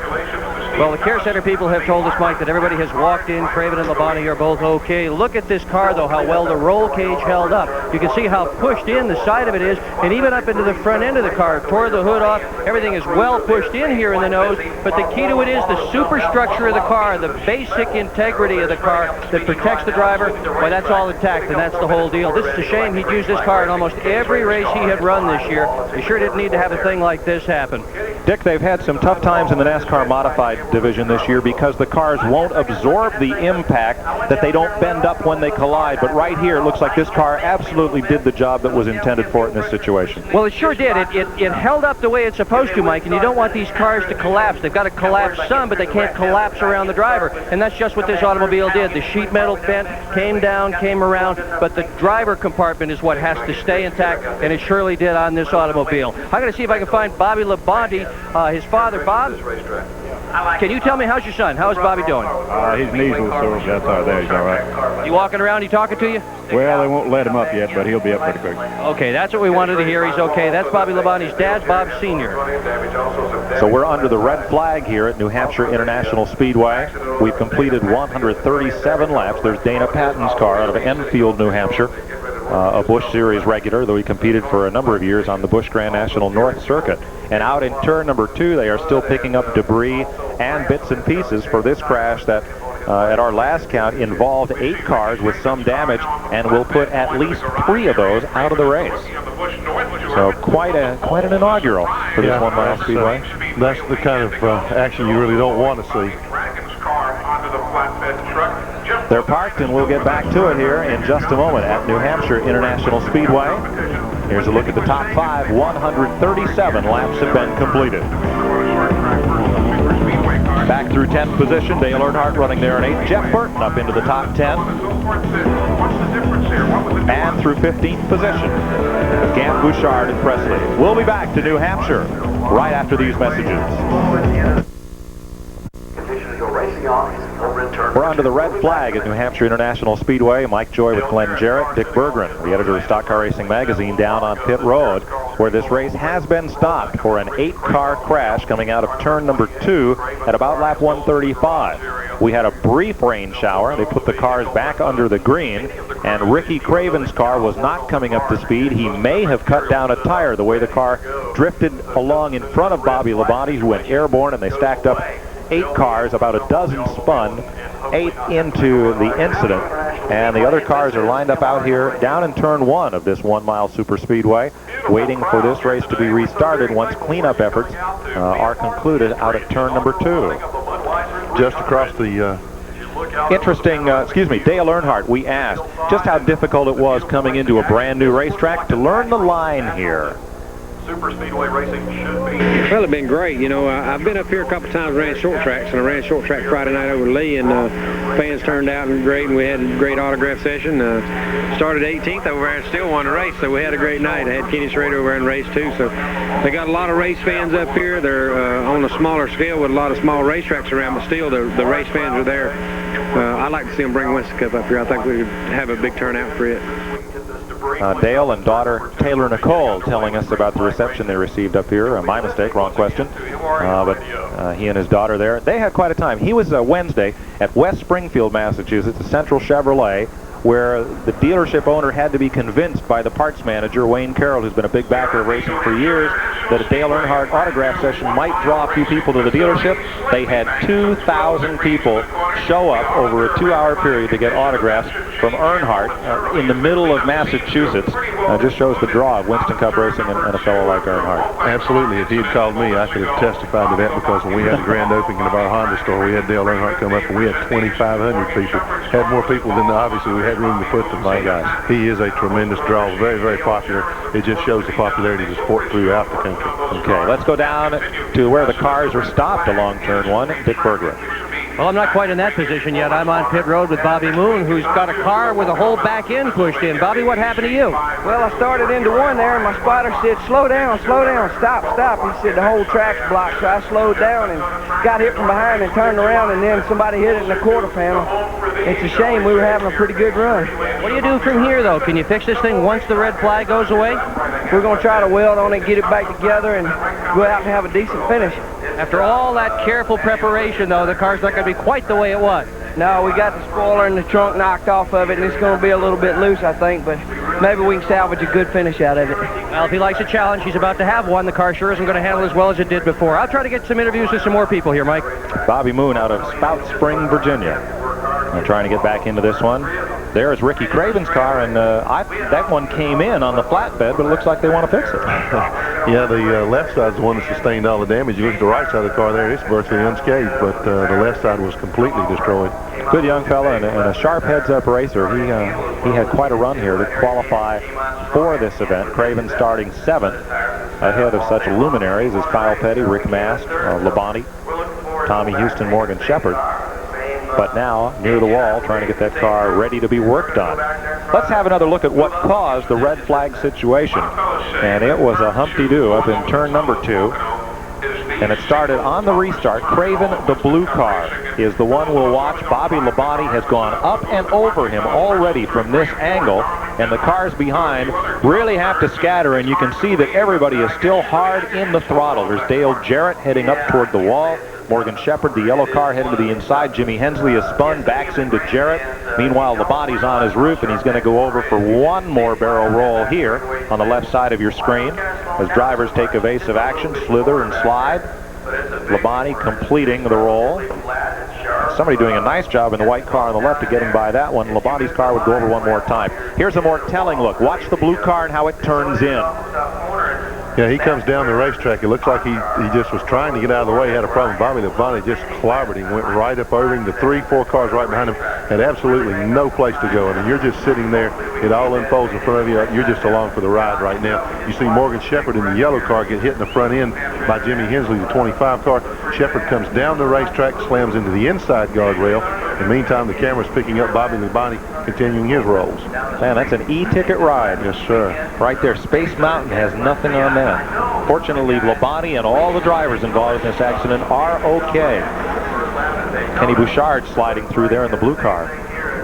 Well, the Care Center people have told us, Mike, that everybody has walked in. Craven and Labonte are both okay. Look at this car, though, how well the roll cage held up. You can see how pushed in the side of it is, and even up into the front end of the car. Tore the hood off. Everything is well pushed in here in the nose, but the key to it is the superstructure of the car, the basic integrity of the car that protects the driver. Well, that's all intact, and that's the whole deal. This is a shame. He'd used this car in almost every race he had run this year. He sure didn't need to have a thing like this happen. Dick, they've had some tough times in the NASCAR modified division this year because the cars won't absorb the impact, that they don't bend up when they collide. But right here, it looks like this car absolutely did the job that was intended for it in this situation. Well, it sure did. It held up the way it's supposed to, Mike, and you don't want these cars to collapse. They've got to collapse some, but they can't collapse around the driver, and that's just what this automobile did. The sheet metal bent, came down, came around, but the driver compartment is what has to stay intact, and it surely did on this automobile. I'm going to see if I can find Bobby Labonte, his father. Bob, can you tell me, how's your son? How's Bobby doing? His knees a little sore, but that's all right. He's all right. You walking around, he talking to you? Well, they won't let him up yet, but he'll be up pretty quick. Okay, that's what we wanted to hear. He's okay. That's Bobby Labonte's dad, Bob Sr. So we're under the red flag here at New Hampshire International Speedway. We've completed 137 laps. There's Dana Patton's car out of Enfield, New Hampshire. A Busch Series regular, though he competed for a number of years on the Busch Grand National North Circuit. And out in turn number 2, they are still picking up debris and bits and pieces for this crash that, at our last count, involved 8 cars with some damage, and will put at least 3 of those out of the race. So quite an inaugural for this 1 mile speedway. That's the kind of action you really don't want to see. They're parked, and we'll get back to it here in just a moment at New Hampshire International Speedway. Here's a look at the top 5. 137 laps have been completed. Back through 10th position, Dale Earnhardt running there in 8th. Jeff Burton up into the top 10. And through 15th position, Gant, Bouchard, and Presley. We'll be back to New Hampshire right after these messages. We're under the red flag at New Hampshire International Speedway. Mike Joy with Glenn Jarrett, Dick Berggren, the editor of Stock Car Racing Magazine, down on pit road, where this race has been stopped for an 8-car crash coming out of turn number 2 at about lap 135. We had a brief rain shower. They put the cars back under the green, and Ricky Craven's car was not coming up to speed. He may have cut down a tire the way the car drifted along in front of Bobby Labonte, who went airborne, and they stacked up 8 cars, about a dozen spun, 8 into the incident, and the other cars are lined up out here down in turn 1 of this 1 mile super speedway, waiting for this race to be restarted once cleanup efforts are concluded out at turn number 2. Just across the Interesting, Dale Earnhardt, we asked just how difficult it was coming into a brand new racetrack to learn the line here. Super speedway racing should be. Well, it's been great. You know, I've been up here a couple of times, ran short tracks, and I ran short track Friday night over Lee, and fans turned out and great, and we had a great autograph session. Started 18th over there and still won the race, so we had a great night. I had Kenny Schrader over there in race 2, so they got a lot of race fans up here. They're on a smaller scale with a lot of small racetracks around, but still the race fans are there. I'd like to see them bring Winston Cup up here. I think we could have a big turnout for it. Dale and daughter Taylor Nicole telling us about the reception they received up here. My mistake, wrong question. But he and his daughter there, they had quite a time. He was Wednesday at West Springfield, Massachusetts, at Central Chevrolet, where the dealership owner had to be convinced by the parts manager, Wayne Carroll, who's been a big backer of racing for years, that a Dale Earnhardt autograph session might draw a few people to the dealership. They had 2,000 people show up over a 2-hour period to get autographs from Earnhardt in the middle of Massachusetts. Just shows the draw of Winston Cup racing and a fellow like Earnhardt. Absolutely. If he had called me, I could have testified to that, because when we had the grand opening of our Honda store, we had Dale Earnhardt come up, and we had 2,500 people. Had more people than obviously we had room to put them. My gosh, he is a tremendous draw. Very, very popular. It just shows the popularity of the sport throughout the country. Okay, let's go down to where the cars are stopped along turn 1. Dick Berggren. Well, I'm not quite in that position yet. I'm on pit road with Bobby Moon, who's got a car with a whole back end pushed in. Bobby, what happened to you? Well, I started into one there, and my spotter said, slow down, stop. He said the whole track's blocked, so I slowed down and got hit from behind and turned around, and then somebody hit it in the quarter panel. It's a shame. We were having a pretty good run. What do you do from here, though? Can you fix this thing once the red flag goes away? We're going to try to weld on it, get it back together, and go out and have a decent finish. After all that careful preparation, though, the car's not going to be quite the way it was. No, we got the spoiler and the trunk knocked off of it, and it's going to be a little bit loose, I think, but maybe we can salvage a good finish out of it. Well, if he likes a challenge, he's about to have one. The car sure isn't going to handle as well as it did before. I'll try to get some interviews with some more people here, Mike. Bobby Moon out of Spout Spring, Virginia. I'm trying to get back into this one. There's Ricky Craven's car, and that one came in on the flatbed, but it looks like they want to fix it. Yeah, the left side's the one that sustained all the damage. You look at the right side of the car there, it's virtually unscathed, but the left side was completely destroyed. Good young fella and a sharp heads-up racer. He had quite a run here to qualify for this event. Craven starting 7th, ahead of such luminaries as Kyle Petty, Rick Mast, Labonte, Tommy Houston, Morgan Shepherd. But now, near the wall, trying to get that car ready to be worked on. Let's have another look at what caused the red flag situation. And it was a humpty-doo up in turn number 2. And it started on the restart. Craven, the blue car, is the one we'll watch. Bobby Labonte has gone up and over him already from this angle. And the cars behind really have to scatter. And you can see that everybody is still hard in the throttle. There's Dale Jarrett heading up toward the wall. Morgan Shepherd, the yellow car, headed to the inside. Jimmy Hensley is spun, backs into Jarrett. Meanwhile, Labonte's on his roof, and he's going to go over for one more barrel roll here on the left side of your screen as drivers take evasive action, slither and slide. Labonte completing the roll. Somebody doing a nice job in the white car on the left of getting by that one. Labonte's car would go over one more time. Here's a more telling look. Watch the blue car and how it turns in. Yeah, he comes down the racetrack. It looks like he just was trying to get out of the way. He had a problem. Bobby Labonte just clobbered him, went right up over him. The 3-4 cars right behind him had absolutely no place to go. I mean, you're just sitting there. It all unfolds in front of you. You're just along for the ride right now. You see Morgan Shepherd in the yellow car get hit in the front end by Jimmy Hensley, the 25 car. Shepherd comes down the racetrack, slams into the inside guardrail. In the meantime, the camera's picking up Bobby Labonte continuing his rolls. Man, that's an E-ticket ride. Yes, sir. Right there. Space Mountain has nothing on that. Fortunately, Labonte and all the drivers involved in this accident are okay. Kenny Bouchard sliding through there in the blue car.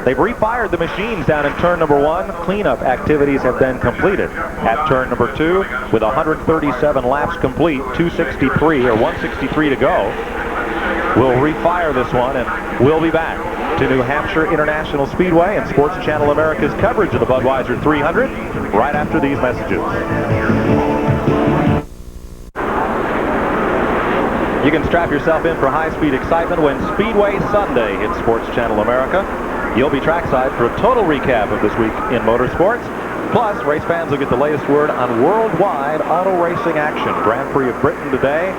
They've refired the machines down in turn number 1. Cleanup activities have been completed at turn number 2 with 137 laps complete, 163 to go. We'll refire this one, and we'll be back to New Hampshire International Speedway and Sports Channel America's coverage of the Budweiser 300 right after these messages. You can strap yourself in for high-speed excitement when Speedway Sunday hits Sports Channel America. You'll be trackside for a total recap of this week in motorsports. Plus, race fans will get the latest word on worldwide auto racing action. Grand Prix of Britain today,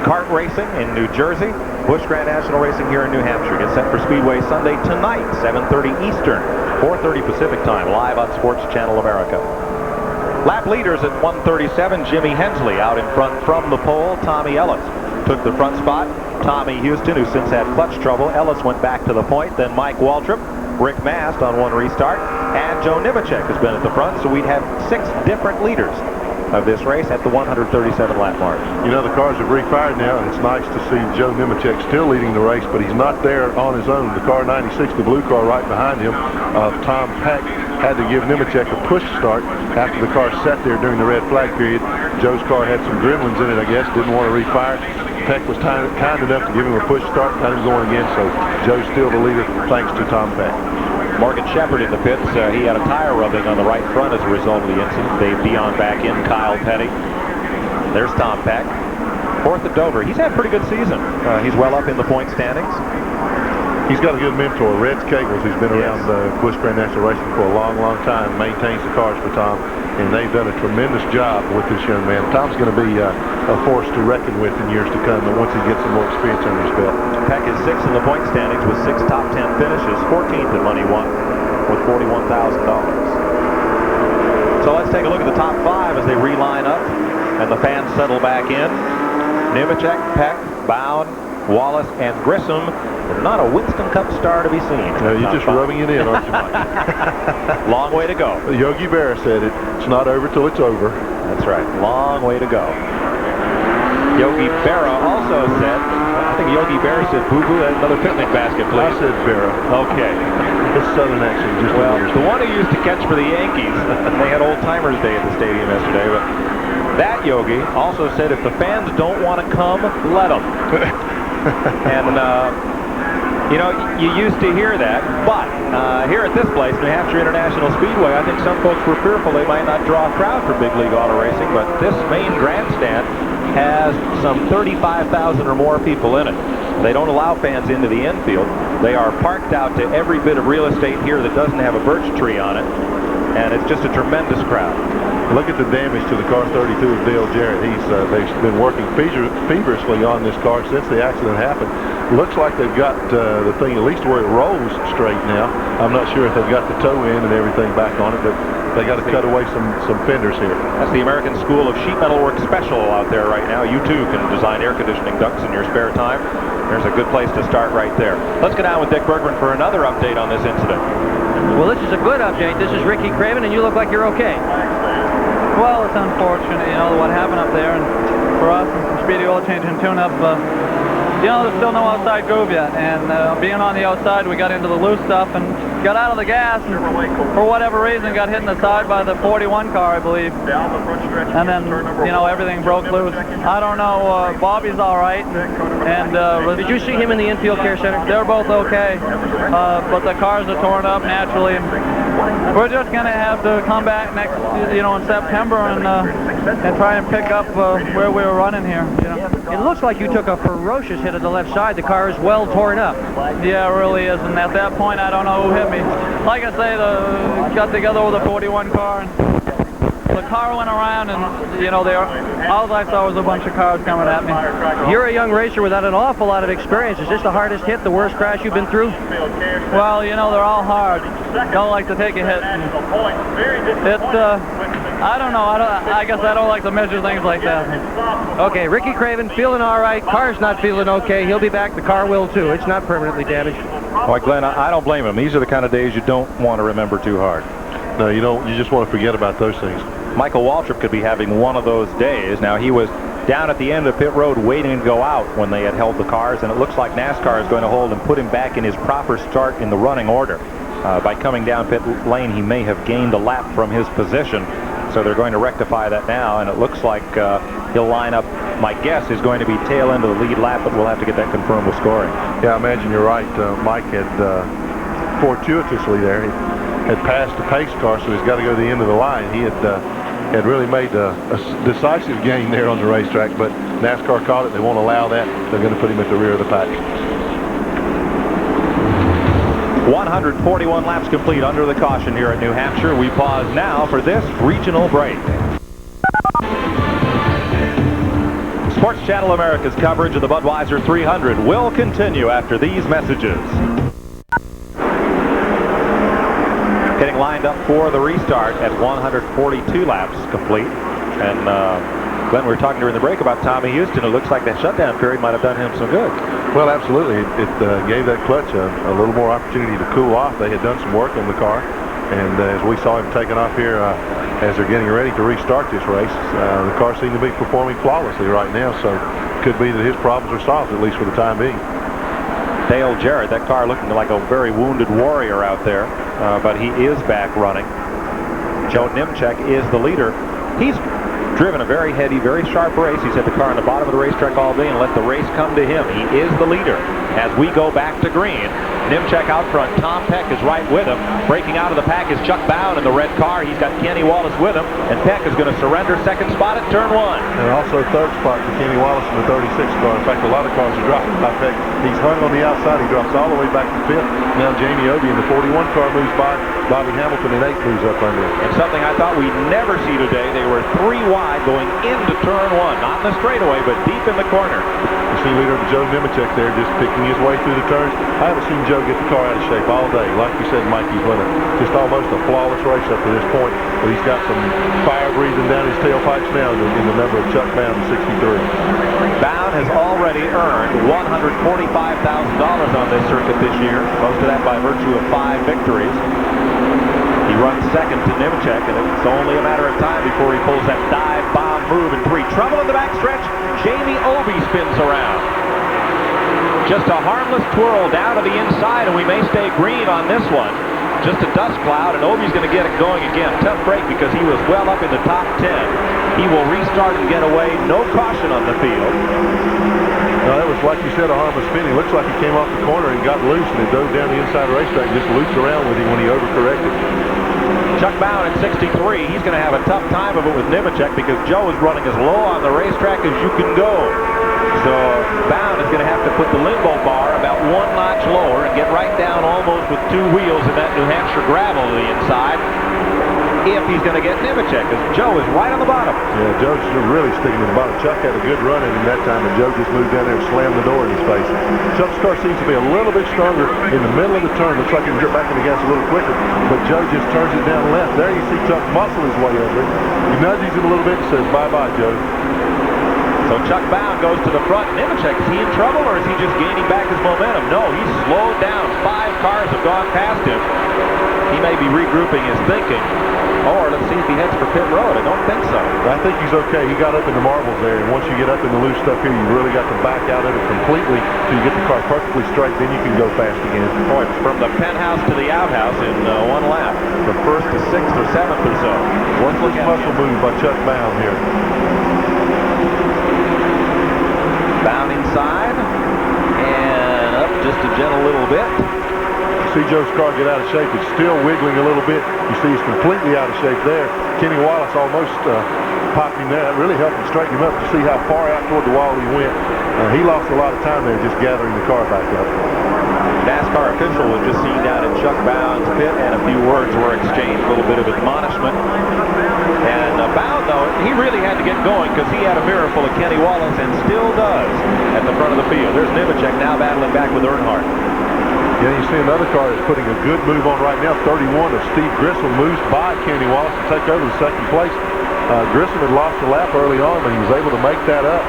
kart racing in New Jersey, Busch Grand National Racing here in New Hampshire. Get set for Speedway Sunday tonight, 7:30 Eastern, 4:30 Pacific time, live on Sports Channel America. Lap leaders at 1:37, Jimmy Hensley out in front from the pole. Tommy Ellis took the front spot. Tommy Houston, who since had clutch trouble. Ellis went back to the point. Then Mike Waltrip, Rick Mast on one restart, and Joe Nemechek has been at the front. So we'd have 6 different leaders of this race at the 137 lap mark. You know, the cars have refired now, and it's nice to see Joe Nemechek still leading the race, but he's not there on his own. The car 96, the blue car right behind him, Tom Peck, had to give Nemechek a push start after the car sat there during the red flag period. Joe's car had some gremlins in it, I guess, didn't want to refire. Peck was kind enough to give him a push start, got him going again, so Joe's still the leader thanks to Tom Peck. Morgan Shepherd in the pits. He had a tire rubbing on the right front as a result of the incident. Dave Dion back in, Kyle Petty. There's Tom Peck. 4th at Dover. He's had a pretty good season. He's well up in the point standings. He's got a good mentor, Red Cagles, who's been around Busch Grand National Racing for a long, long time, maintains the cars for Tom, and they've done a tremendous job with this young man. Tom's going to be a force to reckon with in years to come, and once he gets some more experience under his belt. Peck is 6th in the point standings with 6 top 10 finishes, 14th in money won with $41,000. So let's take a look at the top 5 as they reline up and the fans settle back in. Nemechek, Peck, Bound, Wallace, and Grissom. Not a Winston Cup star to be seen. No, you're just rubbing it in, aren't you, Mike? Long way to go. Yogi Berra said it. It's not over till it's over. That's right. Long way to go. Yogi Berra also said, I think Yogi Berra said boo-boo at another picnic basket, please. I said Berra. Okay. His southern accent just well, the one who used to catch for the Yankees, they had Old Timers Day at the stadium yesterday, but that Yogi also said if the fans don't want to come, let them. And, you know, you used to hear that, but here at this place, New Hampshire International Speedway, I think some folks were fearful they might not draw a crowd for big league auto racing, but this main grandstand has some 35,000 or more people in it. They don't allow fans into the infield. They are parked out to every bit of real estate here that doesn't have a birch tree on it, and it's just a tremendous crowd. Look at the damage to the car 32 of Dale Jarrett. They've been working feverishly on this car since the accident happened. Looks like they've got the thing at least where it rolls straight now. I'm not sure if they've got the toe in and everything back on it, but they got to cut away some fenders here. That's the American School of Sheet Metal Work Special out there right now. You too can design air conditioning ducts in your spare time. There's a good place to start right there. Let's get down with Dick Bergman for another update on this incident. Well, this is a good update. This is Ricky Craven, and you look like you're okay. Well, it's unfortunate, you know, what happened up there, and for us, and some speedy oil change and tune-up, you know, there's still no outside groove yet, and being on the outside, we got into the loose stuff and got out of the gas, and for whatever reason, got hit in the side by the 41 car, I believe, and then, you know, everything broke loose. I don't know, Bobby's all right, and did you see him in the infield care center? They're both okay, but the cars are torn up naturally, and we're just going to have to come back next, you know, in September and try and pick up where we were running here. You know? It looks like you took a ferocious hit at the left side. The car is well torn up. Yeah, it really is. And at that point, I don't know who hit me. Like I say, got together with a 41 car, and the car went around, and, you know, all I saw was a bunch of cars coming at me. You're a young racer without an awful lot of experience. Is this the hardest hit, the worst crash you've been through? Well, you know, they're all hard. Don't like to take a hit. I don't know. I guess I don't like to measure things like that. Okay, Ricky Craven feeling all right. Car's not feeling okay. He'll be back. The car will too. It's not permanently damaged. Boy, Glenn, I don't blame him. These are the kind of days you don't want to remember too hard. No, you don't. You just want to forget about those things. Michael Waltrip could be having one of those days. Now, he was down at the end of pit road waiting to go out when they had held the cars, and it looks like NASCAR is going to hold and put him back in his proper start in the running order. By coming down pit lane, he may have gained a lap from his position. So they're going to rectify that now, and it looks like he'll line up. My guess is going to be tail end of the lead lap, but we'll have to get that confirmed with scoring. Yeah, I imagine you're right. Mike had fortuitously there. He had passed the pace car, so he's got to go to the end of the line. He had really made a decisive gain there on the racetrack, but NASCAR caught it. They won't allow that. They're going to put him at the rear of the pack. 141 laps complete under the caution here at New Hampshire. We pause now for this regional break. Sports Channel America's coverage of the Budweiser 300 will continue after these messages. Getting lined up for the restart at 142 laps complete. And Glenn, we were talking during the break about Tommy Houston. It looks like that shutdown period might have done him some good. Well, absolutely. It gave that clutch a little more opportunity to cool off. They had done some work on the car, and as we saw him taking off here as they're getting ready to restart this race, the car seemed to be performing flawlessly right now, so it could be that his problems are solved, at least for the time being. Dale Jarrett, that car looking like a very wounded warrior out there, but he is back running. Joe Nemechek is the leader. He's driven a very heady, very sharp race. He's had the car on the bottom of the racetrack all day and let the race come to him. He is the leader. As we go back to green, Nemechek out front. Tom Peck is right with him. Breaking out of the pack is Chuck Bound in the red car. He's got Kenny Wallace with him, and Peck is going to surrender second spot at turn one. And also third spot for Kenny Wallace in the 36 car. In fact, a lot of cars are dropping by Peck. He's hung on the outside. He drops all the way back to fifth. Now Jamie Obie in the 41 car moves by. Bobby Hamilton in 8 moves up under him. And something I thought we'd never see today, they were 3 wide going into turn one. Not in the straightaway, but deep in the corner. You see leader Joe Nemechek there just picking his way through the turns. I haven't seen Joe get the car out of shape all day. Like you said, Mike, he's running just almost a flawless race up to this point. But he's got some fire breathing down his tailpipes now in the number of Chuck Bound, 63. Bound has already earned $145,000 on this circuit this year. Most of that by virtue of 5 victories. He runs second to Nemechek, and it's only a matter of time before he pulls that dive bomb move in 3. Trouble in the backstretch. Jamie Obie spins around. Just a harmless twirl down to the inside, and we may stay green on this one. Just a dust cloud, and Obie's going to get it going again. Tough break because he was well up in the top 10. He will restart and get away. No caution on the field. No, that was, like you said, a harmless spin. He looks like he came off the corner and got loose, and it dove down the inside of the racetrack and just looped around with him when he overcorrected. Chuck Bound at 63. He's going to have a tough time of it with Nemechek because Joe is running as low on the racetrack as you can go. So Bound is going to have to put the limbo bar about 1 notch lower and get right down almost with 2 wheels in that New Hampshire gravel to the inside. if he's going to get Nemechek, because Joe is right on the bottom. Yeah, Joe's really sticking to the bottom. Chuck had a good run in him that time, and Joe just moved down there and slammed the door in his face. Chuck's car seems to be a little bit stronger in the middle of the turn. Looks like he can get back in the gas a little quicker, but Joe just turns it down left. There you see Chuck muscle his way over it. He nudges him a little bit and says, bye-bye, Joe. So Chuck Bound goes to the front. Nemechek, is he in trouble, or is he just gaining back his momentum? No, he's slowed down. 5 cars have gone past him. He may be regrouping his thinking. Or let's see if he heads for pit road. I don't think so. I think he's okay. He got up in the marbles there, and once you get up in the loose stuff here, you really got to back out of it completely till you get the car perfectly straight. Then you can go fast again. Boy, it's from the penthouse to the outhouse in 1 lap. From 1st to 6th or 7th or so. Worthless muscle move by Chuck Bound here. Bound inside and up just a gentle little bit. See Joe's car get out of shape. It's still wiggling a little bit. You see he's completely out of shape there. Kenny Wallace almost popped him there. It really helped him straighten him up to see how far out toward the wall he went. He lost a lot of time there just gathering the car back up. NASCAR official was just seen down in Chuck Bound's pit, and a few words were exchanged, a little bit of admonishment. And Bound, though, he really had to get going because he had a mirror full of Kenny Wallace and still does at the front of the field. There's Nemechek now battling back with Earnhardt. Yeah, you see another car that's putting a good move on right now. 31 of Steve Grissom moves by Kenny Wallace to take over the 2nd place. Grissom had lost a lap early on, but he was able to make that up.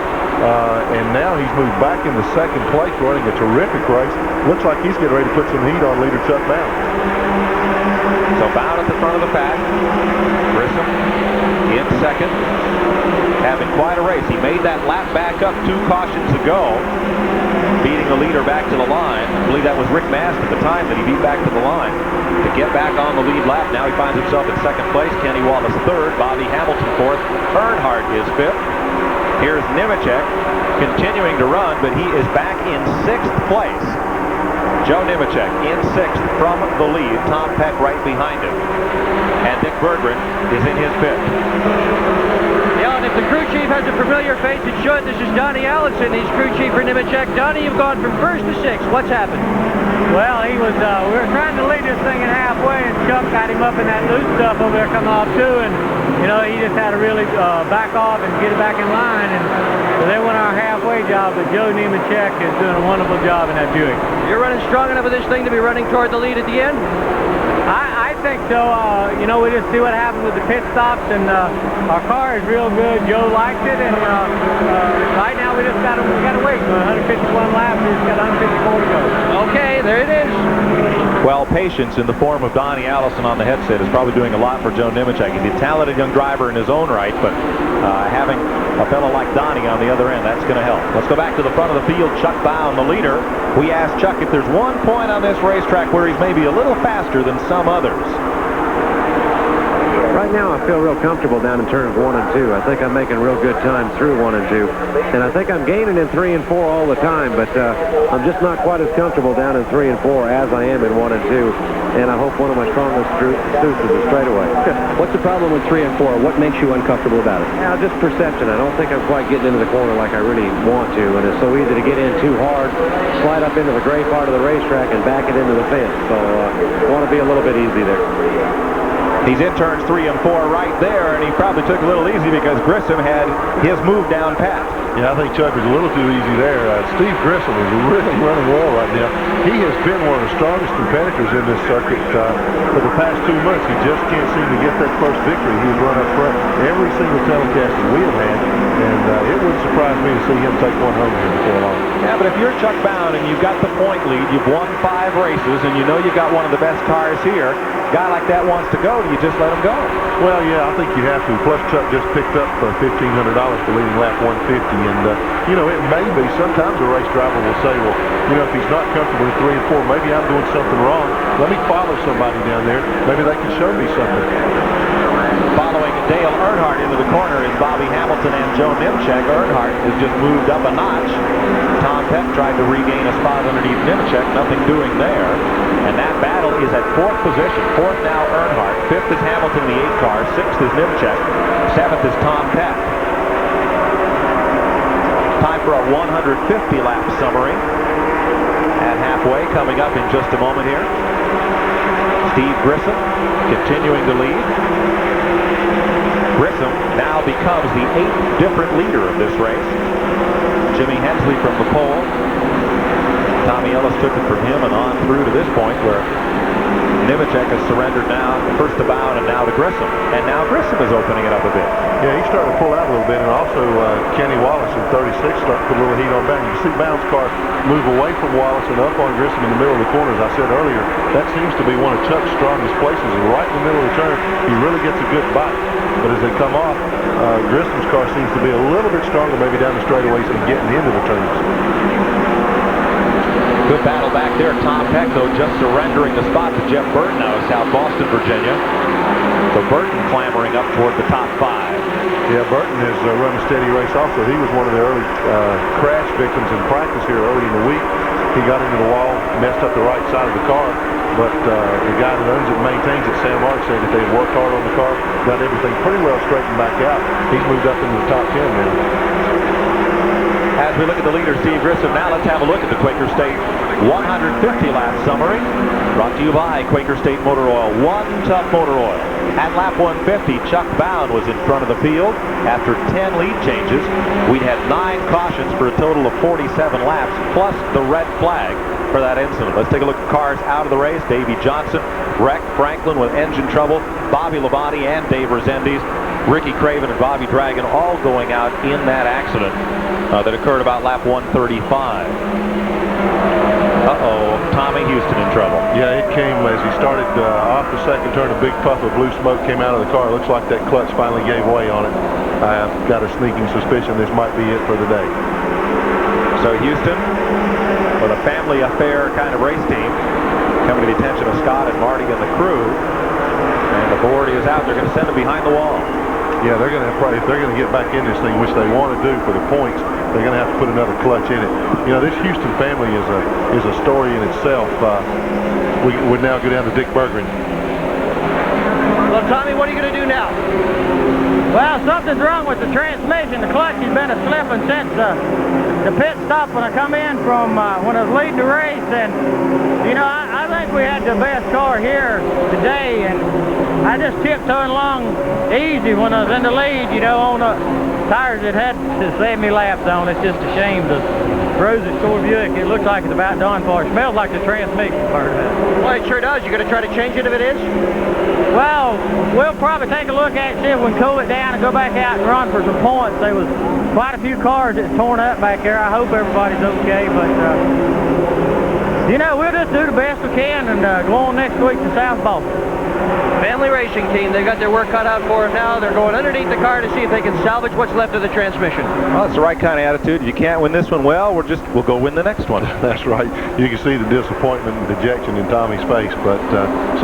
And now he's moved back into 2nd place, running a terrific race. Looks like he's getting ready to put some heat on leader Chuck Bound. So Bound at the front of the pack. Grissom in 2nd. Having quite a race. He made that lap back up 2 cautions ago, beating the leader back to the line. I believe that was Rick Mast at the time that he beat back to the line to get back on the lead lap. Now he finds himself in 2nd place. Kenny Wallace 3rd. Bobby Hamilton 4th. Earnhardt is 5th. Here's Nemechek continuing to run, but he is back in 6th place. Joe Nemechek in 6th from the lead. Tom Peck right behind him. And Dick Berggren is in his pit. Yeah, and if the crew chief has a familiar face, it should. This is Donnie Allison. He's crew chief for Nemechek. Donnie, you've gone from 1st to 6th. What's happened? Well, we were trying to lead this thing in halfway, and Chuck got him up in that loose stuff over there coming off too, and you know, he just had to really back off and get it back in line, and so they went our halfway job, but Joe Nemechek is doing a wonderful job in that Buick. You're running strong enough with this thing to be running toward the lead at the end? I think so. You know, we just see what happened with the pit stops, and our car is real good. Joe liked it, and right now we gotta wait for 151 laps. We just got 154 to go. Okay, there it is. Well, patience in the form of Donnie Allison on the headset is probably doing a lot for Joe Nemechek. He's a talented young driver in his own right, but having a fellow like Donnie on the other end, that's going to help. Let's go back to the front of the field. Chuck Bound, the leader. We asked Chuck if there's one point on this racetrack where he's maybe a little faster than some others. Right now, I feel real comfortable down in turns 1 and 2. I think I'm making real good time through 1 and 2. And I think I'm gaining in 3 and 4 all the time, but I'm just not quite as comfortable down in 3 and 4 as I am in 1 and 2. And I hope one of my strongest suits is a straightaway. What's the problem with 3 and 4? What makes you uncomfortable about it? Now, just perception. I don't think I'm quite getting into the corner like I really want to, and it's so easy to get in too hard, slide up into the gray part of the racetrack, and back it into the fence. So I want to be a little bit easy there. He's in turns 3 and 4 right there, and he probably took a little easy because Grissom had his move down pat. Yeah, I think Chuck was a little too easy there. Steve Grissom is really running well right now. He has been one of the strongest competitors in this circuit for the past 2 months. He just can't seem to get that first victory. He's run up front every single telecast that we have had, and it wouldn't surprise me to see him take one home here before long. Yeah, but if you're Chuck Bound and you've got the point lead, you've won 5 races, and you know you got one of the best cars here, a guy like that wants to go, do you just let him go? Well, yeah, I think you have to. Plus, Chuck just picked up $1,500 for leading lap 150, and, you know, it may be sometimes a race driver will say, well, you know, if he's not comfortable in 3 and 4, maybe I'm doing something wrong. Let me follow somebody down there. Maybe they can show me something. Following Dale Earnhardt into the corner is Bobby Hamilton and Joe Nemechek. Earnhardt has just moved up a notch. Tom Peck tried to regain a spot underneath Nemechek. Nothing doing there. And that battle is at 4th position. 4th now Earnhardt. 5th is Hamilton, the 8 car. 6th is Nemechek. 7th is Tom Peck. Time for a 150-lap summary at halfway, coming up in just a moment here. Steve Grissom continuing to lead. Grissom now becomes the 8th different leader of this race. Jimmy Hensley from the pole. Tommy Ellis took it from him and on through to this point where Nemechek has surrendered now, first to Bound and now to Grissom. And now Grissom is opening it up a bit. Yeah, he's starting to pull out a little bit, and also Kenny Wallace in 36 starting to put a little heat on Bound. You can see Bound's car move away from Wallace and up on Grissom in the middle of the corner. As I said earlier, that seems to be one of Chuck's strongest places, and right in the middle of the turn, he really gets a good bite. But as they come off, Grissom's car seems to be a little bit stronger maybe down the straightaways and getting into the turns. Good battle back there. Tom Peck, though, just surrendering the spot to Jeff Burton out of South Boston, Virginia. So Burton clambering up toward the top 5. Yeah, Burton has run a steady race also. He was one of the early crash victims in practice here early in the week. He got into the wall, messed up the right side of the car, but the guy that owns it and maintains it, Sam Mark, said that they worked hard on the car, got everything pretty well straightened back out. He's moved up into the top 10 now. As we look at the leader, Steve Grissom, now let's have a look at the Quaker State 150-lap summary. Brought to you by Quaker State Motor Oil, One Tough Motor Oil. At lap 150, Chuck Bound was in front of the field. After 10 lead changes, we'd had 9 cautions for a total of 47 laps, plus the red flag for that incident. Let's take a look at cars out of the race. Davey Johnson, wrecked. Franklin with engine trouble. Bobby Labonte and Dave Resendiz. Ricky Craven and Bobby Dragon all going out in that accident that occurred about lap 135. Uh-oh, Tommy Houston in trouble. Yeah, it came as he started off the second turn. A big puff of blue smoke came out of the car. It looks like that clutch finally gave way on it. I've got a sneaking suspicion this might be it for the day. So Houston, with a family affair kind of race team, coming to the attention of Scott and Marty and the crew. And the board is out. They're going to send him behind the wall. Yeah, they're going to probably, if they're going to get back in this thing, which they want to do for the points, they're going to have to put another clutch in it. You know, this Houston family is a story in itself. We would now go down to Dick Berggren. Well, Tommy, what are you going to do now? Well, something's wrong with the transmission. The clutch has been a-slipping since the pit stop when I come in from when I was leading the race. And, you know, I think we had the best car here today. And I just tiptoeing along easy when I was in the lead, you know, on the tires that had 70 laps on. It's just a shame to cruise it Ford Buick. It looks like it's about done for. It smells like the transmission part of it. Well, it sure does. You're going to try to change it if it is? Well, we'll probably take a look at it, see if we can cool it down and go back out and run for some points. There was quite a few cars that's torn up back there. I hope everybody's okay, but, you know, we'll just do the best we can and go on next week to South Boston. Family racing team, they've got their work cut out for them now. They're going underneath the car to see if they can salvage what's left of the transmission. Well, that's the right kind of attitude. If you can't win this one, well, we'll go win the next one. That's right. You can see the disappointment and dejection in Tommy's face, but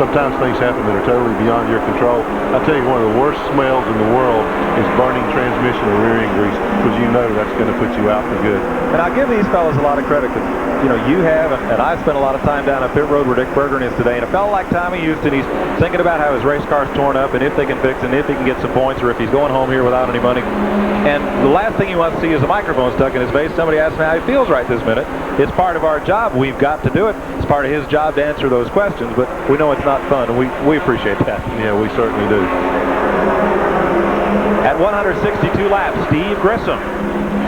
sometimes things happen that are totally beyond your control. I tell you, one of the worst smells in the world is burning transmission or rear end grease, because you know that's going to put you out for good. And I give these fellas a lot of credit, because, you know, you have, and I spent a lot of time down at pit road where Dick Berggren is today, and a fellow like Tommy Houston, he's thinking about how his race car's torn up and if they can fix it and if he can get some points or if he's going home here without any money. And the last thing he wants to see is a microphone stuck in his face. Somebody asked me how he feels right this minute. It's part of our job. We've got to do it. It's part of his job to answer those questions, but we know it's not fun, and we appreciate that. Yeah, we certainly do. At 162 laps, Steve Grissom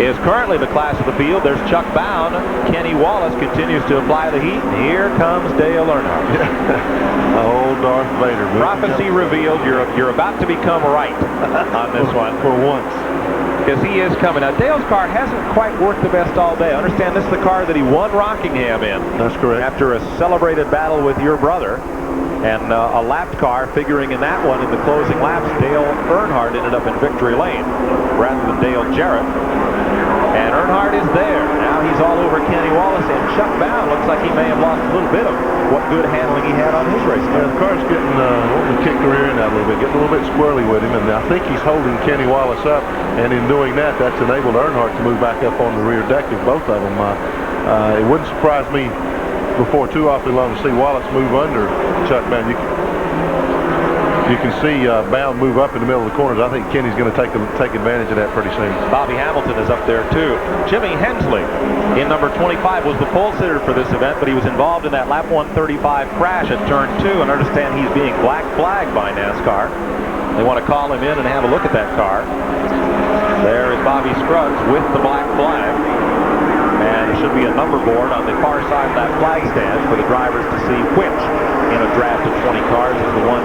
is currently the class of the field. There's Chuck Bound. Kenny Wallace continues to apply the heat. And here comes Dale Earnhardt. Old Darth Vader. Prophecy revealed. You're about to become right on this one. For once. Because he is coming. Now, Dale's car hasn't quite worked the best all day. I understand this is the car that he won Rockingham in. That's correct. After a celebrated battle with your brother. And a lapped car figuring in that one in the closing laps. Dale Earnhardt ended up in victory lane rather than Dale Jarrett. And Earnhardt is there. Now he's all over Kenny Wallace, and Chuck Bound looks like he may have lost a little bit of what good handling he had on his race car. Yeah, the car's getting, wanting to kick the rear end out a little bit, getting a little bit squirrely with him, and I think he's holding Kenny Wallace up, and in doing that, that's enabled Earnhardt to move back up on the rear deck of both of them. It wouldn't surprise me before too awfully long to see Wallace move under Chuck Bound. you can see Bound move up in the middle of the corners. I think Kenny's going to take advantage of that pretty soon. Bobby Hamilton is up there too. Jimmy Hensley in number 25 was the pole sitter for this event, but he was involved in that lap 135 crash at turn 2, and understand he's being black flagged by NASCAR. They want to call him in and have a look at that car. There is Bobby Scruggs with the black flag. And there should be a number board on the far side of that flag stand for the drivers to see which in a draft of 20 cars is the one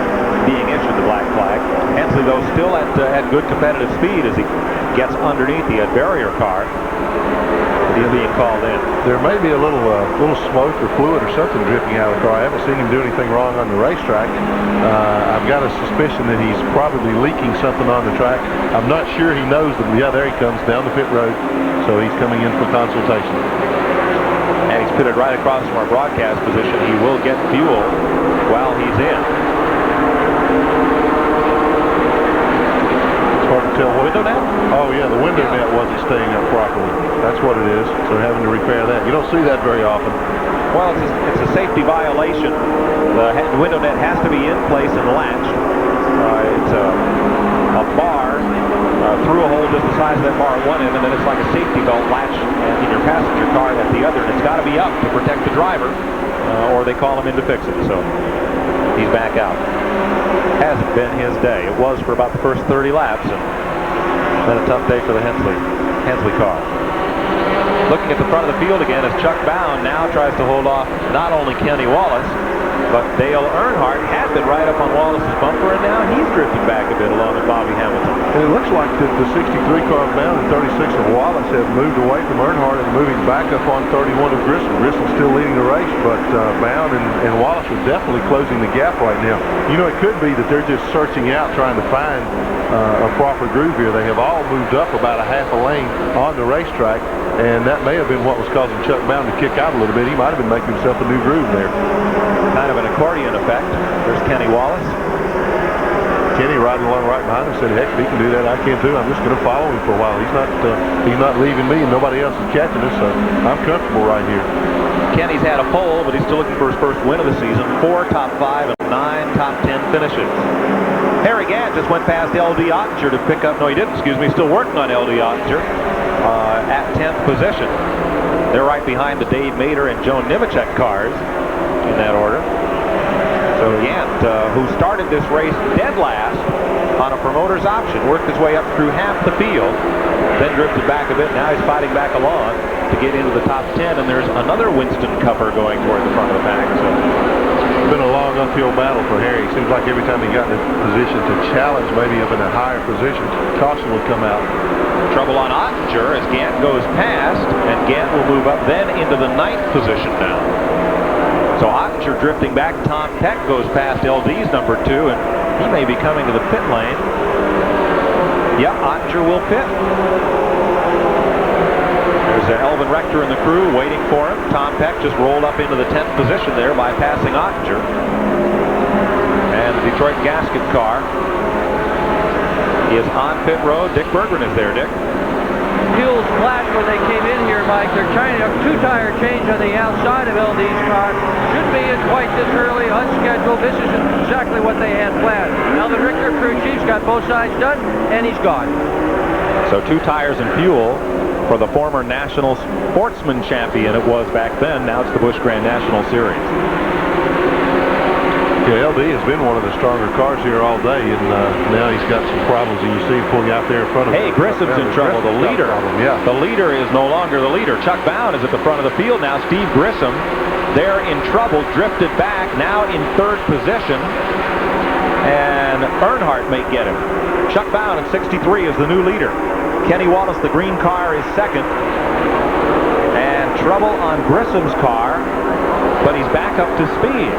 being issued the black flag. Hensley, though, still at good competitive speed as he gets underneath the barrier car. He's being called in. There may be a little smoke or fluid or something dripping out of the car. I haven't seen him do anything wrong on the racetrack. I've got a suspicion that he's probably leaking something on the track. I'm not sure he knows that. Yeah, there he comes down the pit road. So he's coming in for consultation. And he's pitted right across from our broadcast position. He will get fuel while he's in. It's hard to tell what. Window net? Oh, yeah, the window net wasn't staying up properly. That's what it is. So having to repair that. You don't see that very often. Well, it's a safety violation. The window net has to be in place and latched. It's a bar through a hole just the size of that bar at one end, and then it's like a safety belt latch in your passenger car at the other, and it's got to be up to protect the driver, or they call him in to fix it. So he's back out. Hasn't been his day. It was for about the first 30 laps, and been a tough day for the Hensley car. Looking at the front of the field again as Chuck Bound now tries to hold off not only Kenny Wallace, but Dale Earnhardt had been right up on Wallace's bumper, and now he's drifting back a bit along with Bobby Hamilton. And it looks like the 63 car of Bound and 36 of Wallace have moved away from Earnhardt and moving back up on 31 of Grissom. Grissom's still leading the race, but Bound and Wallace are definitely closing the gap right now. You know, it could be that they're just searching out, trying to find a proper groove here. They have all moved up about a half a lane on the racetrack, and that may have been what was causing Chuck Bound to kick out a little bit. He might have been making himself a new groove there. Kind of an accordion effect. There's Kenny Wallace. Kenny riding along right behind him said, heck, if he can do that, I can too. I'm just going to follow him for a while. He's not leaving me, and nobody else is catching us, so I'm comfortable right here. Kenny's had a pole, but he's still looking for his first win of the season. 4 top 5 and 9 top 10 finishes. Harry Gant just went past L.D. Ottinger to pick up, no he didn't, excuse me, still working on L.D. Ottinger at 10th position. They're right behind the Dave Mader and Joe Nemechek cars in that order. So Gant, who started this race dead last on a promoter's option, worked his way up through half the field, then drifted back a bit. Now he's fighting back along to get into the top 10, and there's another Winston Cupper going toward the front of the pack. So it's been a long uphill battle for Harry. It seems like every time he got in a position to challenge, maybe up in a higher position, caution would come out. Trouble on Ottinger as Gant goes past, and Gant will move up then into the 9th position now. So Ottinger drifting back. Tom Peck goes past LD's number 2, and he may be coming to the pit lane. Yep, Ottinger will pit. There's Elvin Rector and the crew waiting for him. Tom Peck just rolled up into the 10th position there by passing Ottinger. And the Detroit gasket car is on pit road. Dick Berggren is there, Dick. Fuel's flat where they came in here, Mike. They're trying a 2-tire change on the outside of LD's car. Shouldn't be in quite this early, unscheduled. This is exactly what they had planned. Elvin Richter, crew chief's got both sides done, and he's gone. So 2 tires and fuel for the former National Sportsman Champion it was back then. Now it's the Busch Grand National Series. Yeah, LD has been one of the stronger cars here all day, and now he's got some problems, and you see him pulling out there in front of him. Hey, Grissom's in trouble. The leader. Yeah. The leader is no longer the leader. Chuck Bound is at the front of the field now. Steve Grissom, they're in trouble, drifted back, now in 3rd position, and Earnhardt may get him. Chuck Bound at 63 is the new leader. Kenny Wallace, the green car, is 2nd. And trouble on Grissom's car, but he's back up to speed.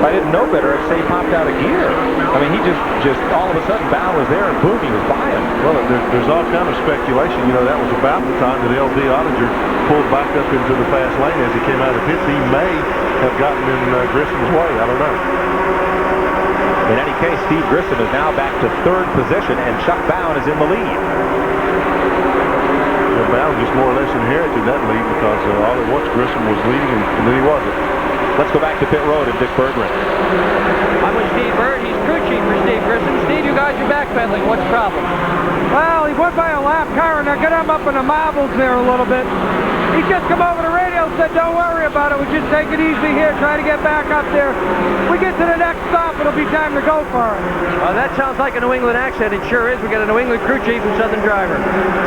If I didn't know better, I'd say he popped out of gear. I mean, he just all of a sudden, Bound was there, and boom, he was by him. Well, there's all kind of speculation. You know, that was about the time that L.D. Ottinger pulled back up into the fast lane as he came out of the pits. He may have gotten in Grissom's way. I don't know. In any case, Steve Grissom is now back to 3rd position, and Chuck Bound is in the lead. Bound just more or less inherited that lead because all at once Grissom was leading, and then he wasn't. Let's go back to pit road and Dick Berggren. I'm with Steve Bird. He's crew chief for Steve Grissom. Steve, you guys are backpedaling. What's the problem? Well, he went by a lap car, and they're getting him up in the marbles there a little bit. He just come over the radio and said, don't worry about it. We just take it easy here. Try to get back up there. We get to the next stop, it'll be time to go for it. That sounds like a New England accent. It sure is. We got a New England crew chief and Southern driver.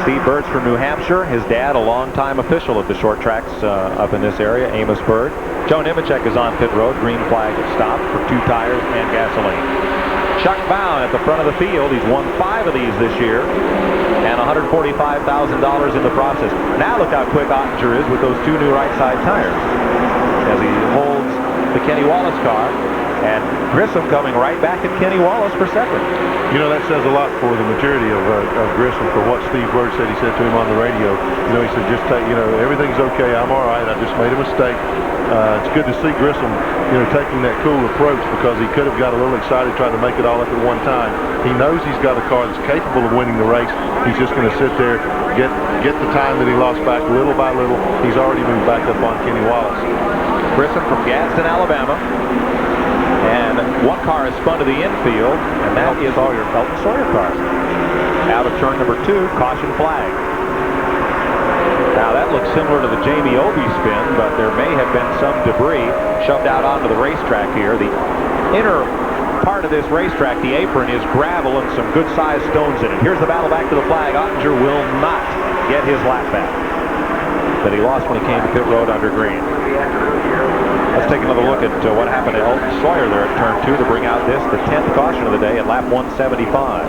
Steve Bird's from New Hampshire. His dad, a longtime official at the short tracks up in this area, Amos Bird. Joe Nemechek is on pit road. Green flag stop for 2 tires and gasoline. Chuck Bound at the front of the field. He's won 5 of these this year and $145,000 in the process. Now look how quick Ottinger is with those 2 new right side tires as he holds the Kenny Wallace car, and Grissom coming right back at Kenny Wallace for second. You know, that says a lot for the maturity of Grissom, for what Steve Bird said. He said to him on the radio, you know, he said, just take, you know, everything's okay, I'm all right, I just made a mistake. It's good to see Grissom, you know, taking that cool approach, because he could have got a little excited trying to make it all up at one time. He knows he's got a car that's capable of winning the race. He's just going to sit there, get the time that he lost back little by little. He's already moved back up on Kenny Wallace. Grissom from Gadsden, Alabama. And one car is spun to the infield, and that is Elton Sawyer car. Out of turn number 2, caution flag. Now that looks similar to the Jamie Obie spin, but there may have been some debris shoved out onto the racetrack here. The inner part of this racetrack, the apron, is gravel and some good-sized stones in it. Here's the battle back to the flag. Ottinger will not get his lap back that he lost when he came to pit road under green. Let's take another look at what happened to Elton Sawyer there at turn 2 to bring out the 10th caution of the day at lap 175.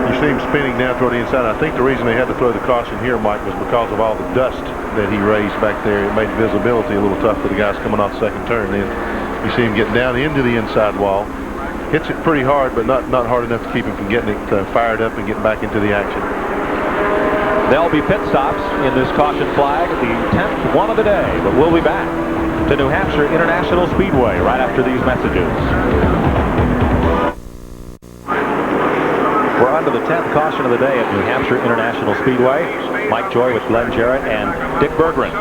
You see him spinning down toward the inside. I think the reason they had to throw the caution here, Mike, was because of all the dust that he raised back there. It made visibility a little tough for the guys coming off the second turn. Then you see him get down into the inside wall. Hits it pretty hard, but not hard enough to keep him from getting it fired up and getting back into the action. There'll be pit stops in this caution flag, the 10th one of the day, but we'll be back to New Hampshire International Speedway right after these messages. We're on to the 10th caution of the day at New Hampshire International Speedway. Mike Joy with Glenn Jarrett and Dick Berggren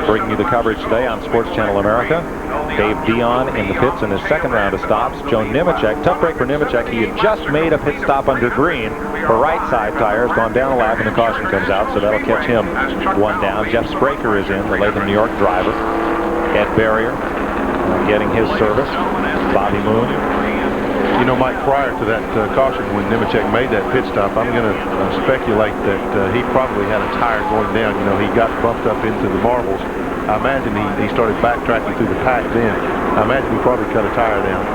bringing you the coverage today on Sports Channel America. Dave Dion in the pits in his second round of stops. Joe Nemechek, tough break for Nemechek. He had just made a pit stop under green for right side tires, gone down a lap and the caution comes out, so that'll catch him 1 down. Jeff Spraker is in, the Latham, New York driver. Ed Barrier getting his service. Bobby Moon. You know, Mike, prior to that caution when Nemechek made that pit stop, I'm going to speculate that he probably had a tire going down. You know, he got bumped up into the marbles. I imagine he started backtracking through the pack then. I imagine he probably cut a tire down.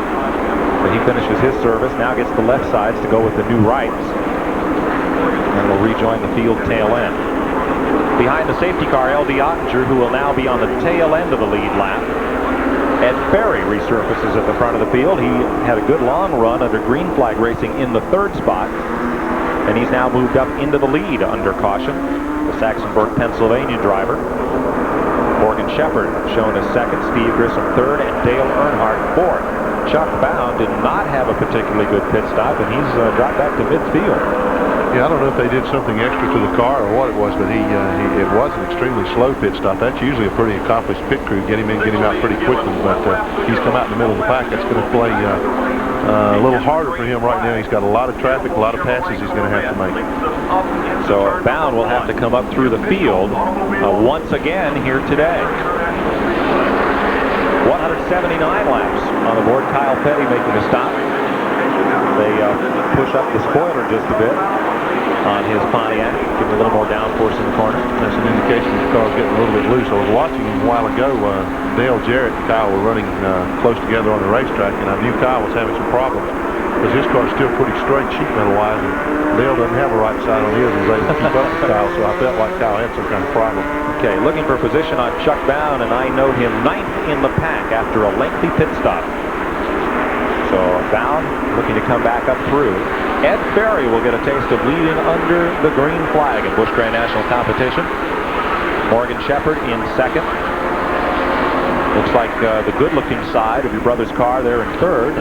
But he finishes his service, now gets the left sides to go with the new rights. And will rejoin the field tail end. Behind the safety car, L.D. Ottinger, who will now be on the tail end of the lead lap. Ed Ferry resurfaces at the front of the field. He had a good long run under green flag racing in the 3rd spot. And he's now moved up into the lead under caution. The Saxonburg, Pennsylvania driver. Morgan Shepherd shown as 2nd, Steve Grissom 3rd, and Dale Earnhardt 4th. Chuck Bound did not have a particularly good pit stop, and he's dropped back to midfield. Yeah, I don't know if they did something extra to the car or what it was, but it was an extremely slow pit stop. That's usually a pretty accomplished pit crew. Get him in, get him out pretty quickly, but he's come out in the middle of the pack. That's going to play a little harder for him right now. He's got a lot of traffic, a lot of passes he's going to have to make. So Bound will have to come up through the field once again here today. 179 laps on the board. Kyle Petty making a stop. They push up the spoiler just a bit on his Pontiac, give him a little more downforce in the corner. That's an indication the car's getting a little bit loose. I was watching him a while ago. Dale Jarrett and Kyle were running close together on the racetrack, and I knew Kyle was having some problems because his car's still pretty straight sheet metal-wise, and Dale doesn't have a right side on his and was able to keep up with Kyle, so I felt like Kyle had some kind of problem. Okay, looking for position on Chuck Bound, and I note him 9th in the pack after a lengthy pit stop. So Bound looking to come back up through. Ed Ferry will get a taste of leading under the green flag in Busch Grand National competition. Morgan Shepherd in 2nd. Looks like the good-looking side of your brother's car there in 3rd.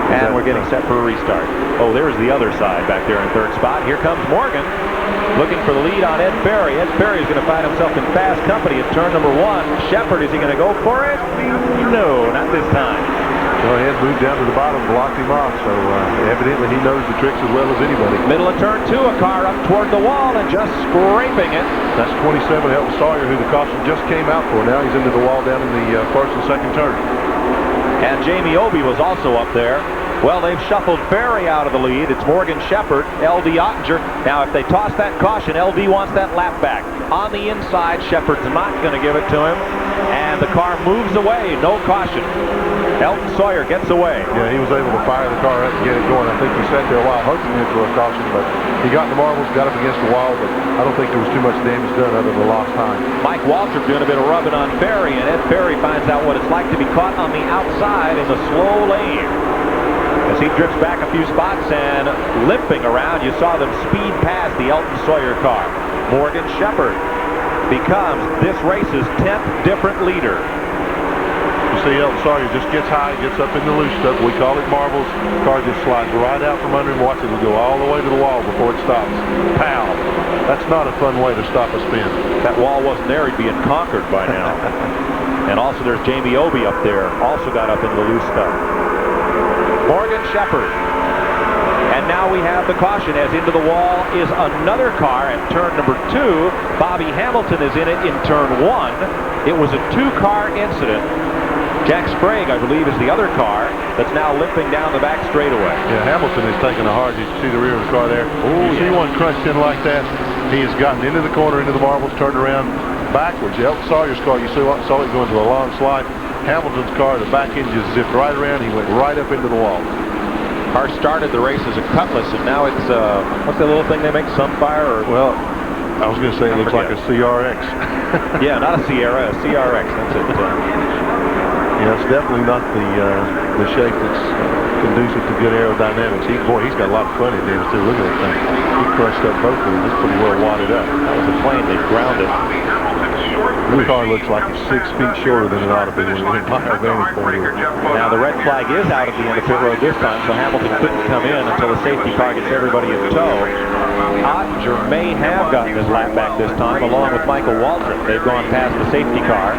And we're getting set for a restart. Oh, there's the other side back there in third spot. Here comes Morgan, looking for the lead on Ed Ferry. Ed Ferry is going to find himself in fast company at turn number 1. Shepard, is he going to go for it? No, not this time. Go ahead, moved down to the bottom, blocked him off, so evidently he knows the tricks as well as anybody. Middle of turn 2, a car up toward the wall and just scraping it. That's 27, Elton Sawyer, who the caution just came out for. Now he's into the wall down in the first and second turn. And Jamie Obie was also up there. Well, they've shuffled Ferry out of the lead. It's Morgan Shepard, LD Ottinger. Now, if they toss that caution, LD wants that lap back. On the inside, Shepard's not going to give it to him. And the car moves away. No caution. Elton Sawyer gets away. Yeah, he was able to fire the car up and get it going. I think he sat there a while hoping for a caution, but he got the marbles, got up against the wall, but I don't think there was too much damage done other than the lost time. Mike Waltrip doing a bit of rubbing on Ferry, and Ed Ferry finds out what it's like to be caught on the outside in the slow lane. As he drifts back a few spots and limping around, you saw them speed past the Elton Sawyer car. Morgan Shepard becomes this race's 10th different leader. You see Elton Sawyer just gets high, gets up in the loose stuff. We call it marbles. The car just slides right out from under him. Watch it, it'll go all the way to the wall before it stops. Pow! That's not a fun way to stop a spin. That wall wasn't there, he'd be in Concord by now. And also there's Jamie Obie up there, also got up in the loose stuff. Morgan Shepard. And now we have the caution as into the wall is another car at turn number 2. Bobby Hamilton is in it in turn 1. It was a 2-car incident. Jack Sprague, I believe, is the other car that's now limping down the back straightaway. Yeah, Hamilton is taking a hard. You see the rear of the car there. You see one crunched in like that. He has gotten into the corner, into the marbles, turned around backwards. Elton Sawyer's car, you saw it go into a long slide. Hamilton's car, the back end just zipped right around. He went right up into the wall. Car started the race as a Cutlass, and now it's, what's that little thing they make, Sunfire? Or well, I was going to say it looks like a CRX. Yeah, not a Sierra, a CRX. That's it. Yeah, it's definitely not the shape that's conducive to good aerodynamics. He's got a lot of fun in there too. Look at that thing. He crushed up both of them. It's pretty well wadded up. That was a plane. They ground it. The car looks like it's 6 feet shorter than it ought to be when we higher vantage point. Now the red flag is out at the end of pit road this time, so Hamilton couldn't come in until the safety car gets everybody in tow. Ottinger may have gotten his lap back this time, along with Michael Waltrip. They've gone past the safety car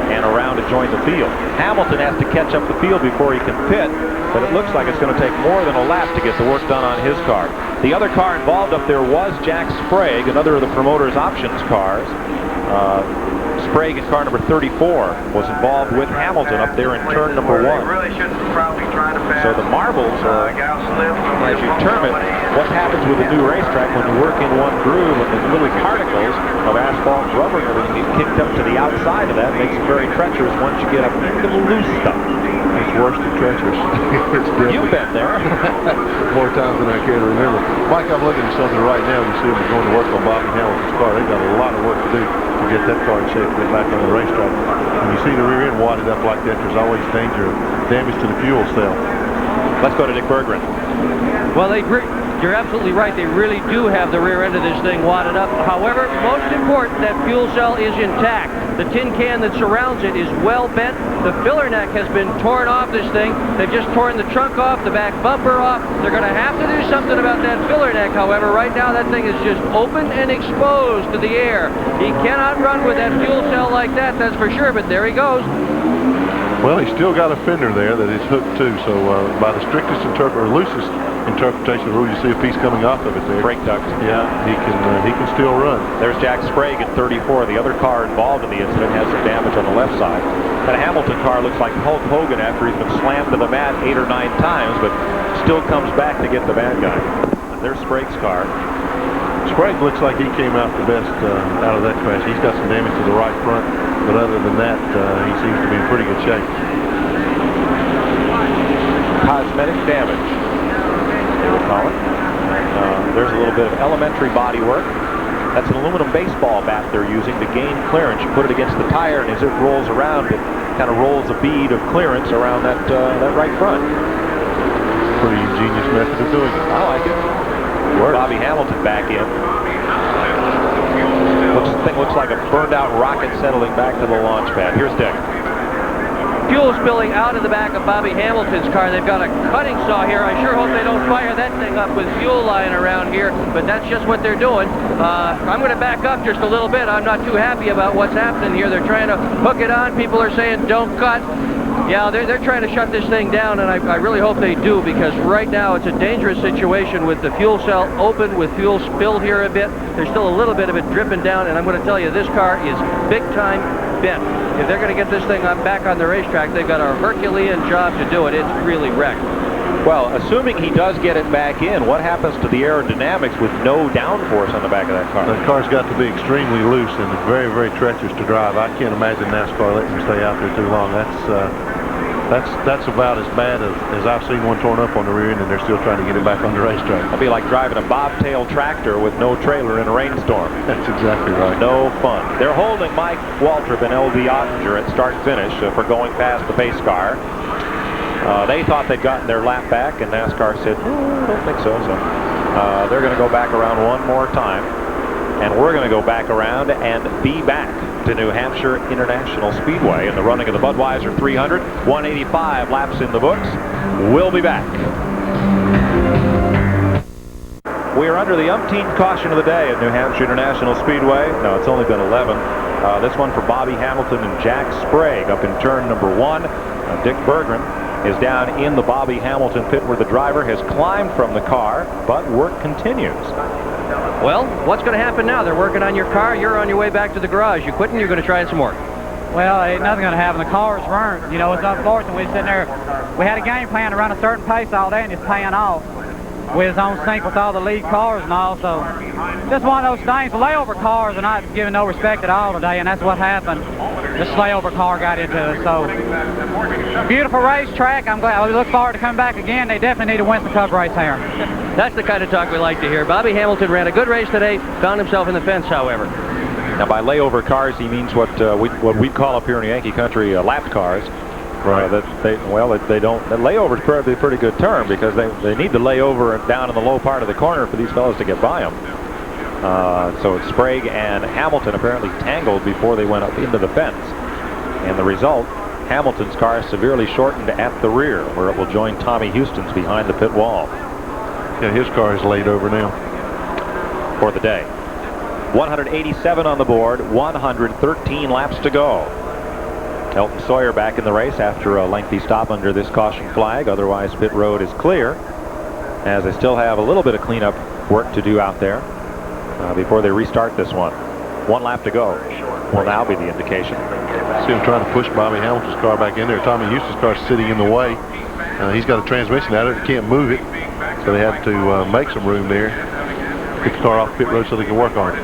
and around to join the field. Hamilton has to catch up the field before he can pit, but it looks like it's going to take more than a lap to get the work done on his car. The other car involved up there was Jack Sprague, another of the promoter's options cars. Sprague in car number 34 was involved with Hamilton up there in turn number 1. So the marbles are, as you term it, what happens with a new racetrack when you work in one groove and the little particles of asphalt and rubber and everything get kicked up to the outside of that makes it very treacherous once you get up into the loose stuff. It's worse than treacherous. You've been there. More times than I care to remember. Mike, I'm looking at something right now. You see them going to work on Bobby Hamilton's car. They've got a lot of work to do to get that car in shape to get back on the racetrack. When you see the rear end wadded up like that, there's always danger of damage to the fuel cell. Let's go to Dick Berggren. Well, you're absolutely right. They really do have the rear end of this thing wadded up. However, most important, that fuel cell is intact. The tin can that surrounds it is well bent. The filler neck has been torn off this thing. They've just torn the trunk off, the back bumper off. They're going to have to do something about that filler neck. However, right now that thing is just open and exposed to the air. He cannot run with that fuel cell like that, that's for sure, but there he goes. Well, he's still got a fender there that is hooked to, so by the strictest loosest interpretation of the rule, you see a piece coming off of it there. Brake duct. Yeah, he can still run. There's Jack Sprague at 34. The other car involved in the incident has some damage on the left side. That Hamilton car looks like Hulk Hogan after he's been slammed to the mat 8 or 9 times, but still comes back to get the bad guy. And there's Sprague's car. Sprague looks like he came out the best out of that crash. He's got some damage to the right front, but other than that, he seems to be in pretty good shape. Cosmetic damage, they would call it. There's a little bit of elementary body work. That's an aluminum baseball bat they're using to gain clearance. You put it against the tire, and as it rolls around, it kind of rolls a bead of clearance around that right front. Pretty ingenious method of doing it. I like it. Bobby Hamilton back in. Thing looks like a burned out rocket settling back to the launch pad. Here's Dick. fuel spilling out of the back of Bobby Hamilton's car. They've got a cutting saw here. I sure hope they don't fire that thing up with fuel lying around here, but that's just what they're doing. I'm going to back up just a little bit. I'm not too happy about what's happening here. They're trying to hook it on. People are saying don't cut. Yeah, they're trying to shut this thing down, and I really hope they do, because right now it's a dangerous situation with the fuel cell open, with fuel spilled here a bit. There's still a little bit of it dripping down, and I'm going to tell you, this car is big time bent. If they're going to get this thing back on the racetrack, they've got a Herculean job to do it. It's really wrecked. Well, assuming he does get it back in, what happens to the aerodynamics with no downforce on the back of that car? The car's got to be extremely loose and very, very treacherous to drive. I can't imagine NASCAR letting him stay out there too long. That's about as bad as I've seen one torn up on the rear end, and they're still trying to get it back on the racetrack. It'd be like driving a bobtail tractor with no trailer in a rainstorm. That's exactly right. No fun. They're holding Mike Waltrip and L.D. Ottinger at start-finish for going past the pace car. They thought they'd gotten their lap back, and NASCAR said, I don't think so. So they're going to go back around one more time, and we're going to go back around and be back to New Hampshire International Speedway in the running of the Budweiser 300. 185 laps in the books. We'll be back. We are under the umpteenth caution of the day at New Hampshire International Speedway. No, it's only been 11. This one for Bobby Hamilton and Jack Sprague up in turn number 1. Dick Berggren is down in the Bobby Hamilton pit where the driver has climbed from the car, but work continues. Well, what's going to happen now? They're working on your car. You're on your way back to the garage. You quitting? You're going to try it some more. Well, ain't nothing going to happen. The car's burnt. You know, it's unfortunate. We sitting there. We had a game plan to run a certain pace all day, and it's paying off. We was on sync with all the lead cars and all, so just one of those things. The layover cars are not giving no respect at all today, and that's what happened. This layover car got into it. So, beautiful racetrack. I'm glad. We look forward to coming back again. They definitely need a Winston Cup race here. That's the kind of talk we like to hear. Bobby Hamilton ran a good race today, found himself in the fence, however. Now, by layover cars, he means what we call up here in Yankee country lapped cars. Right. They don't. The layover is probably a pretty good term, because they need to lay over down in the low part of the corner for these fellas to get by them. So Sprague and Hamilton apparently tangled before they went up into the fence, and the result, Hamilton's car is severely shortened at the rear, where it will join Tommy Houston's behind the pit wall. Yeah, his car is laid over now for the day. 187 on the board, 113 laps to go. Elton Sawyer back in the race after a lengthy stop under this caution flag. Otherwise, pit road is clear, as they still have a little bit of cleanup work to do out there before they restart this one. 1 lap to go will now be the indication. See him trying to push Bobby Hamilton's car back in there. Tommy Houston's car is sitting in the way. He's got a transmission out of it. He can't move it, so they have to make some room there. Get the car off pit road so they can work on it.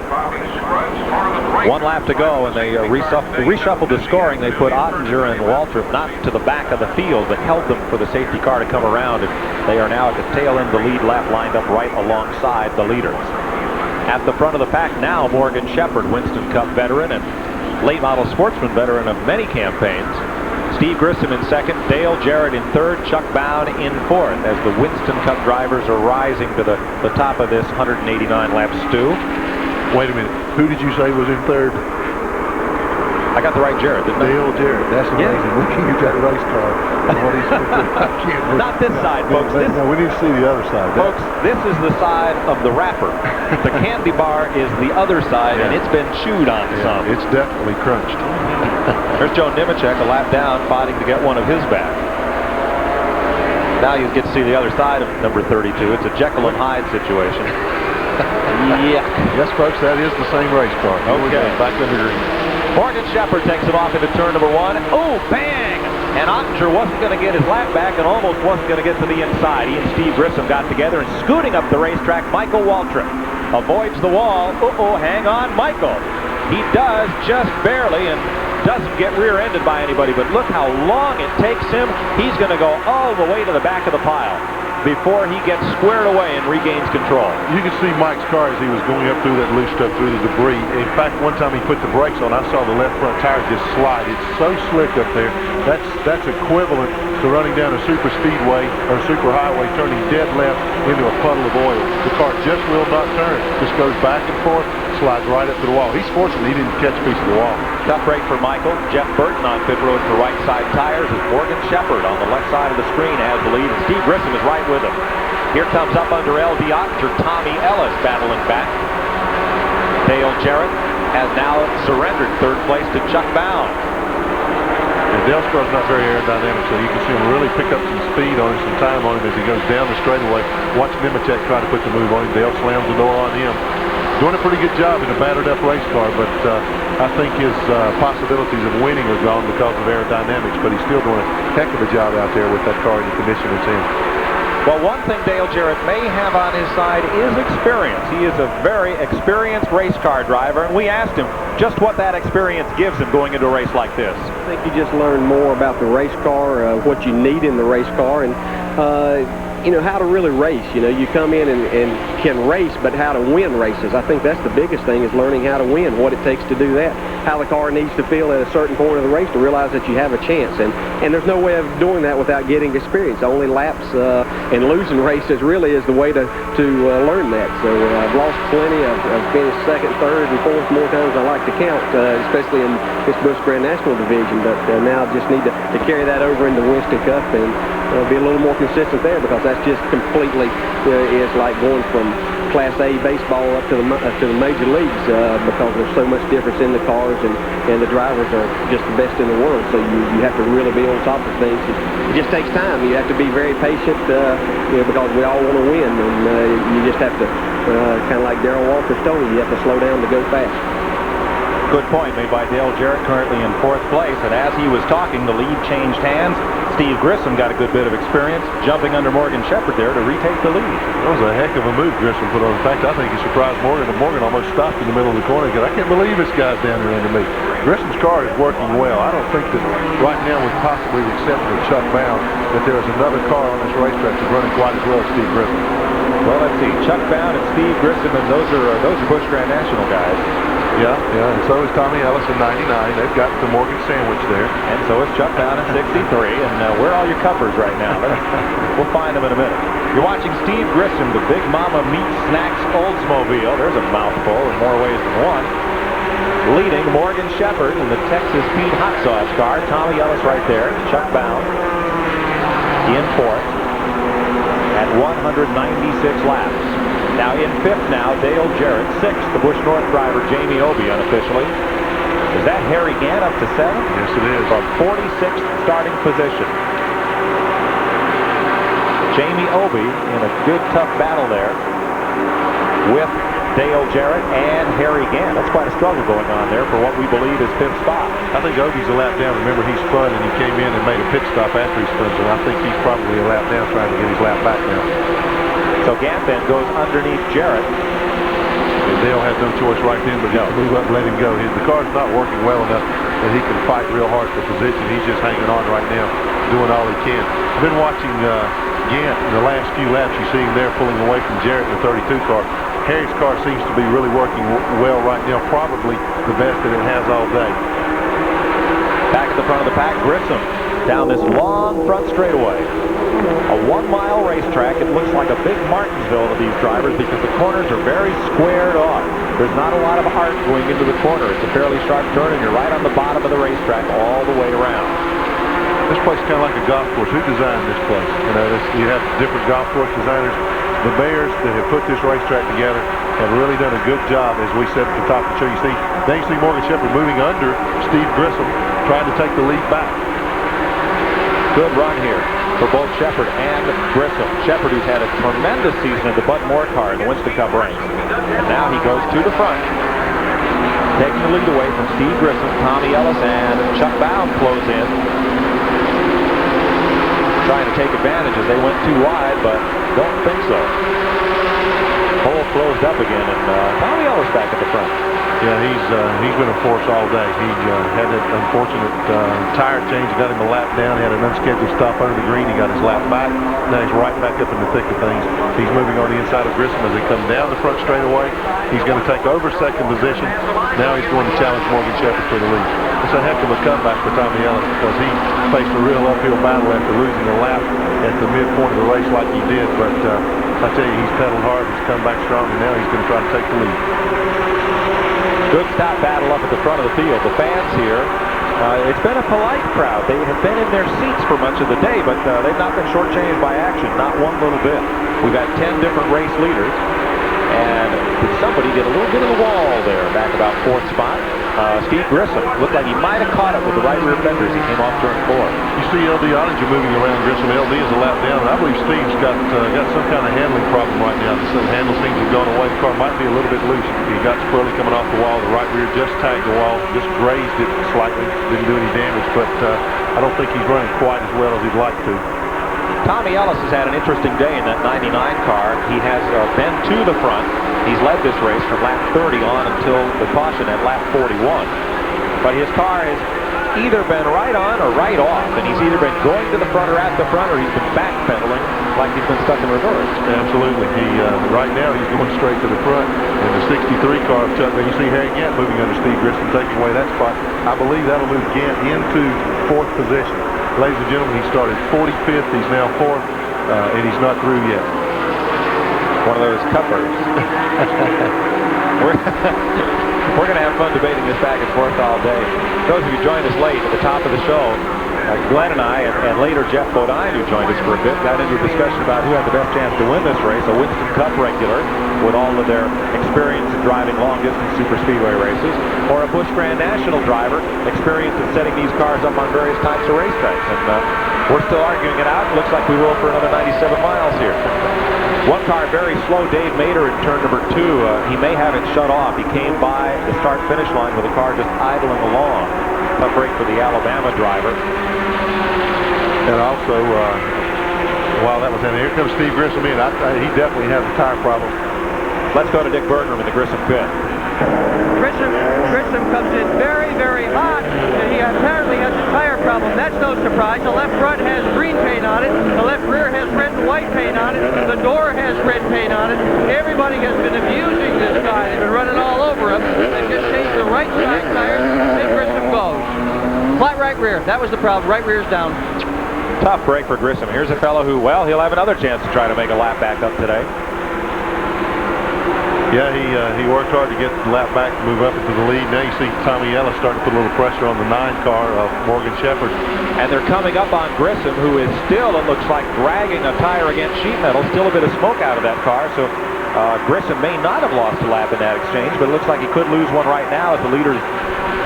1 lap to go, and they reshuffled the scoring. They put Ottinger and Waltrip not to the back of the field, but held them for the safety car to come around, and they are now at the tail end of the lead lap, lined up right alongside the leaders. At the front of the pack now, Morgan Shepherd, Winston Cup veteran and late model sportsman veteran of many campaigns. Steve Grissom in second, Dale Jarrett in third, Chuck Bown in fourth, as the Winston Cup drivers are rising to the top of this 189-lap stew. Wait a minute. Who did you say was in third? I got the right Jarrett, didn't I? Dale Jarrett. That's amazing. Yeah. Look, you got a race car. Not this side, folks. No, we need to see the other side. Folks, this is the side of the wrapper. The candy bar is the other side, and it's been chewed on some. It's definitely crunched. There's Joe Nemechek, a lap down, fighting to get one of his back. Now you get to see the other side of number 32. It's a Jekyll and Hyde situation. Yeah. Yes, folks, that is the same race car. Okay. Back in the green. Morgan Shepherd takes it off into turn number 1. Oh, bang! And Ottinger wasn't going to get his lap back and almost wasn't going to get to the inside. He and Steve Grissom got together, and scooting up the racetrack, Michael Waltrip avoids the wall. Uh-oh, hang on, Michael. He does just barely, and doesn't get rear-ended by anybody, but look how long it takes him. He's going to go all the way to the back of the pile before he gets squared away and regains control. You can see Mike's car as he was going up through that loose stuff, through the debris. In fact, one time he put the brakes on, I saw the left front tire just slide. It's so slick up there. That's equivalent to running down a super speedway or super highway, turning dead left into a puddle of oil. The car just will not turn. Just goes back and forth. slides right up to the wall. He's fortunate he didn't catch a piece of the wall. Tough break for Michael. Jeff Burton on pit road for right side tires as Morgan Shepherd on the left side of the screen has the lead, and Steve Grissom is right with him. Here comes up under LB Ottinger, Tommy Ellis battling back. Dale Jarrett has now surrendered third place to Chuck Bound. Dale's car's not very aerodynamic, so you can see him really pick up some speed on him, some time on him as he goes down the straightaway. Watch Nemechek try to put the move on him. Dale slams the door on him. Doing a pretty good job in a battered-up race car, but I think his possibilities of winning are gone because of aerodynamics, but he's still doing a heck of a job out there with that car in the condition it's in. Well, one thing Dale Jarrett may have on his side is experience. He is a very experienced race car driver, and we asked him just what that experience gives him going into a race like this. I think you just learn more about the race car, what you need in the race car, and you know, how to really race. You know, you come in and can race, but how to win races. I think that's the biggest thing, is learning how to win, what it takes to do that, how the car needs to feel at a certain point of the race to realize that you have a chance. And there's no way of doing that without getting experience. Only laps and losing races really is the way to learn that. So I've lost plenty. I've finished second, third, and fourth more times than I like to count, especially in this Busch Grand National division. But now I just need to carry that over into Winston Cup and be a little more consistent there, because that's just completely is like going from Class A baseball up to the major leagues, because there's so much difference in the cars, and the drivers are just the best in the world. So you have to really be on top of things. It just takes time. You have to be very patient, you know, because we all want to win, and you just have to kind of like Darrell Walters told you have to slow down to go fast. Good point made by Dale Jarrett, currently in fourth place, and as he was talking, the lead changed hands. Steve Grissom got a good bit of experience jumping under Morgan Shepherd there to retake the lead. That was a heck of a move Grissom put on. In fact, I think he surprised Morgan, and Morgan almost stopped in the middle of the corner because I can't believe this guy's down there under me. Grissom's car is working well. I don't think that right now, with possibly the exception of Chuck Bound, that there is another car on this racetrack that's running quite as well as Steve Grissom. Well, let's see. Chuck Bound and Steve Grissom, and those are Busch Grand National guys. Yeah, and so is Tommy Ellis in 99. They've got the Morgan sandwich there. And so is Chuck Bound in 63. And where are all your cuppers right now? We'll find them in a minute. You're watching Steve Grissom, the Big Mama Meat Snacks Oldsmobile. There's a mouthful in more ways than one. Leading Morgan Shepherd in the Texas Pete Hot Sauce car. Tommy Ellis right there. Chuck Bound in fourth at 196 laps. Now in fifth now, Dale Jarrett. Sixth, the Busch North driver, Jamie Obey, unofficially. Is that Harry Gant up to seventh? Yes, it is. From 46th starting position. Jamie Obey in a good, tough battle there with Dale Jarrett and Harry Gant. That's quite a struggle going on there for what we believe is fifth spot. I think Obey's a lap down. Remember, he spun and he came in and made a pit stop after he spun, so I think he's probably a lap down trying to get his lap back now. So Gant then goes underneath Jarrett. And Dale had no choice right then but to move up and let him go. The car's not working well enough that he can fight real hard for position. He's just hanging on right now, doing all he can. I've been watching Gant in the last few laps. You see him there pulling away from Jarrett in the 32 car. Harry's car seems to be really working well right now, probably the best that it has all day. Back at the front of the pack, Grissom down this long front straightaway. A 1 mile racetrack. It looks like a big Martinsville to these drivers because the corners are very squared off. There's not a lot of art going into the corner. It's a fairly sharp turn, and you're right on the bottom of the racetrack all the way around. This place is kind of like a golf course. Who designed this place? You know, you have different golf course designers. The Bears that have put this racetrack together have really done a good job, as we said at the top of the show. You see Morgan Shepherd moving under Steve Grissom, trying to take the lead back. Good run here for both Shepherd and Grissom. Shepherd, who's had a tremendous season in the Bud Moore car in the Winston Cup ranks. And now he goes to the front, taking the lead away from Steve Grissom. Tommy Ellis and Chuck Bound close in, trying to take advantage as they went too wide, but don't think so. Hole closed up again, and Tommy Ellis back at the front. Yeah, he's been a force all day. He had that unfortunate tire change. Got him a lap down. He had an unscheduled stop under the green. He got his lap back. Now he's right back up in the thick of things. He's moving on the inside of Grissom as they come down the front straightaway. He's going to take over second position. Now he's going to challenge Morgan Shepherd for the lead. It's a heck of a comeback for Tommy Ellis because he faced a real uphill battle after losing a lap at the midpoint of the race like he did. But I tell you, he's pedaled hard. He's come back strong, and now he's going to try to take the lead. Good stop battle up at the front of the field. The fans here, it's been a polite crowd. They have been in their seats for much of the day, but they've not been shortchanged by action, not one little bit. We've had 10 different race leaders, and somebody did a little bit of the wall there, back about 4th spot. Steve Grissom looked like he might have caught it with the right rear fenders. He came off turn 4. You see LD Ottinger moving around Grissom. LD is a lap down, and I believe Steve's got some kind of handling problem right now. The handle seems to have gone away. The car might be a little bit loose. He got squirrely coming off the wall. The right rear just tagged the wall, just grazed it slightly. Didn't do any damage, but I don't think he's running quite as well as he'd like to. Tommy Ellis has had an interesting day in that 99 car. He has been to the front. He's led this race from lap 30 on until the caution at lap 41. But his car has either been right on or right off, and he's either been going to the front or at the front, or he's been backpedaling like he's been stuck in reverse. Absolutely. Right now he's going straight to the front. In the 63 car of Chuck, you see Harry Gant moving under Steve Grissom, taking away that spot. I believe that'll move Gant into 4th position. Ladies and gentlemen, he started 45th. He's now 4th, and he's not through yet. One of those cuppers. We're going to have fun debating this back and forth all day. Those of you joined us late at the top of the show, Glenn and I, and later Jeff Bodine, who joined us for a bit, got into a discussion about who had the best chance to win this race, a Winston Cup regular with all of their experience in driving long-distance super speedway races, or a Busch Grand National driver experienced in setting these cars up on various types of racetracks. And we're still arguing it out. Looks like we will for another 97 miles here. One car very slow, Dave Mader in turn number 2. He may have it shut off. He came by the start-finish line with the car just idling along. Tough break for the Alabama driver. And also, while that was in, here comes Steve Grissom in. He definitely has a tire problem. Let's go to Dick Bergman in the Grissom pit. Grissom comes in very, very hot, and he apparently has a tire problem. That's no surprise. The left front has green paint on it. The left rear has red and white paint on it. The door has red paint on it. Everybody has been abusing this guy. They've been running all over him. They've just changed the right side tires, and Grissom goes. Flat right rear. That was the problem. Right rear's down. Tough break for Grissom. Here's a fellow who, well, he'll have another chance to try to make a lap back up today. Yeah, he worked hard to get the lap back to move up into the lead. Now you see Tommy Ellis starting to put a little pressure on the 9 car of Morgan Shepherd. And they're coming up on Grissom, who is still, it looks like, dragging a tire against sheet metal. Still a bit of smoke out of that car, so Grissom may not have lost a lap in that exchange, but it looks like he could lose one right now as the leaders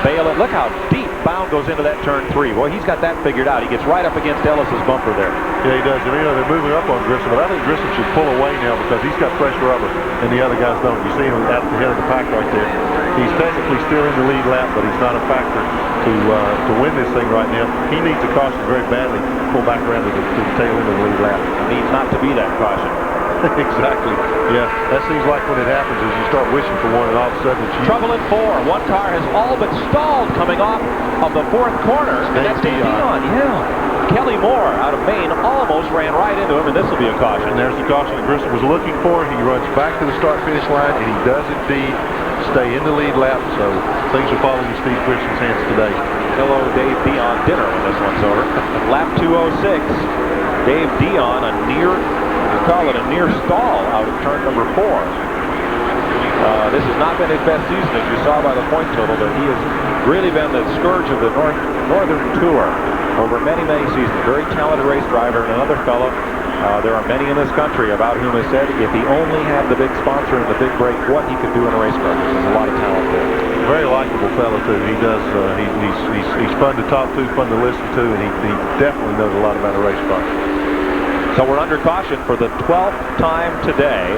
bail it. Look how deep Bound goes into that turn 3. Boy, he's got that figured out. He gets right up against Ellis's bumper there. Yeah, he does. And, you know, they're moving up on Grissom, but I think Grissom should pull away now because he's got fresh rubber and the other guys don't. You see him at the head of the pack right there. He's technically still in the lead lap, but he's not a factor to win this thing right now. He needs a caution very badly to pull back around to the tail end of the lead lap. Needs not to be that caution. Exactly. Yeah, that seems like when it happens is you start wishing for one and all of a sudden it's you. Trouble in 4. One car has all but stalled coming off of the 4th corner. And that's Dave Dion. Yeah. Kelly Moore out of Maine almost ran right into him, and this will be a caution. And there's the caution that Grissom was looking for. He runs back to the start-finish line, and he does indeed stay in the lead lap. So things are falling in Steve Grissom's hands today. Hello, Dave Dion dinner when this one's over. Lap 206. Dave Dion, a near stall out of turn number 4. This has not been his best season, as you saw by the point total, but he has really been the scourge of the Northern Tour over many, many seasons. Very talented race driver, and another fellow. There are many in this country about whom has said if he only had the big sponsor and the big break, what he could do in a race car. There's a lot of talent there. Very likable fellow too. He does. He's fun to talk to, fun to listen to, and he definitely knows a lot about a race car. So we're under caution for the 12th time today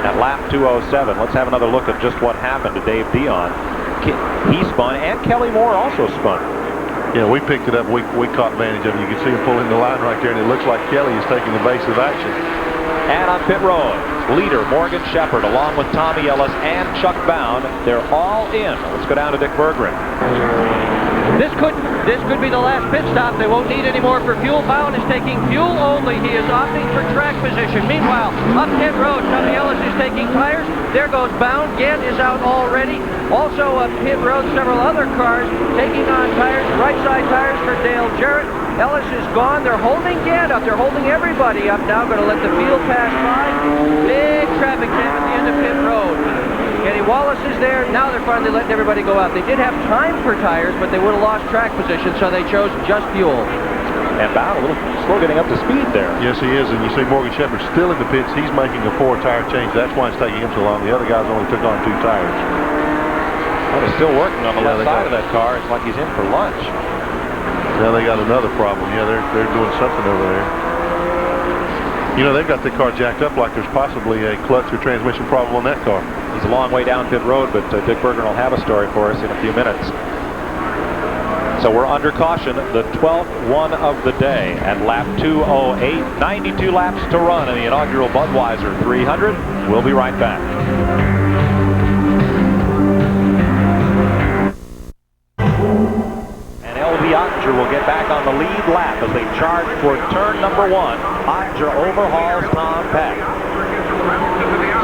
at lap 207. Let's have another look at just what happened to Dave Dion. He spun, and Kelly Moore also spun. Yeah, we picked it up. We caught advantage of it. You can see him pulling the line right there, and it looks like Kelly is taking evasive action. And on pit road, leader Morgan Shepherd, along with Tommy Ellis and Chuck Bound. They're all in. Let's go down to Dick Berggren. This could be the last pit stop. They won't need any more for fuel. Bound is taking fuel only. He is opting for track position. Meanwhile, up pit road, Tommy Ellis is taking tires. There goes Bound. Gant is out already. Also up pit road, several other cars taking on tires, right side tires for Dale Jarrett. Ellis is gone. They're holding Gant up. They're holding everybody up now. Going to let the field pass by. Big traffic jam at the end of pit road. Kenny Wallace is there. Now they're finally letting everybody go out. They did have time for tires, but they would have lost track position, so they chose just fuel. And Bound a little slow getting up to speed there. Yes, he is, and you see Morgan Shepherd still in the pits. He's making a 4-tire change. That's why it's taking him so long. The other guys only took on 2 tires. Well, he's still working on the left side of that car. It's like he's in for lunch. Now they got another problem. Yeah, they're doing something over there. You know, they've got the car jacked up like there's possibly a clutch or transmission problem on that car. He's a long way down pit road, but Dick Bergen will have a story for us in a few minutes. So we're under caution, the 12th one of the day at lap 208. 92 laps to run in the inaugural Budweiser 300. We'll be right back. Ottinger will get back on the lead lap as they charge for turn number 1. Ottinger overhauls Tom Peck.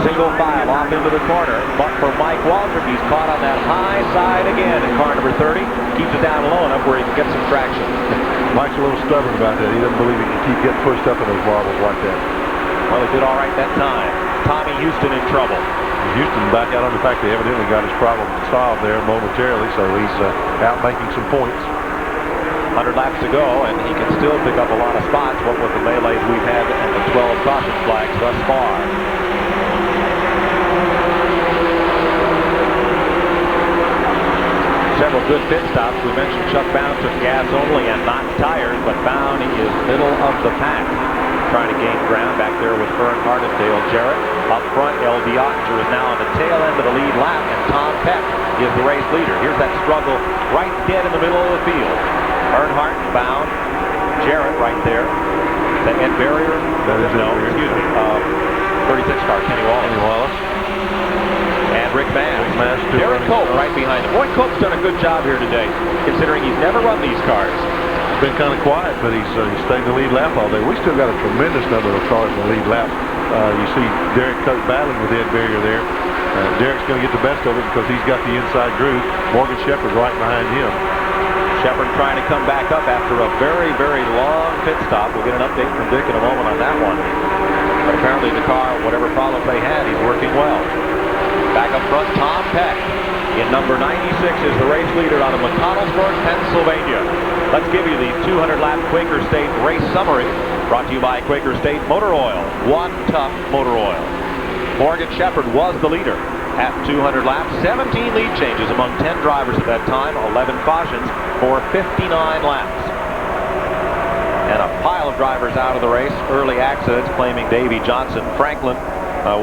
Single file off into the corner, but for Mike Waldron, he's caught on that high side again in car number 30. Keeps it down low enough where he can get some traction. Mike's a little stubborn about that. He doesn't believe he can keep getting pushed up in those marbles like that. Well, he did all right that time. Tommy Houston in trouble. Houston back out on the fact they evidently got his problem solved there momentarily, so he's out making some points. 100 laps to go, and he can still pick up a lot of spots. What with the melees we've had and the 12 caution flags thus far. Several good pit stops. We mentioned Chuck Bound took gas only and not tires, but Bound is middle of the pack, trying to gain ground back there with Earnhardt and Dale Jarrett. Up front, L.D. Ottinger is now on the tail end of the lead lap, and Tom Peck is the race leader. Here's that struggle right dead in the middle of the field. Earnhardt, Bound, Jarrett right there. That Ed Barrier? No, excuse me. 36 car, Kenny Wallace. And Rick Mans. Derek Cope right behind him. Boy, Cope's done a good job here today, considering he's never run these cars. He's been kind of quiet, but he's stayed in the lead lap all day. We still got a tremendous number of cars in the lead lap. You see Derek Cope battling with Ed Barrier there. Derek's going to get the best of it because he's got the inside groove. Morgan Shepherd right behind him. Shepherd trying to come back up after a very, very long pit stop. We'll get an update from Dick in a moment on that one. But apparently the car, whatever problems they had, he's working well. Back up front, Tom Peck in number 96 is the race leader out of McConnellsburg, Pennsylvania. Let's give you the 200-lap Quaker State race summary, brought to you by Quaker State Motor Oil. One tough motor oil. Morgan Shepherd was the leader at 200 laps. 17 lead changes among 10 drivers at that time. 11 cautions for 59 laps. And a pile of drivers out of the race. Early accidents claiming Davey Johnson. Franklin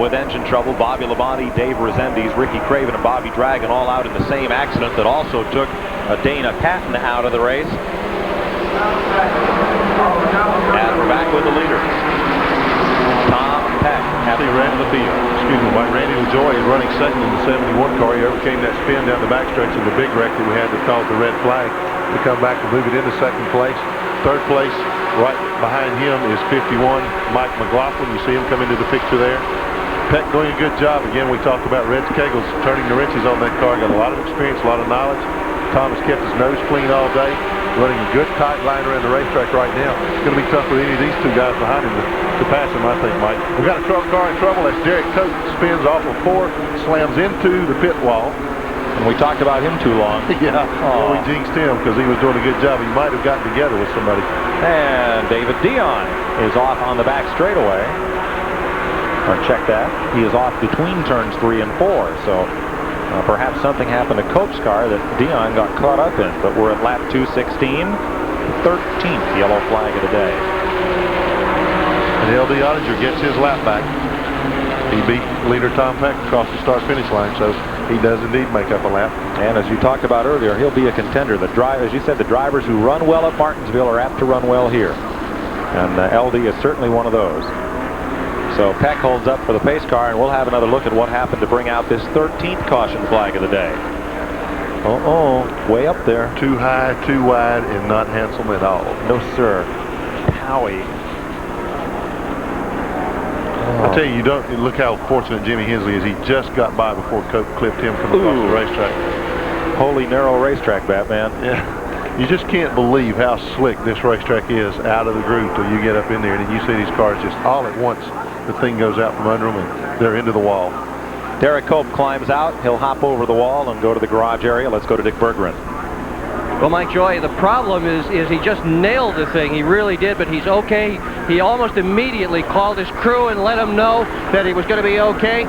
with engine trouble. Bobby Labonte, Dave Resendiz, Ricky Craven, and Bobby Dragon all out in the same accident that also took Dana Patton out of the race. And we're back with the leaders. Tom Peck at the end of the field. Excuse me, Randy LaJoy is running second in the 71 car. He overcame that spin down the backstretch in the big wreck that we had that caused the red flag to come back and move it into second place. Third place, right behind him is 51, Mike McLaughlin. You see him come into the picture there. Peck doing a good job. Again, we talked about Reds Kegels turning the wrenches on that car. Got a lot of experience, a lot of knowledge. Tom has kept his nose clean all day. Running a good tight line around the racetrack right now. It's going to be tough for any of these two guys behind him to pass him, I think, Mike. We've got a truck car in trouble. That's Derek Cope. Spins off of 4, slams into the pit wall. And we talked about him too long. Yeah, well, we jinxed him because he was doing a good job. He might have gotten together with somebody. And David Dion is off on the back straightaway. Or check that. He is off between turns 3 and 4. So perhaps something happened to Cope's car that Dion got caught up in. But we're at lap 216. 13th yellow flag of the day. And L.D. Ottinger gets his lap back. He beat leader Tom Peck across the start-finish line, so he does indeed make up a lap. And as you talked about earlier, he'll be a contender. As you said, the drivers who run well at Martinsville are apt to run well here. And LD is certainly one of those. So Peck holds up for the pace car, and we'll have another look at what happened to bring out this 13th caution flag of the day. Way up there. Too high, too wide, and not handsome at all. No, sir. Howie. I tell you, you don't look how fortunate Jimmy Hensley is. He just got by before Cope clipped him from across the racetrack. Holy narrow racetrack, Batman. Yeah. You just can't believe how slick this racetrack is out of the groove till you get up in there and you see these cars just all at once. The thing goes out from under them and they're into the wall. Derek Cope climbs out. He'll hop over the wall and go to the garage area. Let's go to Dick Berggren. Well, Mike Joy, the problem is he just nailed the thing. He really did, but he's okay. He almost immediately called his crew and let them know that he was going to be okay.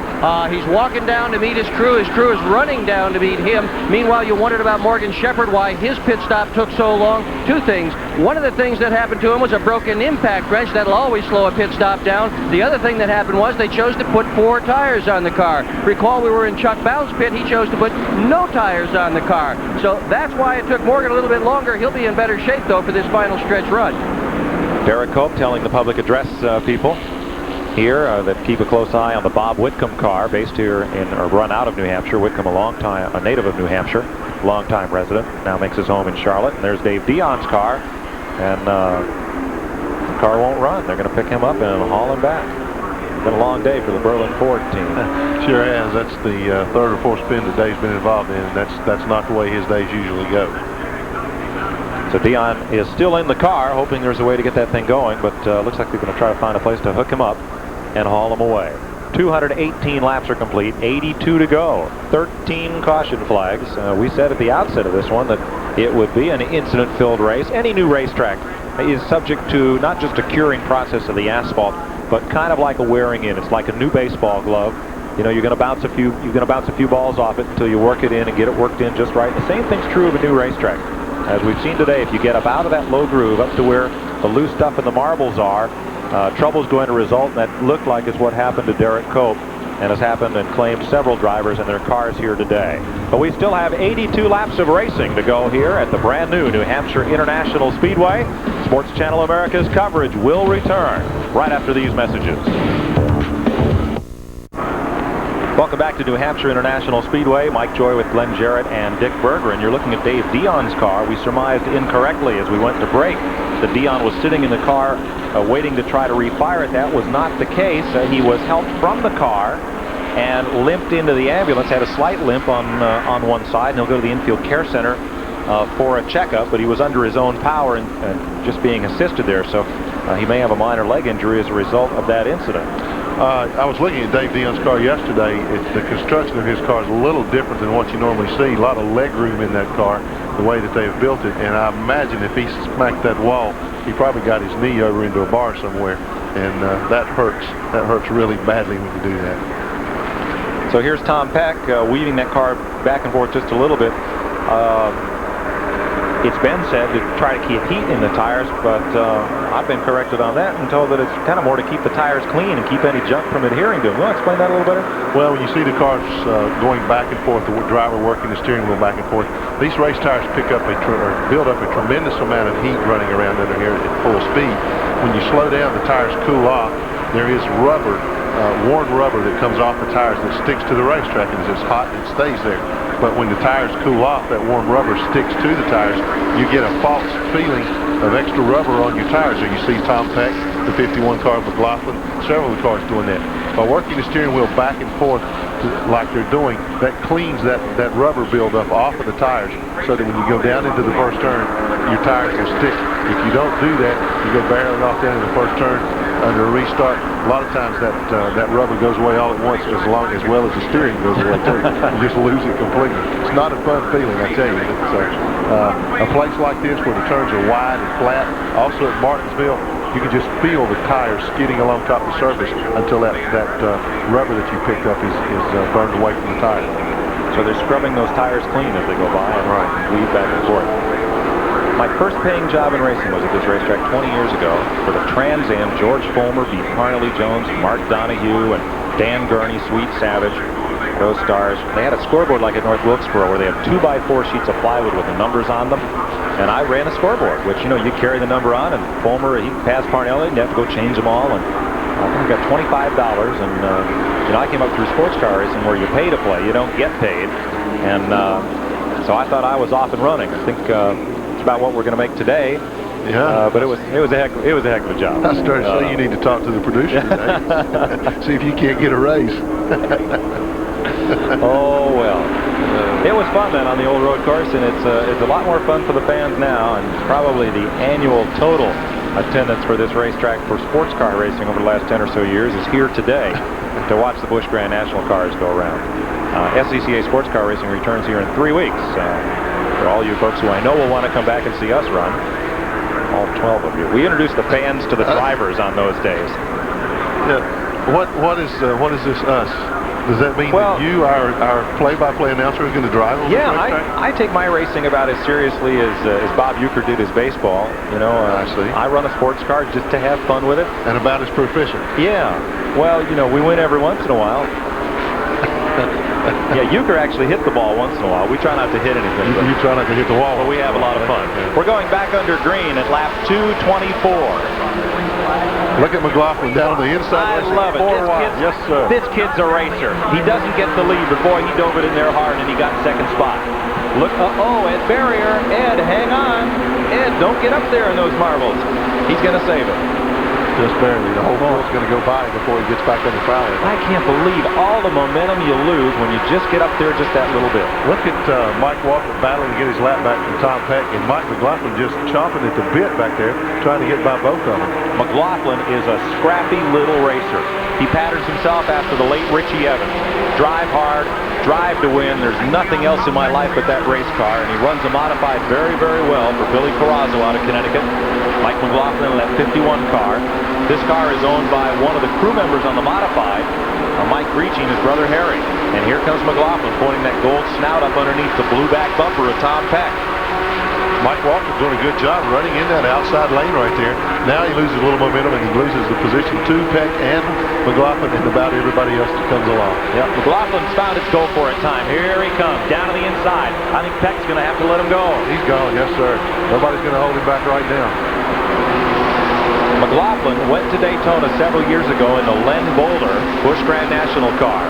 He's walking down to meet his crew. His crew is running down to meet him. Meanwhile, you wondered about Morgan Shepherd, why his pit stop took so long. Two things. One of the things that happened to him was a broken impact wrench. That'll always slow a pit stop down. The other thing that happened was they chose to put 4 tires on the car. Recall we were in Chuck Bound's pit. He chose to put no tires on the car. So that's why it took Morgan a little bit longer. He'll be in better shape, though, for this final stretch run. Derek Cope telling the public address people here that keep a close eye on the Bob Whitcomb car, based here or run out of New Hampshire. Whitcomb, a native of New Hampshire, longtime resident, now makes his home in Charlotte. And there's Dave Dion's car, and the car won't run. They're going to pick him up and haul him back. It's been a long day for the Berlin Ford team. Sure has. That's the third or fourth spin that Dave's been involved in, and that's not the way his days usually go. So Dion is still in the car, hoping there's a way to get that thing going, but looks like they're going to try to find a place to hook him up and haul him away. 218 laps are complete, 82 to go, 13 caution flags. We said at the outset of this one that it would be an incident-filled race. Any new racetrack is subject to not just a curing process of the asphalt, but kind of like a wearing in. It's like a new baseball glove. You know, you're going to bounce a few balls off it until you work it in and get it worked in just right. The same thing's true of a new racetrack. As we've seen today, if you get up out of that low groove, up to where the loose stuff and the marbles are, trouble's going to result, and that looked like is what happened to Derek Cope, and has happened and claimed several drivers in their cars here today. But we still have 82 laps of racing to go here at the brand new New Hampshire International Speedway. Sports Channel America's coverage will return right after these messages. Welcome back to New Hampshire International Speedway. Mike Joy with Glenn Jarrett and Dick Berggren. You're looking at Dave Dion's car. We surmised incorrectly as we went to break that Dion was sitting in the car waiting to try to refire it. That was not the case. He was helped from the car and limped into the ambulance, had a slight limp on one side, and he'll go to the infield care center for a checkup, but he was under his own power and just being assisted there, so he may have a minor leg injury as a result of that incident. I was looking at Dave Dion's car yesterday. The construction of his car is a little different than what you normally see. A lot of leg room in that car, the way that they've built it. And I imagine if he smacked that wall, he probably got his knee over into a bar somewhere. And that hurts. That hurts really badly when you do that. So here's Tom Peck weaving that car back and forth just a little bit. It's been said to try to keep heat in the tires, but I've been corrected on that and told that it's kind of more to keep the tires clean and keep any junk from adhering to them. You want to explain that a little better? Well, when you see the cars going back and forth, the driver working the steering wheel back and forth, these race tires build up a tremendous amount of heat running around under here at full speed. When you slow down, the tires cool off. There is rubber, worn rubber that comes off the tires that sticks to the racetrack, and it's hot and it stays there. But when the tires cool off, that warm rubber sticks to the tires. You get a false feeling of extra rubber on your tires. So you see Tom Peck, the 51 car of McLaughlin, several of the cars doing that. By working the steering wheel back and forth like they're doing, that cleans that rubber buildup off of the tires, so that when you go down into the first turn, your tires will stick. If you don't do that, you go barreling off down in the first turn under a restart. A lot of times that rubber goes away all at once, as well as the steering goes away too. You just lose it completely. It's not a fun feeling, I tell you. It's a place like this where the turns are wide and flat. Also at Martinsville, you can just feel the tires skidding along top of the surface until that rubber that you picked up is burned away from the tire. So they're scrubbing those tires clean as they go by and weave back and forth. My first paying job in racing was at this racetrack 20 years ago for the Trans Am. George Fulmer beat Parnelly Jones, Mark Donahue, and Dan Gurney, Sweet Savage, those stars. They had a scoreboard like at North Wilkesboro where they have 2x4 sheets of plywood with the numbers on them. And I ran a scoreboard, which, you know, you carry the number on, and Fulmer, he passed Parnelly, and you have to go change them all. And I think I got $25, and, you know, I came up through sports car racing where you pay to play, you don't get paid. And so I thought I was off and running. I think it's about what we're going to make today. Yeah. But it was a heck of a job. I started to say you need to talk to the producer today. See if you can't get a raise. Oh, well. It was fun then on the old road course, and it's a lot more fun for the fans now, and probably the annual total attendance for this racetrack for sports car racing over the last 10 or so years is here today to watch the Busch Grand National cars go around. SCCA sports car racing returns here in 3 weeks. For all you folks who I know will want to come back and see us run, all 12 of you. We introduce the fans to the drivers on those days. Yeah. What is this us? Does that mean that you, our play-by-play announcer, is going to drive on yeah, the racetrack? I take my racing about as seriously as Bob Euchre did his baseball. You know, I run a sports car just to have fun with it. And about as proficient. Yeah. Well, you know, we win every once in a while. Yeah, Euchre actually hit the ball once in a while. We try not to hit anything. You try not to hit the wall. But we have a lot of fun. Yeah. We're going back under green at lap 224. Look at McLaughlin down on the inside. I love it. Yes, sir. This kid's a racer. He doesn't get the lead, but boy, he dove it in there hard, and he got second spot. Look, Ed Barrier. Ed, hang on. Ed, don't get up there in those marbles. He's going to save it. Just barely. The whole field's going to go by before he gets back on the foul. I can't believe all the momentum you lose when you just get up there just that little bit. Look at Mike Walker battling to get his lap back from Tom Peck, and Mike McLaughlin just chomping at the bit back there, trying to get by both of them. McLaughlin is a scrappy little racer. He patterns himself after the late Richie Evans. Drive hard, drive to win. There's nothing else in my life but that race car, and he runs a modified very, very well for Billy Corazzo out of Connecticut. Mike McLaughlin in that 51 car. This car is owned by one of the crew members on the modified, Mike Breaching, his brother Harry. And here comes McLaughlin pointing that gold snout up underneath the blue back bumper of Tom Peck. Mike Walker's doing a good job running in that outside lane right there. Now he loses a little momentum and he loses the position to Peck and McLaughlin and about everybody else that comes along. Yep, McLaughlin's found its go for it time. Here he comes, down to the inside. I think Peck's going to have to let him go. He's gone, yes, sir. Nobody's going to hold him back right now. McLaughlin went to Daytona several years ago in the Len Boulder Busch Grand National car.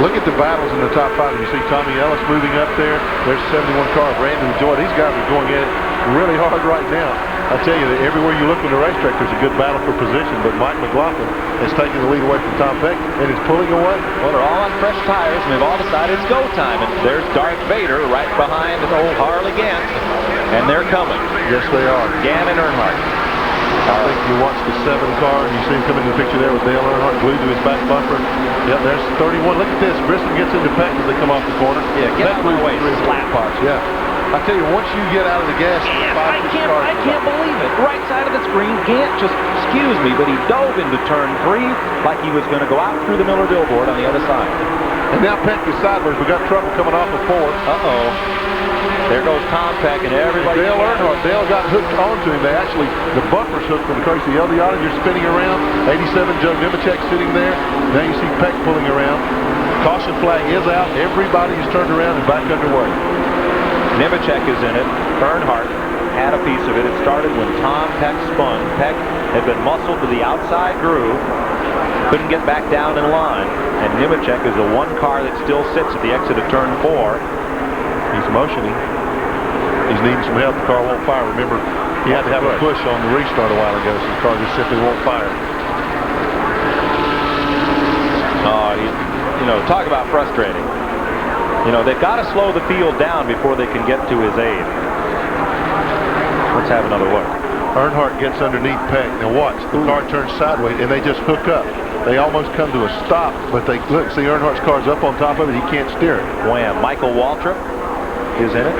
Look at the battles in the top 5. You see Tommy Ellis moving up there. There's 71 car. Brandon Joy. These guys are going at it really hard right now. I tell you that everywhere you look on the racetrack, there's a good battle for position. But Mike McLaughlin has taken the lead away from Tom Peck and is pulling away. Well, they're all on fresh tires, and they've all decided it's go time. And there's Darth Vader right behind old Harley Gant, and they're coming. Yes, they are. Gant and Earnhardt. I think you watch the 7 car, and you see him come into the picture there with Dale Earnhardt glued to his back bumper. Yep, there's 31. Look at this. Grissom gets into Peck as they come off the corner. Yeah, get out of my way. Slap parts. Yeah. I tell you, once you get out of the gas, I can't believe it. Right side of the screen, Gant just, excuse me, but he dove into turn 3 like he was going to go out through the Miller billboard on the other side. And now Peck is sideways. We got trouble coming off of 4th. Uh-oh. There goes Tom Peck and everybody. Dale Earnhardt. Dale got hooked onto him. They actually, the bumper's hooked from the crazy LD auto. You're spinning around. 87 Joe Nemechek sitting there. Now you see Peck pulling around. Caution flag is out. Everybody is turned around and back underway. Nemechek is in it. Earnhardt had a piece of it. It started when Tom Peck spun. Peck had been muscled to the outside groove. Couldn't get back down in line. And Nemechek is the one car that still sits at the exit of turn 4. He's motioning. He's needing some help. The car won't fire. Remember, he had to have a push on the restart a while ago, so the car just simply won't fire. You know, talk about frustrating. You know, they've got to slow the field down before they can get to his aid. Let's have another look. Earnhardt gets underneath Peck. Now watch, the car turns sideways, and they just hook up. They almost come to a stop, but they look, see Earnhardt's car's up on top of it. He can't steer it. Wham. Michael Waltrip is in it.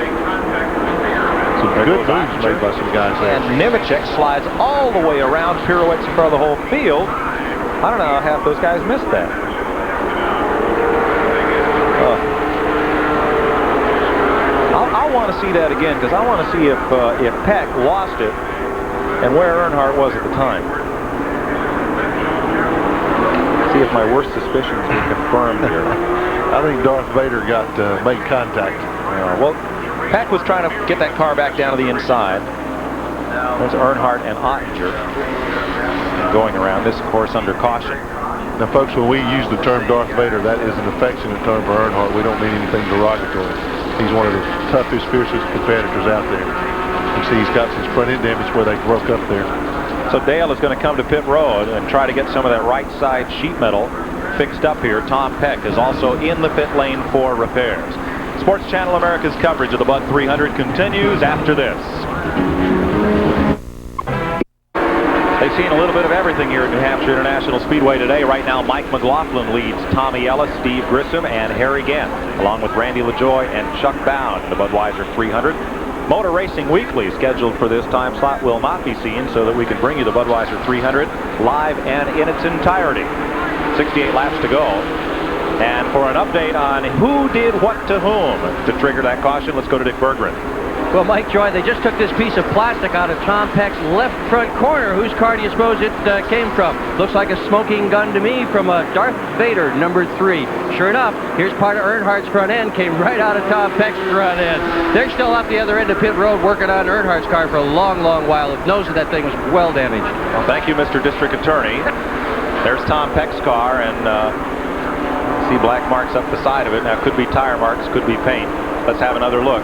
Some good moves made by some guys there. And Nemechek slides all the way around, pirouettes in front of the whole field. I don't know how half those guys missed that. I want to see that again, because I want to see if Peck lost it and where Earnhardt was at the time. See if my worst suspicions were confirmed here. I think Darth Vader got made contact. Well, Peck was trying to get that car back down to the inside. There's Earnhardt and Ottinger going around. This, of course, under caution. Now, folks, when we use the term Darth Vader, that is an affectionate term for Earnhardt. We don't mean anything derogatory. He's one of the toughest, fiercest competitors out there. You see he's got some front end damage where they broke up there. So Dale is going to come to pit road and try to get some of that right side sheet metal fixed up here. Tom Peck is also in the pit lane for repairs. Sports Channel America's coverage of the Bud 300 continues after this. They've seen a little bit of everything here at New Hampshire International Speedway today. Right now, Mike McLaughlin leads Tommy Ellis, Steve Grissom, and Harry Gant, along with Randy LaJoy and Chuck Bound, the Budweiser 300. Motor Racing Weekly, scheduled for this time slot, will not be seen, so that we can bring you the Budweiser 300 live and in its entirety. 68 laps to go. And for an update on who did what to whom to trigger that caution, let's go to Dick Berggren. Well, Mike Joy, they just took this piece of plastic out of Tom Peck's left front corner. Whose car do you suppose it came from? Looks like a smoking gun to me from a Darth Vader number 3. Sure enough, here's part of Earnhardt's front end, came right out of Tom Peck's front end. They're still up the other end of pit road working on Earnhardt's car for a long, long while. The nose of that thing was well damaged. Well, thank you, Mr. District Attorney. There's Tom Peck's car, and see black marks up the side of it. Now, could be tire marks, could be paint. Let's have another look.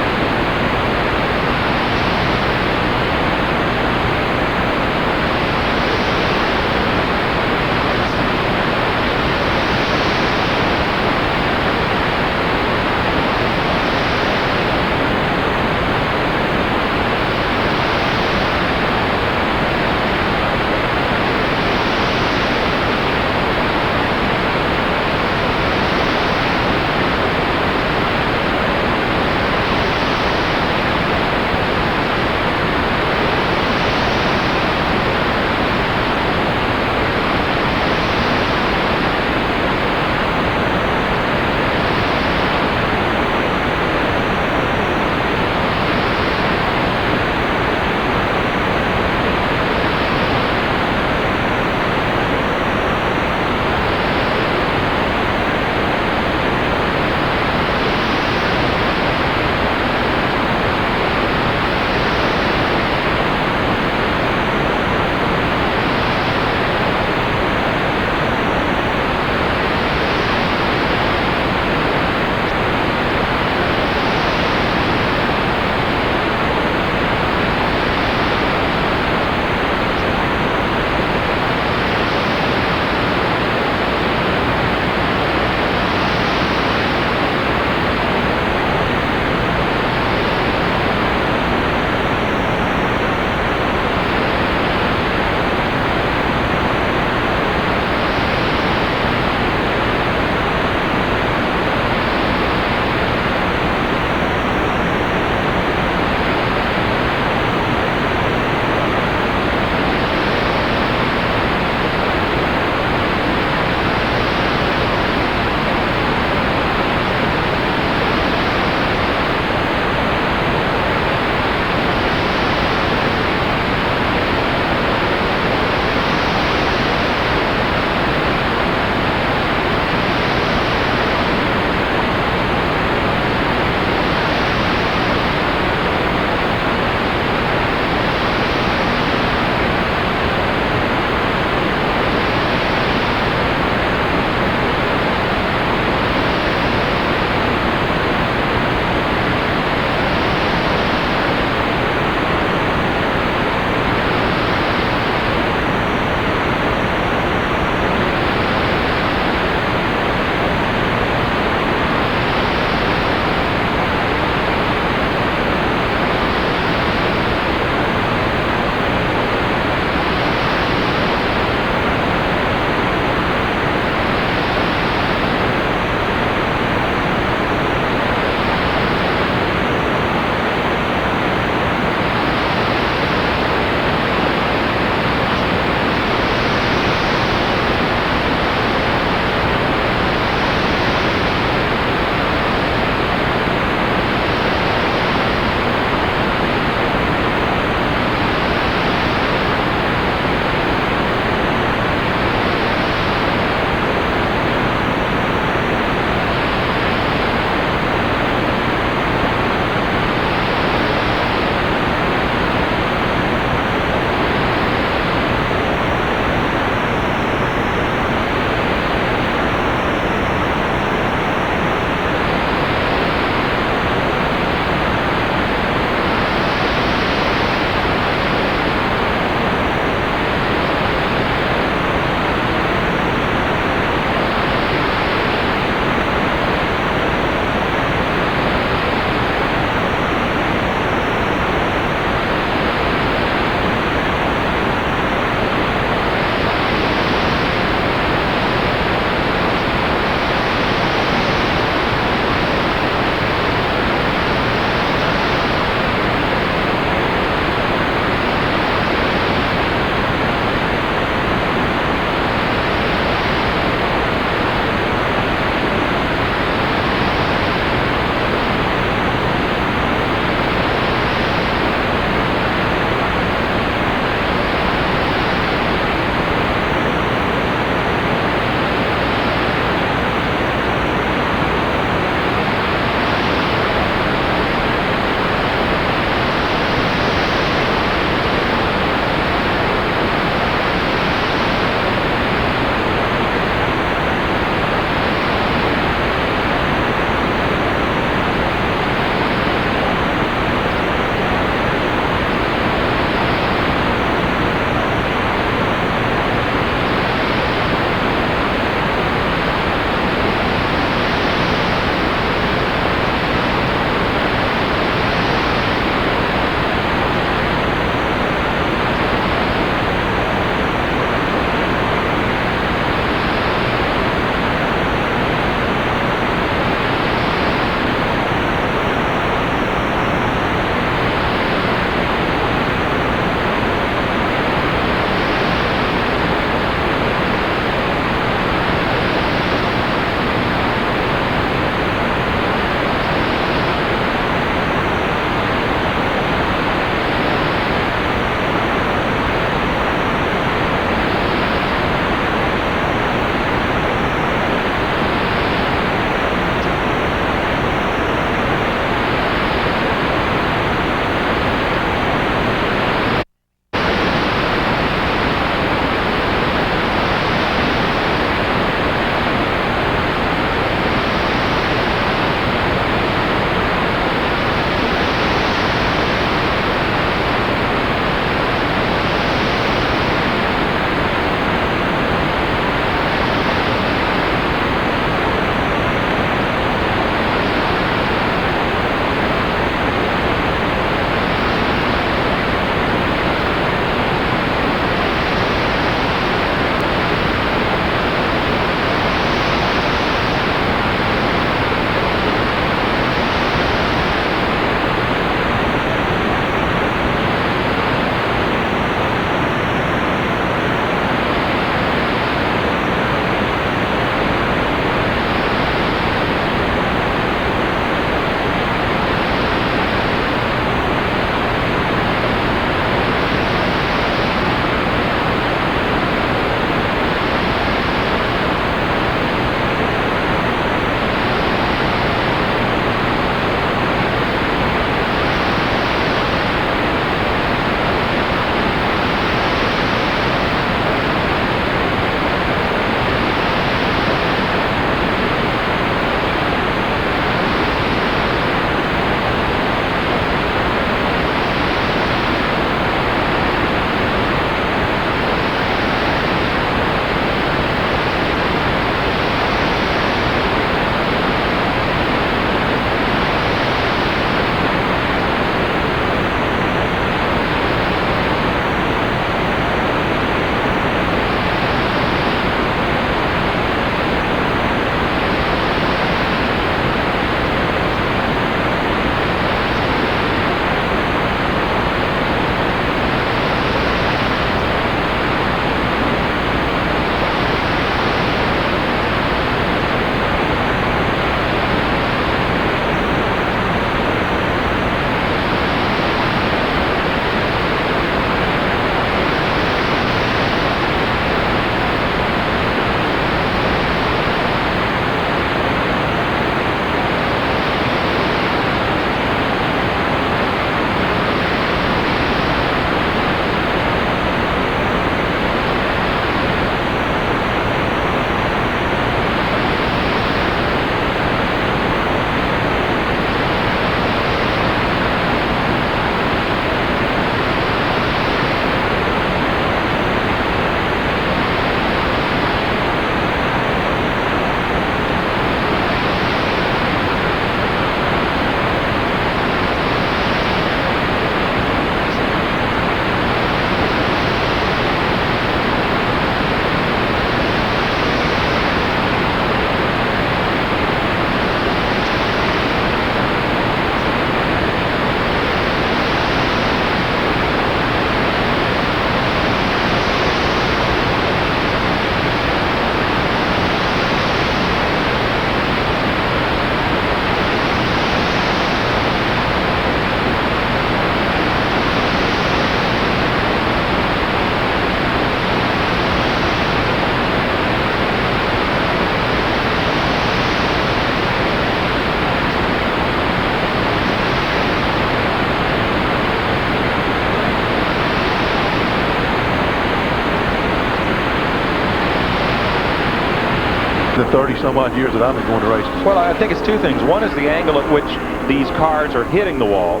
30 some odd years that I've been going to races. Well, I think it's two things. One is the angle at which these cars are hitting the wall.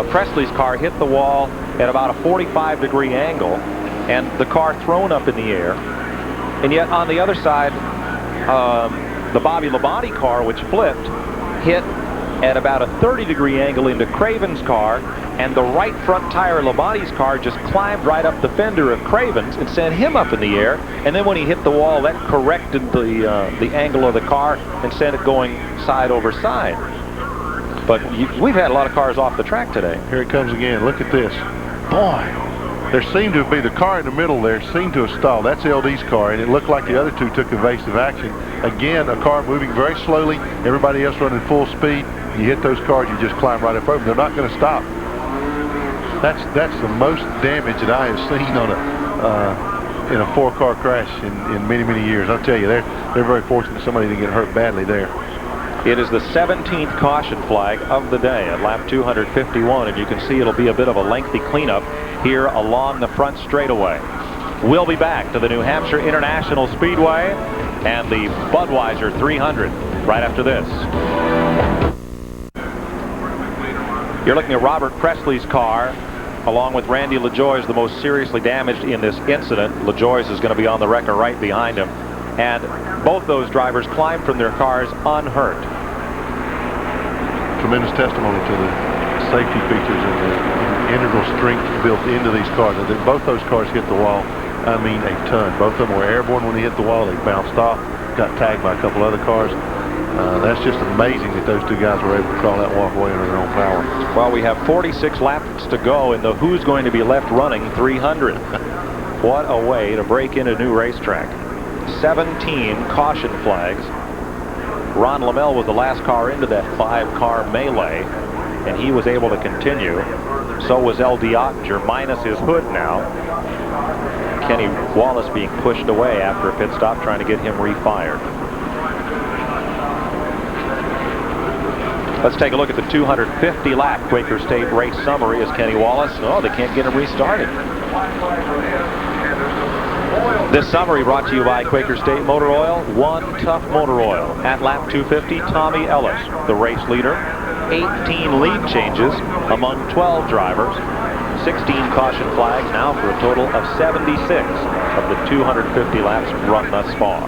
Presley's car hit the wall at about a 45-degree angle, and the car thrown up in the air. And yet on the other side, the Bobby Labonte car, which flipped, hit at about a 30-degree angle into Craven's car, and the right front tire of Labonte's car just climbed right up the fender of Craven's and sent him up in the air. And then when he hit the wall, that corrected the angle of the car and sent it going side over side. But we've had a lot of cars off the track today. Here it comes again. Look at this. Boy, there seemed to be the car in the middle there seemed to have stalled. That's LD's car, and it looked like the other two took evasive action. Again, a car moving very slowly, everybody else running full speed. You hit those cars, you just climb right up over them. They're not going to stop. That's the most damage that I have seen on in a four-car crash in many, many years. I'll tell you, they're very fortunate somebody didn't get hurt badly there. It is the 17th caution flag of the day at lap 251, and you can see it'll be a bit of a lengthy cleanup here along the front straightaway. We'll be back to the New Hampshire International Speedway and the Budweiser 300 right after this. You're looking at Robert Presley's car, along with Randy LaJoie's, the most seriously damaged in this incident. LaJoie's is going to be on the wrecker right behind him. And both those drivers climbed from their cars unhurt. Tremendous testimony to the safety features and the integral strength built into these cars. Both those cars hit the wall, I mean a ton. Both of them were airborne when they hit the wall. They bounced off, got tagged by a couple other cars. That's just amazing that those two guys were able to crawl that walkway under their own power. Well, we have 46 laps to go in the Who's Going to Be Left Running 300. What a way to break into a new racetrack. 17 caution flags. Ron Lamell was the last car into that 5-car melee, and he was able to continue. So was L.D. Ottinger, minus his hood now. Kenny Wallace being pushed away after a pit stop, trying to get him refired. Let's take a look at the 250-lap Quaker State race summary as Kenny Wallace. Oh, they can't get him restarted. This summary brought to you by Quaker State Motor Oil, One Tough Motor Oil. At lap 250, Tommy Ellis, the race leader. 18 lead changes among 12 drivers. 16 caution flags now for a total of 76 of the 250 laps run thus far.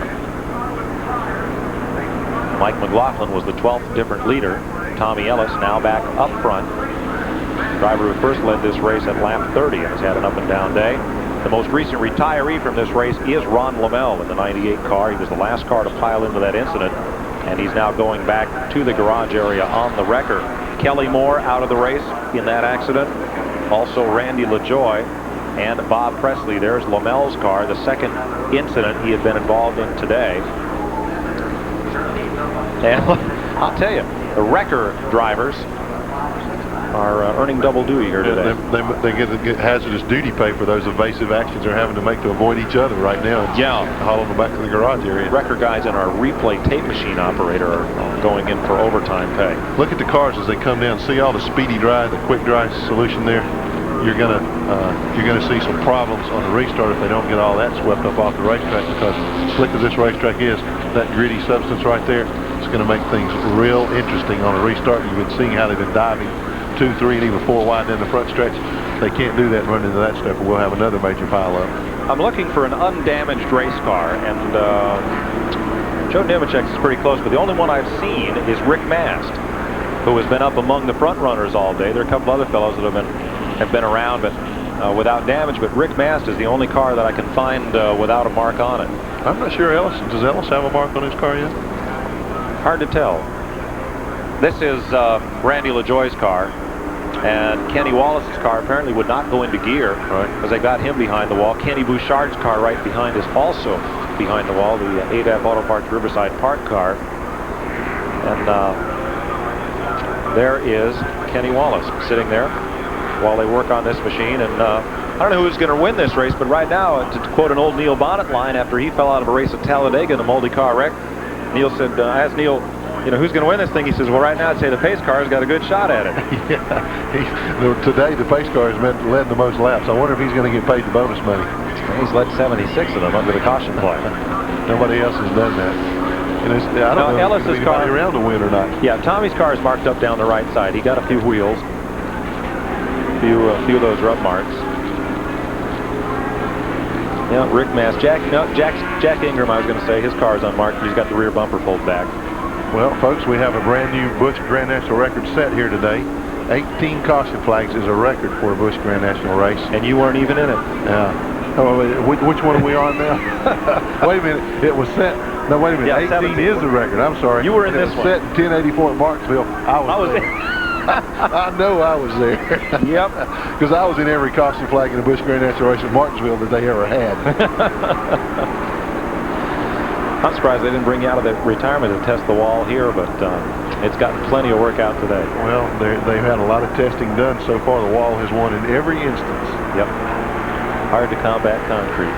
Mike McLaughlin was the 12th different leader. Tommy Ellis now back up front. Driver who first led this race at lap 30 and has had an up and down day. The most recent retiree from this race is Ron Lamell in the 98 car. He was the last car to pile into that incident, and he's now going back to the garage area on the wrecker. Kelly Moore out of the race in that accident. Also Randy LaJoie and Bob Presley. There's Lamell's car, the second incident he had been involved in today. And I'll tell you, the wrecker drivers are earning double duty here today. They get hazardous duty pay for those evasive actions they're having to make to avoid each other right now. And hauling them back to the garage area. Wrecker guys and our replay tape machine operator are going in for overtime pay. Look at the cars as they come down. See all the speedy dry, the quick dry solution there. You're gonna see some problems on the restart if they don't get all that swept up off the racetrack, because slick as this racetrack is, that gritty substance right there, it's going to make things real interesting on a restart. You've been seeing how they've been diving 2, 3, and even 4 wide in the front stretch. They can't do that and run into that stuff, or we'll have another major pileup. I'm looking for an undamaged race car, and Joe Nemechek is pretty close, but the only one I've seen is Rick Mast, who has been up among the front runners all day. There are a couple other fellows that have been around, but without damage. But Rick Mast is the only car that I can find without a mark on it. I'm not sure does Ellis have a mark on his car yet? Hard to tell. This is Randy LaJoie's car, and Kenny Wallace's car apparently would not go into gear because they got him behind the wall. Kenny Bouchard's car right behind is also behind the wall, the ADAP Auto Parts Riverside Park car. And there is Kenny Wallace sitting there while they work on this machine. And I don't know who's going to win this race, but right now, to quote an old Neil Bonnet line after he fell out of a race at Talladega in a multi-car wreck, Neil said, I asked Neil, who's going to win this thing? He says, well, right now I'd say the pace car's got a good shot at it. Today the pace car has led the most laps. I wonder if he's going to get paid the bonus money. He's led 76 of them under the caution flag. Nobody else has done that. question is, I don't know if there's anybody around to win or not. Yeah, Tommy's car is marked up down the right side. He got a few wheels, a few of those rub marks. Yeah, Rick Mass, Jack Ingram, I was going to say, his car is unmarked, but he's got the rear bumper pulled back. Well, folks, we have a brand new Busch Grand National record set here today. 18 caution flags is a record for a Busch Grand National race. And you weren't even in it. Yeah. Oh, which one are we on now? Wait a minute. It was set. No, wait a minute. Yeah, 18 is the record. I'm sorry. You were in this one. Set in 1084 at Martinsville. I was there. I know I was there. Yep. Because I was in every caution flag in the Busch Grand National race in Martinsville that they ever had. I'm surprised they didn't bring you out of the retirement to test the wall here, but it's gotten plenty of work out today. Well, they've had a lot of testing done so far. The wall has won in every instance. Yep. Hard to combat concrete.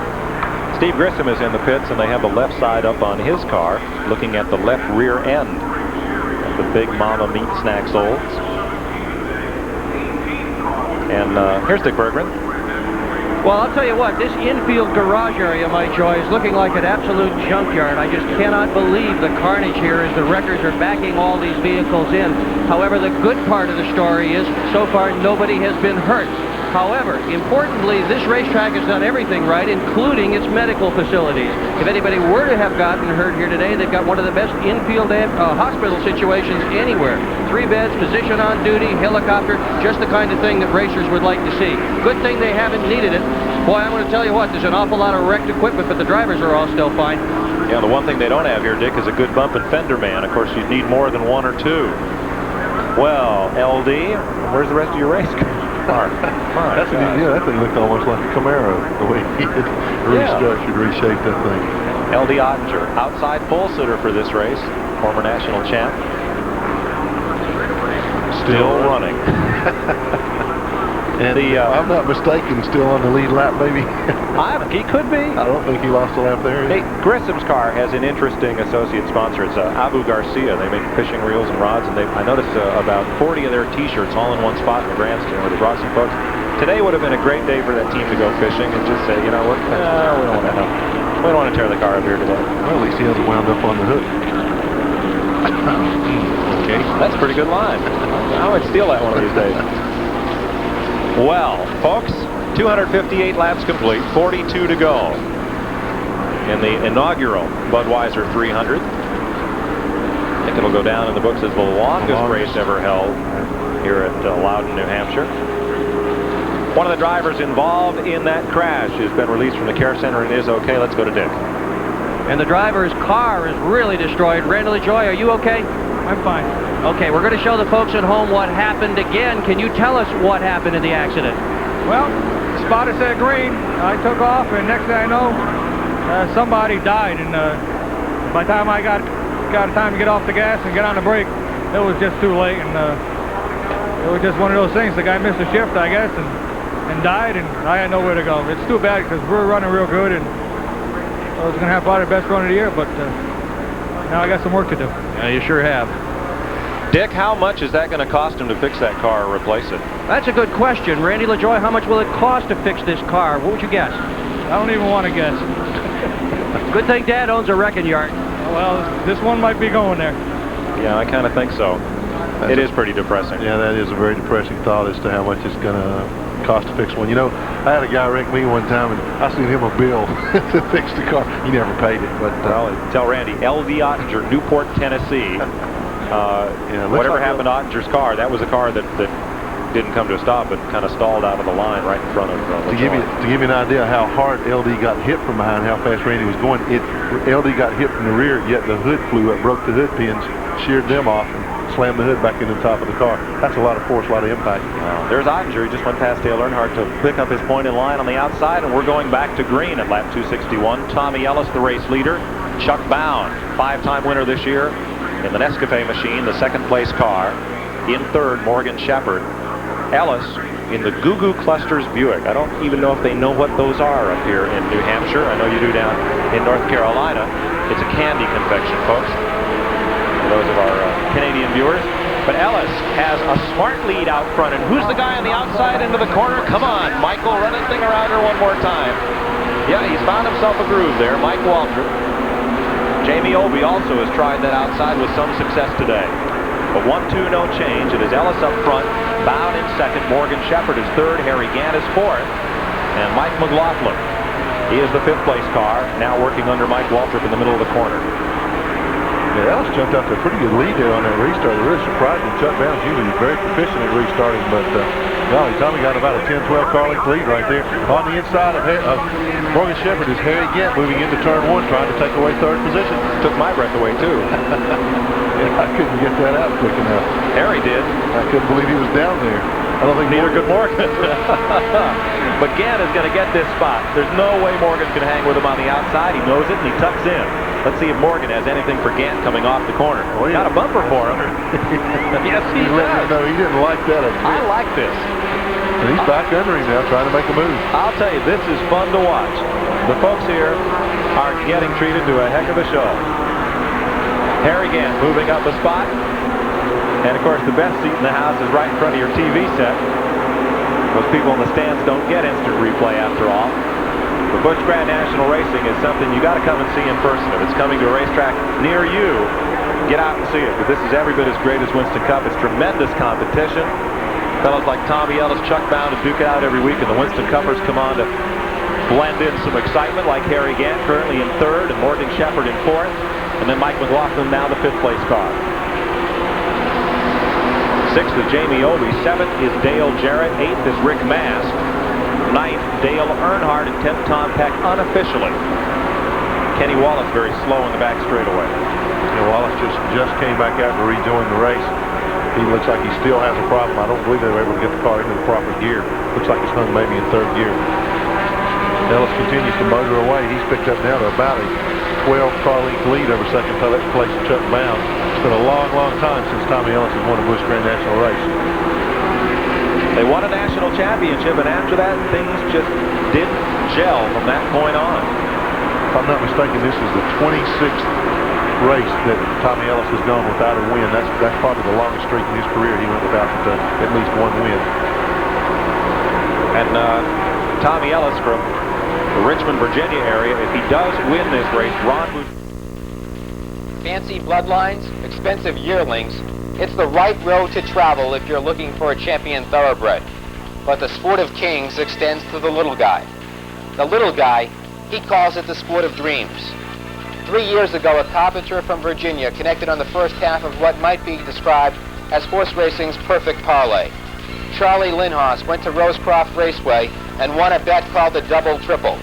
Steve Grissom is in the pits, and they have the left side up on his car, looking at the left rear end of the Big Mama Meat Snacks Olds. And here's Dick Bergman. Well, I'll tell you what, this infield garage area, Mike Joy, is looking like an absolute junkyard. I just cannot believe the carnage here as the wreckers are backing all these vehicles in. However, the good part of the story is, so far, nobody has been hurt. However, importantly, this racetrack has done everything right, including its medical facilities. If anybody were to have gotten hurt here today, they've got one of the best infield hospital situations anywhere. 3 beds, physician on duty, helicopter, just the kind of thing that racers would like to see. Good thing they haven't needed it. Boy, I'm going to tell you what, there's an awful lot of wrecked equipment, but the drivers are all still fine. Yeah, the one thing they don't have here, Dick, is a good bump and fender man. Of course, you'd need more than 1 or 2. Well, LD, where's the rest of your race car? That thing looked almost like a Camaro, the way he had restructured, reshaped that thing. LD Ottinger, outside pole sitter for this race, former national champ. Still running. And I'm not mistaken, still on the lead lap, maybe. He could be. I don't think he lost a lap there. Hey, Grissom's car has an interesting associate sponsor. It's Abu Garcia. They make fishing reels and rods, and I noticed about 40 of their T-shirts all in one spot in the grandstand where they brought some folks. Today would have been a great day for that team to go fishing and just say, you know what, we don't want to tear the car up here today. Well, at least he hasn't wound up on the hook. Okay, that's a pretty good line. I would steal that one of these days. Well, folks, 258 laps complete, 42 to go in the inaugural Budweiser 300. I think it'll go down in the books as the longest race ever held here at Loudon, New Hampshire. One of the drivers involved in that crash has been released from the care center and is okay. Let's go to Dick. And the driver's car is really destroyed. Randall Joy, are you okay? I'm fine. Okay, we're going to show the folks at home what happened again. Can you tell us what happened in the accident? Well, spotter said green. I took off, and next thing I know, somebody died. And by the time I got time to get off the gas and get on the brake, it was just too late. And it was just one of those things. The guy missed a shift, I guess, and died, and I had nowhere to go. It's too bad because we're running real good, and I was going to have probably the best run of the year, but now I got some work to do. Yeah, you sure have. Dick, how much is that going to cost him to fix that car or replace it? That's a good question. Randy LaJoy, how much will it cost to fix this car? What would you guess? I don't even want to guess. Good thing Dad owns a wrecking yard. Well, this one might be going there. Yeah, I kind of think so. It is pretty depressing. Yeah, that is a very depressing thought as to how much it's going to cost to fix one. You know, I had a guy wreck me one time, and I sent him a bill to fix the car. He never paid it. But tell Randy, LV Ottinger, Newport, Tennessee. Whatever happened to Ottinger's car, that was a car that didn't come to a stop, but kind of stalled out of the line right in front of to give you an idea how hard LD got hit from behind, how fast Randy was going. LD got hit from the rear, yet the hood flew up, broke the hood pins, sheared them off, and slammed the hood back into the top of the car. That's a lot of force, a lot of impact. There's Ottinger. He just went past Dale Earnhardt to pick up his point in line on the outside, and we're going back to green at lap 261. Tommy Ellis, the race leader. Chuck Bound, 5-time winner this year in the Nescafe machine, the second-place car. In third, Morgan Shepherd. Ellis in the Goo Goo Clusters Buick. I don't even know if they know what those are up here in New Hampshire. I know you do down in North Carolina. It's a candy confection, folks, for those of our Canadian viewers. But Ellis has a smart lead out front. And who's the guy on the outside into the corner? Come on, Michael, run that thing around her one more time. Yeah, he's found himself a groove there. Mike Waldron. Jamie Obey also has tried that outside with some success today. But 1-2, no change. It is Ellis up front, Bound in second, Morgan Shepherd is third, Harry Gant is fourth, and Mike McLaughlin, he is the fifth place car, now working under Mike Waltrip in the middle of the corner. Yeah, Ellis jumped out to a pretty good lead there on that restart. It really surprised me. Chuck Bound's usually very proficient at restarting, but golly, Tommy got about a 10-12 car length lead right there. On the inside of Morgan Shepherd is Harry Gant moving into turn one, trying to take away third position. Took my breath away, too. Yeah, I couldn't get that out quick enough. Harry did. I couldn't believe he was down there. I don't think neither could Morgan. But Gant is going to get this spot. There's no way Morgan can hang with him on the outside. He knows it, and he tucks in. Let's see if Morgan has anything for Gant coming off the corner. Oh, yeah. Got a bumper for him. Yes, he does. No, he didn't like that. I like this. And he's back under him now, trying to make a move. I'll tell you, this is fun to watch. The folks here are getting treated to a heck of a show. Harry Gant moving up a spot. And, of course, the best seat in the house is right in front of your TV set. Most people in the stands don't get instant replay after all. The Busch Grand National Racing is something you got to come and see in person. If it's coming to a racetrack near you, get out and see it. But this is every bit as great as Winston Cup. It's tremendous competition. Fellows like Tommy Ellis, Chuck Bound, and duke it out every week, and the Winston Cuppers come on to blend in some excitement, like Harry Gant currently in third, and Morgan Shepherd in fourth, and then Mike McLaughlin, now the fifth place car. Sixth is Jamie Obey. Seventh is Dale Jarrett. Eighth is Rick Mast. Ninth, Dale Earnhardt, and 10th, Tom Peck, unofficially. Kenny Wallace very slow in the back straightaway. Yeah, Wallace just came back out to rejoin the race. He looks like he still has a problem. I don't believe they were able to get the car into the proper gear. Looks like it's hung maybe in third gear. Ellis continues to motor away. He's picked up now to about a 12-car length lead over second place Chuck Bound. It's been a long, long time since Tommy Ellis has won a Busch Grand National race. They won a national championship, and after that, things just didn't gel from that point on. If I'm not mistaken, this is the 26th race that Tommy Ellis has gone without a win. That's probably the longest streak in his career. He went without at least one win. And Tommy Ellis from the Richmond, Virginia area, if he does win this race, Ron Busch. Fancy bloodlines, expensive yearlings. It's the right road to travel if you're looking for a champion thoroughbred. But the sport of kings extends to the little guy. The little guy, he calls it the sport of dreams. 3 years ago, a carpenter from Virginia connected on the first half of what might be described as horse racing's perfect parlay. Charlie Lindhaus went to Rosecroft Raceway and won a bet called the Double Triple.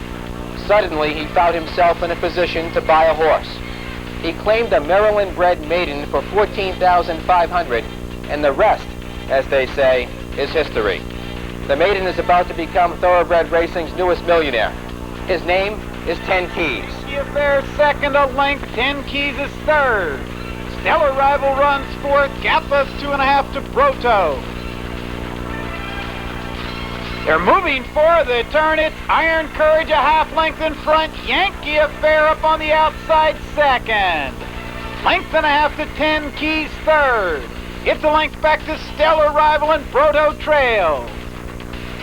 Suddenly, he found himself in a position to buy a horse. He claimed a Maryland-bred maiden for $14,500, and the rest, as they say, is history. The maiden is about to become Thoroughbred Racing's newest millionaire. His name is 10 Keys. Affair second a length, 10 Keys is third. Stellar Rival runs fourth, Gappa's 2.5 to Broto. They're moving for the turn. It's Iron Courage a half length in front. Yankee Affair up on the outside second. Length and a half to 10 Keys third. It's a length back to Stellar Rival and Broto trails.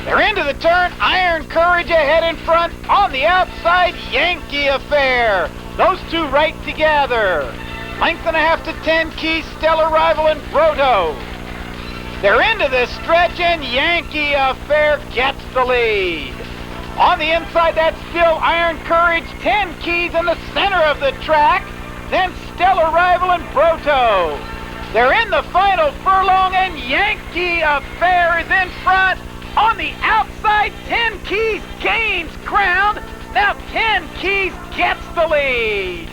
They're into the turn. Iron Courage ahead in front. On the outside, Yankee Affair. Those two right together. Length and a half to 10 Keys, Stellar Rival and Broto. They're into the stretch, and Yankee Affair gets the lead. On the inside, that's still Iron Courage, 10 Keys in the center of the track. Then Stellar Rival and Broto. They're in the final furlong, and Yankee Affair is in front. On the outside, 10 Keys gains ground. Now 10 Keys gets the lead.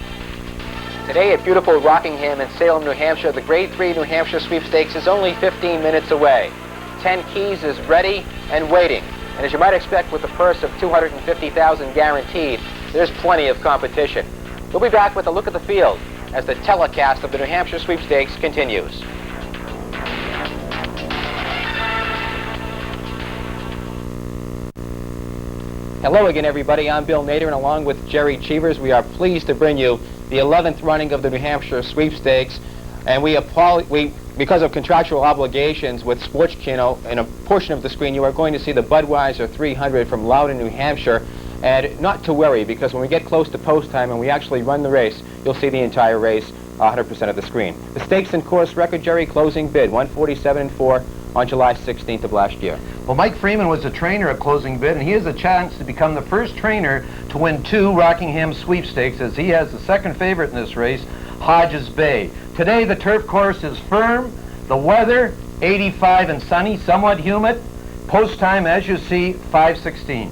Today at beautiful Rockingham in Salem, New Hampshire, the Grade 3 New Hampshire Sweepstakes is only 15 minutes away. 10 Keys is ready and waiting. And as you might expect with a purse of $250,000 guaranteed, there's plenty of competition. We'll be back with a look at the field as the telecast of the New Hampshire Sweepstakes continues. Hello again, everybody. I'm Bill Nader, and along with Jerry Cheevers, we are pleased to bring you the 11th running of the New Hampshire Sweepstakes. And because of contractual obligations with Sports Channel, in a portion of the screen, you are going to see the Budweiser 300 from Loudon, New Hampshire. And not to worry, because when we get close to post time and we actually run the race, you'll see the entire race 100% of the screen. The stakes and course record, Jerry, closing bid, 147.4 on July 16th of last year. Well, Mike Freeman was a trainer at closing bid, and he has a chance to become the first trainer to win 2 Rockingham sweepstakes, as he has the second favorite in this race, Hodges Bay. Today, the turf course is firm, the weather 85 and sunny, somewhat humid. Post time, as you see, 5:16.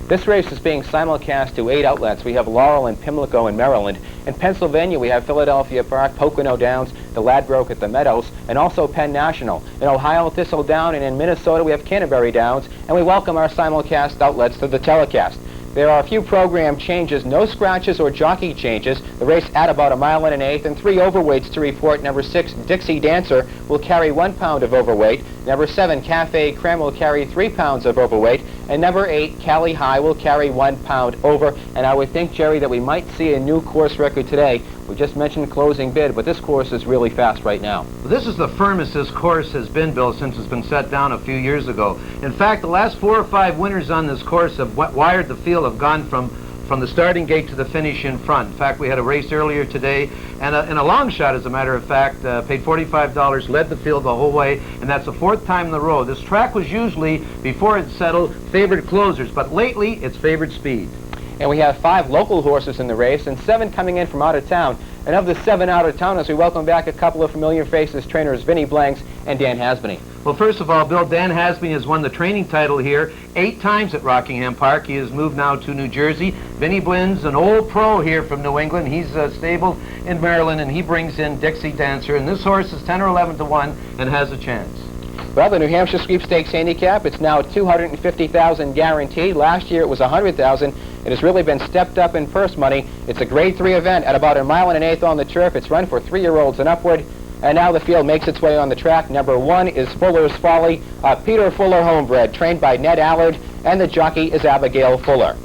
This race is being simulcast to 8 outlets. We have Laurel and Pimlico in Maryland. In Pennsylvania, we have Philadelphia Park, Pocono Downs, the Ladbroke at the Meadows, and also Penn National. In Ohio, Thistledown, and in Minnesota, we have Canterbury Downs, and we welcome our simulcast outlets to the telecast. There are a few program changes, no scratches or jockey changes. The race at about 1 1/8 miles, and 3 overweights to report. Number 6, Dixie Dancer, will carry 1 pound of overweight. Number 7, Cafe Creme, will carry 3 pounds of overweight. And number 8, Cali High, will carry 1 pound over. And I would think, Jerry, that we might see a new course record today. We just mentioned closing bid, but this course is really fast right now. This is the firmest this course has been, Bill, since it's been set down a few years ago. In fact, the last 4 or 5 winners on this course have wired the field, have gone from the starting gate to the finish in front. In fact, we had a race earlier today, and a long shot, as a matter of fact, paid $45, led the field the whole way, and that's the 4th time in the row. This track was usually, before it settled, favored closers, but lately it's favored speed. And we have 5 local horses in the race and 7 coming in from out of town. And of the 7 out of towners, we welcome back a couple of familiar faces, trainers Vinnie Blanks and Dan Hasbany. Well, first of all, Bill, Dan Hasbany has won the training title here 8 times at Rockingham Park. He has moved now to New Jersey. Vinnie Blynn's an old pro here from New England. He's stabled in Maryland, and he brings in Dixie Dancer. And this horse is 10 or 11 to 1 and has a chance. Well, the New Hampshire Sweepstakes handicap, it's now $250,000 guaranteed. Last year it was $100,000. It has really been stepped up in purse money. It's a Grade 3 event at about 1 1/8 miles on the turf. It's run for 3-year-olds and upward. And now the field makes its way on the track. Number 1 is Fuller's Folly, a Peter Fuller homebred, trained by Ned Allard, and the jockey is Abigail Fuller.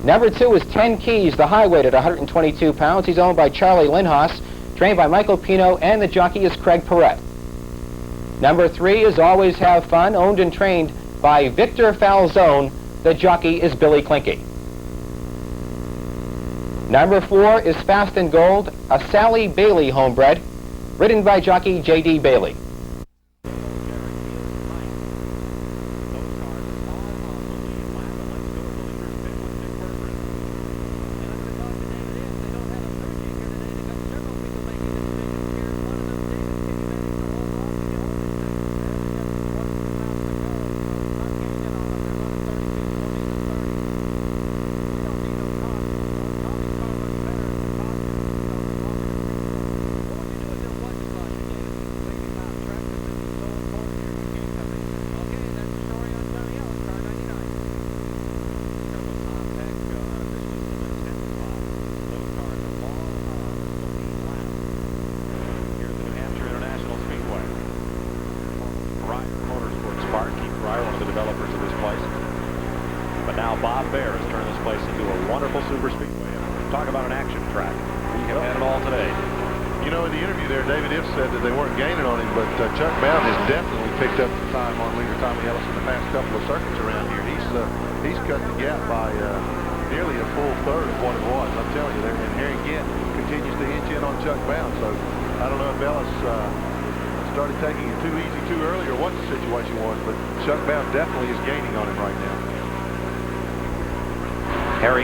Number 2 is 10 Keys, the high weight at 122 pounds. He's owned by Charlie Lindhaus, trained by Michael Pino, and the jockey is Craig Perrette. Number 3 is Always Have Fun, owned and trained by Victor Falzone. The jockey is Billy Klinke. Number 4 is Fast and Gold, a Sally Bailey homebred, ridden by jockey J.D. Bailey.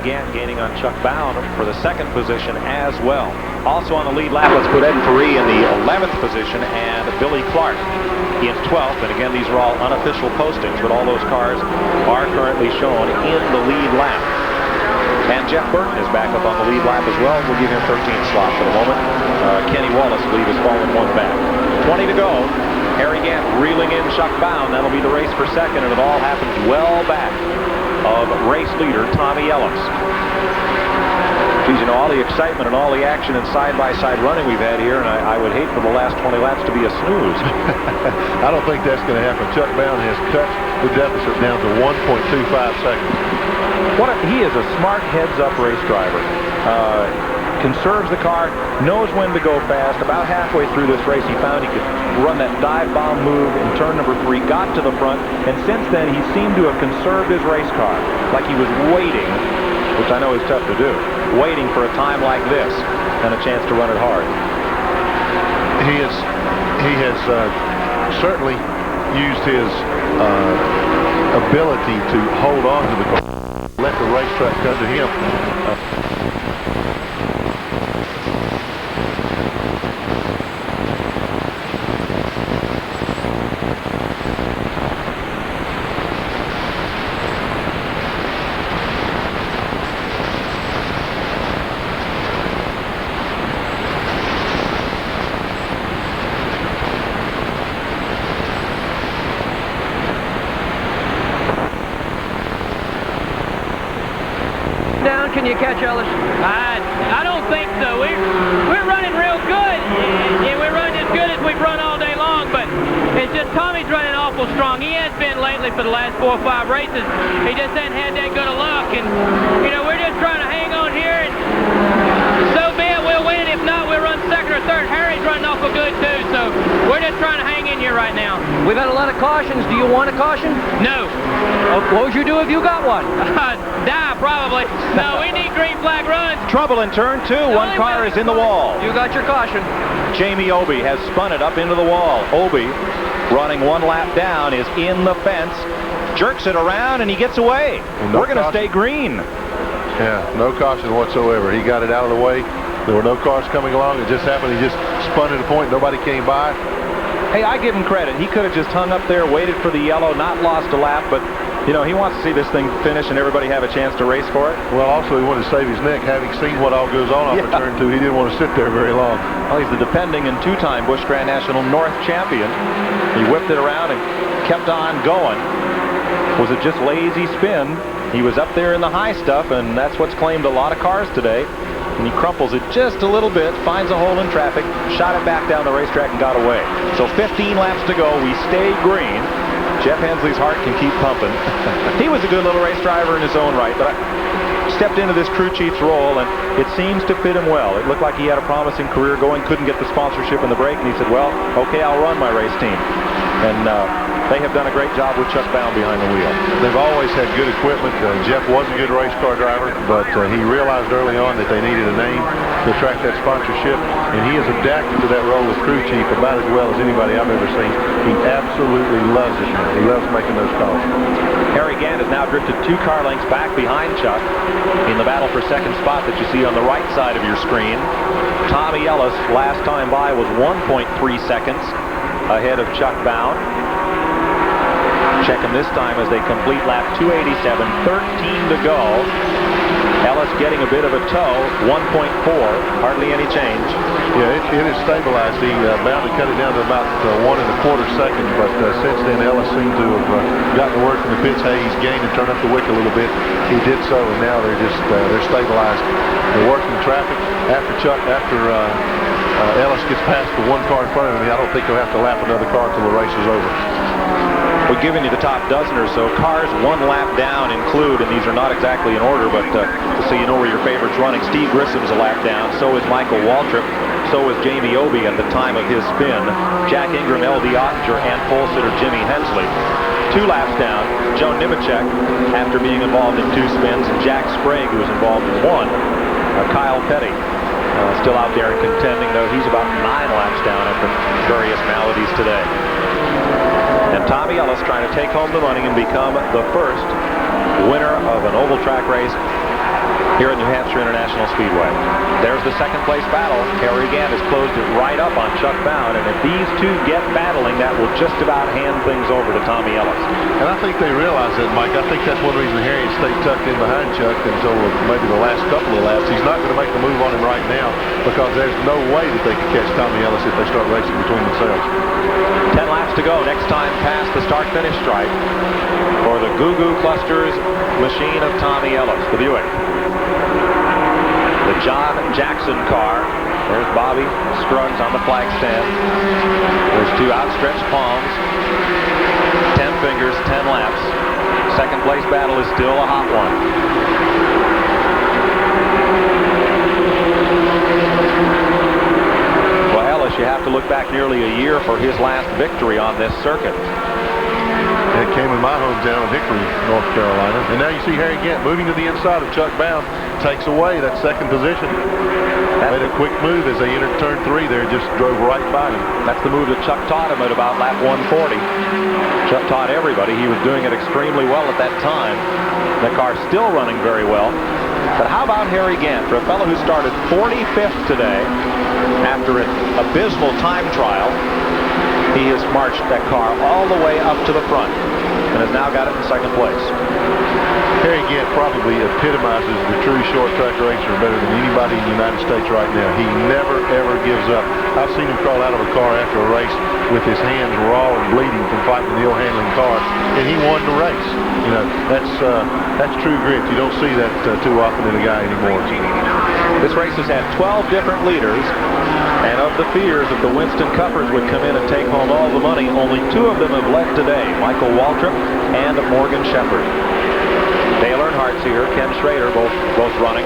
Gaining on Chuck Bound for the 2nd position as well. Also on the lead lap, let's put Ed Faree in the 11th position and Billy Clark in 12th. And again, these are all unofficial postings, but all those cars are currently shown in the lead lap. And Jeff Burton is back up on the lead lap as well. We'll give him 13th slot for the moment. Kenny Wallace, I believe, has fallen 1 back. 20 to go. Harry Gant reeling in Chuck Bound. That'll be the race for 2nd, and it all happens well back of race leader Tommy Ellis. Geez, you know, all the excitement and all the action and side-by-side running we've had here, and I would hate for the last 20 laps to be a snooze. I don't think that's going to happen. Chuck Bound has cut the deficit down to 1.25 seconds. He is a smart heads-up race driver. conserves the car, knows when to go fast. About halfway through this race, he found he could run that dive bomb move in turn number 3, got to the front, and since then he seemed to have conserved his race car, like he was waiting, which I know is tough to do, waiting for a time like this and a chance to run it hard. He has certainly used his ability to hold on to the car, let the racetrack come to him. Can you catch Ellis? I don't think so. We're running real good, and we're running as good as we've run all day long, but it's just Tommy's running awful strong. He has been lately for the last 4 or 5 races. He just hasn't had that good of luck, and, you know, we're just trying to hang on here, and so be it, we'll win. If not, we'll run second or third. Harry's running awful good, too, so we're just trying to hang in here right now. We've had a lot of cautions. Do you want a caution? No. What would you do if you got one? Die, probably. No, we need green flag runs. Trouble in turn 2. One car is in the wall. You got your caution. Jamie Obey has spun it up into the wall. Obey, running 1 lap down, is in the fence, jerks it around, and he gets away. No We're going to stay green. Yeah, no caution whatsoever. He got it out of the way. There were no cars coming along. It just happened. He just spun at a point. Nobody came by. Hey, I give him credit. He could have just hung up there, waited for the yellow, not lost a lap, but you know, he wants to see this thing finish and everybody have a chance to race for it. Well, also he wanted to save his neck, having seen what all goes on off of turn 2. He didn't want to sit there very long. Well, he's the defending and 2-time Busch Grand National North champion. He whipped it around and kept on going. Was it just lazy spin? He was up there in the high stuff, and that's what's claimed a lot of cars today. And he crumples it just a little bit, finds a hole in traffic, shot it back down the racetrack and got away. So 15 laps to go. We stay green. Jeff Hensley's heart can keep pumping. He was a good little race driver in his own right, but I stepped into this crew chief's role, and it seems to fit him well. It looked like he had a promising career going, couldn't get the sponsorship and the break, and he said, well, okay, I'll run my race team. And they have done a great job with Chuck Bound behind the wheel. They've always had good equipment. Jeff was a good race car driver, but he realized early on that they needed a name to attract that sponsorship, and he has adapted to that role as crew chief about as well as anybody I've ever seen. He absolutely loves it. He loves making those calls. Harry Gant has now drifted 2 car lengths back behind Chuck in the battle for second spot that you see on the right side of your screen. Tommy Ellis, last time by, was 1.3 seconds ahead of Chuck Bound. Check him this time as they complete lap 287, 13 to go. Ellis getting a bit of a tow, 1.4, hardly any change. Yeah, it is stabilized. He Bound to cut it down to about 1 1/4 seconds, but since then Ellis seemed to have gotten the word from the pits, hey, he's gained and turned up the wick a little bit. He did so, and now they're just they're stabilized. They're working traffic after Ellis gets past the 1 car in front of him. I don't think he'll have to lap another car until the race is over. We're giving you the top dozen or so. Cars 1 lap down include, and these are not exactly in order, but so you know where your favorite's running. Steve Grissom's a lap down. So is Michael Waltrip. So is Jamie Obey at the time of his spin. Jack Ingram, L.D. Ottinger, and pole sitter Jimmy Hensley. 2 laps down, Joe Nemechek, after being involved in 2 spins, and Jack Sprague, who was involved in 1. Kyle Petty, still out there and contending, though he's about 9 laps down after various maladies today. And Tommy Ellis trying to take home the money and become the first winner of an oval track race here at New Hampshire International Speedway. There's the second place battle. Harry Gant has closed it right up on Chuck Bound, and if these two get battling, that will just about hand things over to Tommy Ellis. And I think they realize that, Mike. I think that's one reason Harry stayed tucked in behind Chuck until maybe the last couple of laps. He's not going to make the move on him right now because there's no way that they can catch Tommy Ellis if they start racing between themselves. 10 laps to go. Next time past the start-finish stripe for the Goo Goo Clusters machine of Tommy Ellis, the Buick. The John Jackson car. There's Bobby Scruggs on the flag stand. There's 2 outstretched palms. 10 fingers, 10 laps. Second place battle is still a hot one. you have to look back nearly a year for his last victory on this circuit. It came in my hometown of Hickory, North Carolina. And now you see Harry Gant moving to the inside of Chuck Bound, takes away that second position. Made a quick move as they entered turn 3 there, just drove right by him. That's the move that Chuck taught him at about lap 140. Chuck taught everybody. He was doing it extremely well at that time. The car's still running very well. But how about Harry Gant? For a fellow who started 45th today after an abysmal time trial, he has marched that car all the way up to the front and has now got it in second place. Harry Gant probably epitomizes the true short track racer better than anybody in the United States right now. He never, ever gives up. I've seen him crawl out of a car after a race with his hands raw and bleeding from fighting an ill-handling car, and he won the race. You know, that's true grit. You don't see that too often in a guy anymore. This race has had 12 different leaders, and of the fears that the Winston Cuppers would come in and take home all the money, only 2 of them have led today, Michael Waltrip and Morgan Shepherd. Dale Earnhardt's here, Ken Schrader, both running.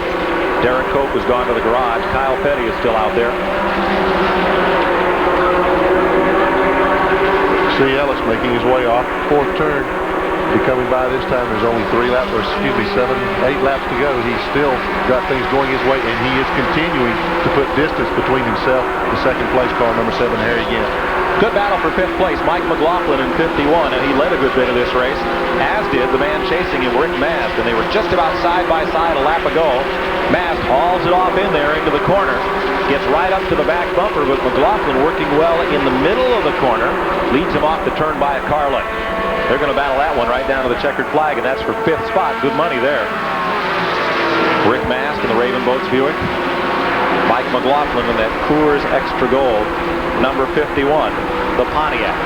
Derek Cope has gone to the garage. Kyle Petty is still out there. See Ellis making his way off, 4th turn. Be coming by this time. There's only 7, 8 laps to go. He's still got things going his way, and he is continuing to put distance between himself and second place car number 7, Harry Gant. Good battle for 5th place, Mike McLaughlin in 51, and he led a good bit of this race, as did the man chasing him, Rick Mast, and they were just about side by side a lap ago. Mast hauls it off in there into the corner, gets right up to the back bumper, but McLaughlin working well in the middle of the corner, leads him off the turn by a car length. They're going to battle that one right down to the checkered flag, and that's for 5th spot. Good money there. Rick Mast in the Raven Boats Buick. Mike McLaughlin in that Coors Extra Gold, number 51, the Pontiac.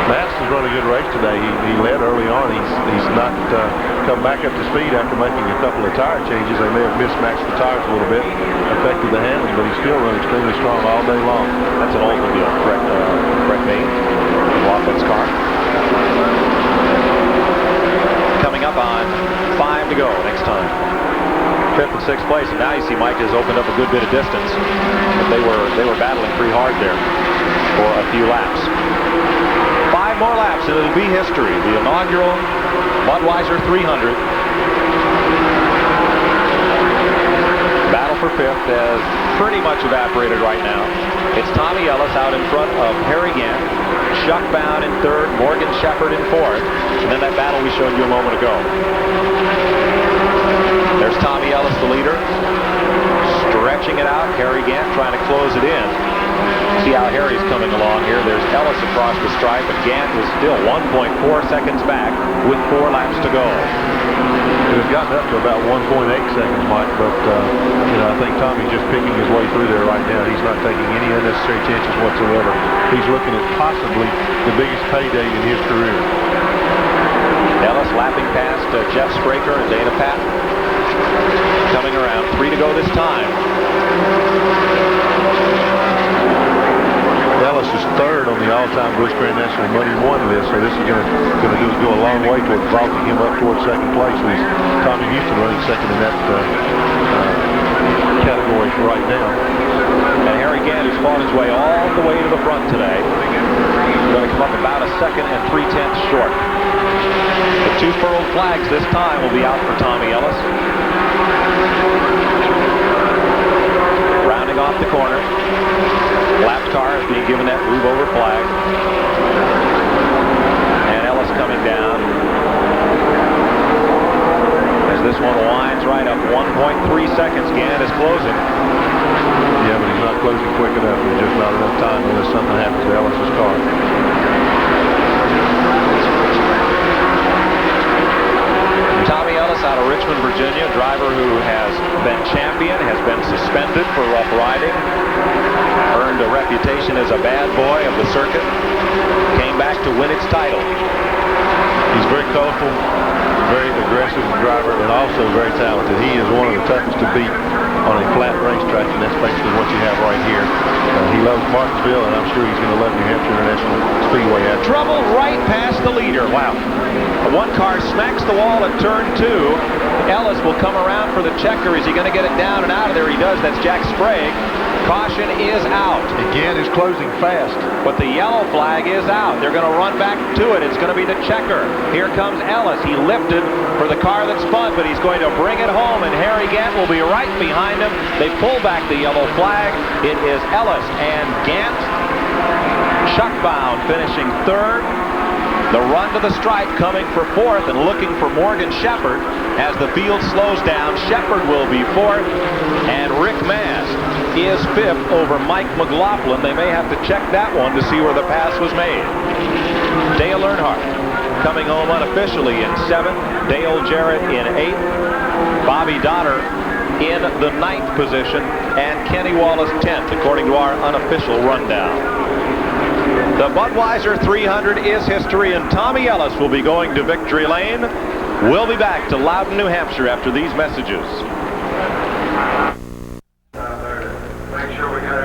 Mast has run a good race today. He led early on. He's not come back up to speed after making a couple of tire changes. They may have mismatched the tires a little bit, affected the handling, but he's still running extremely strong all day long. That's an Oldsmobile, correct? Correct me. McLaughlin's car. Coming up on 5 to go next time. 5th and 6th place, and now you see Mike has opened up a good bit of distance, but they were battling pretty hard there for a few laps. 5 more laps and it'll be history. The inaugural Budweiser 300. Battle for 5th has pretty much evaporated right now. It's Tommy Ellis out in front of Harry Gant, Chuck Bound in 3rd, Morgan Shepherd in 4th, and then that battle we showed you a moment ago. There's Tommy Ellis, the leader, stretching it out. Harry Gant trying to close it in. See how Harry's coming along here. There's Ellis across the stripe, and Gant is still 1.4 seconds back with 4 laps to go. It's gotten up to about 1.8 seconds, Mike, but I think Tommy's just picking his way through there right now. He's not taking any unnecessary chances whatsoever. He's looking at possibly the biggest payday in his career. Ellis lapping past Jeff Spraker and Dana Patton. Coming around, 3 to go this time. Ellis is 3rd on the all-time Busch Grand National Money 1 list, so this is going to go a long way toward vaulting him up towards second place. With Tommy Houston running second in that category right now. And Harry Gant has fought his way all the way to the front today. Going to come up about a second and 3/10 short. The 2 furled flags this time will be out for Tommy Ellis. Rounding off the corner. Lap car is being given that move over flag. And Ellis coming down. As this one winds right up 1.3 seconds. Gant is closing. Yeah, but he's not closing quick enough. There's just not enough time unless something happens to Ellis's car. Tommy Ellis out of Richmond, Virginia, a driver who has been champion, has been suspended for rough riding, earned a reputation as a bad boy of the circuit, came back to win its title. He's very colorful, very aggressive driver, and also very talented. He is one of the toughest to beat on a flat racetrack, and that's basically what you have right here. He loves Martinsville, and I'm sure he's going to love New Hampshire International Speedway. Trouble right past the leader. Wow. One car smacks the wall at turn 2. Ellis will come around for the checker. Is he going to get it down and out of there? He does. That's Jack Sprague. Caution is out. Again, he's closing fast. But the yellow flag is out. They're going to run back to it. It's going to be the checker. Here comes Ellis. He lifted for the car that spun, but he's going to bring it home, and Harry Gant will be right behind him. They pull back the yellow flag. It is Ellis and Gant. Chuck Bound finishing third. The run to the stripe coming for fourth and looking for Morgan Shepherd. As the field slows down, Shepherd will be fourth, and Rick Mast is fifth over Mike McLaughlin. They may have to check that one to see where the pass was made. Dale Earnhardt coming home unofficially in seventh. Dale Jarrett in eighth. Bobby Donner in the ninth position, and Kenny Wallace 10th, according to our unofficial rundown. The Budweiser 300 is history, and Tommy Ellis will be going to victory lane. We'll be back to Loudon, New Hampshire after these messages.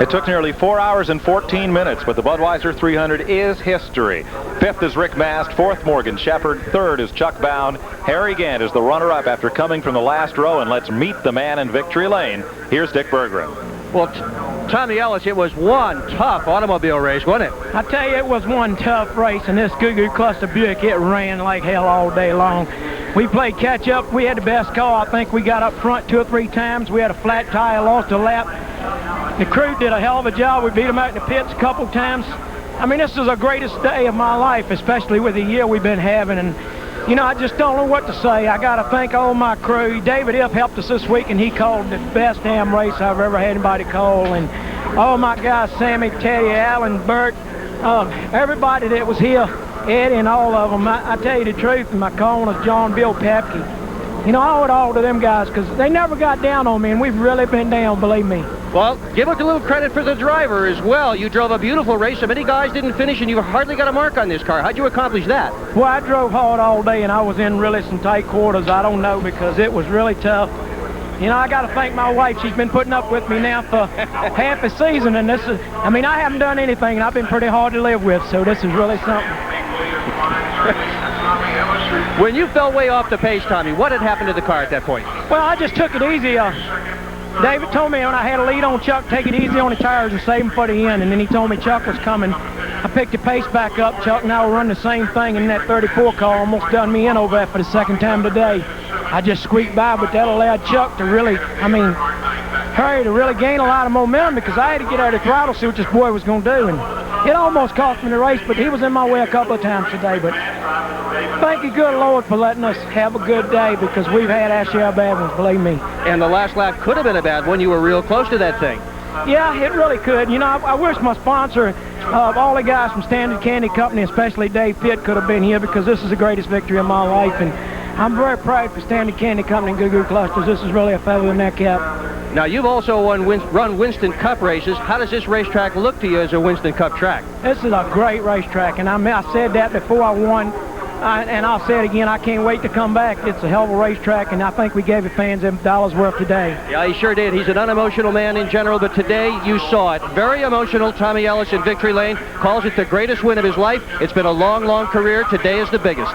It took nearly 4 hours and 14 minutes, but the Budweiser 300 is history. Fifth is Rick Mast, fourth Morgan Shepherd, third is Chuck Bound. Harry Gant is the runner-up after coming from the last row, and let's meet the man in victory lane. Here's Dick Berggren. Well, Tommy Ellis, it was one tough automobile race, wasn't it? I tell you, it was one tough race, and this Goo Goo Cluster Buick, it ran like hell all day long. We played catch-up. We had the best car. I think we got up front 2 or 3 times. We had a flat tire, lost a lap. The crew did a hell of a job. We beat them out in the pits a couple times. I mean, this is the greatest day of my life, especially with the year we've been having. And, you know, I just don't know what to say. I got to thank all my crew. David F. helped us this week, and he called the best damn race I've ever had anybody call. And all my guys, Sammy, Teddy, Alan, Bert, everybody that was here, Eddie and all of them. I tell you the truth, and my corners, John, Bill Papke. You know, I owe it all to them guys because they never got down on me, and we've really been down, believe me. Well, give it a little credit for the driver as well. You drove a beautiful race. So many guys didn't finish, and you hardly got a mark on this car. How'd you accomplish that? Well, I drove hard all day, and I was in really some tight quarters. I don't know, because it was really tough. You know, I got to thank my wife. She's been putting up with me now for half a season, and this is, I mean, I haven't done anything, and I've been pretty hard to live with, so this is really something. When you fell way off the pace, Tommy, what had happened to the car at that point? Well, I just took it easy. David told me when I had a lead on Chuck, take it easy on the tires and save them for the end. And then he told me Chuck was coming. I picked the pace back up. Chuck and I were running the same thing, and that 34 car almost done me in over there for the second time today. I just squeaked by, but that allowed Chuck to really, hurry to really gain a lot of momentum, because I had to get out of the throttle, see what this boy was going to do. And it almost cost me the race, but he was in my way a couple of times today. But thank you, good Lord, for letting us have a good day, because we've had our share of bad ones, believe me. And the last lap could have been a bad one. You were real close to that thing. Yeah, it really could. You know, I wish my sponsor, all the guys from Standard Candy Company, especially Dave Pitt, could have been here, because this is the greatest victory of my life. And I'm very proud for Standard Candy Company and Goo Goo Clusters. This is really a feather in their cap. Now, you've also run Winston Cup races. How does this racetrack look to you as a Winston Cup track? This is a great racetrack, and I said that before I won, and I'll say it again. I can't wait to come back. It's a hell of a racetrack, and I think we gave the fans a dollar's worth today. Yeah, he sure did. He's an unemotional man in general, but today you saw it. Very emotional. Tommy Ellis in victory lane calls it the greatest win of his life. It's been a long, long career. Today is the biggest.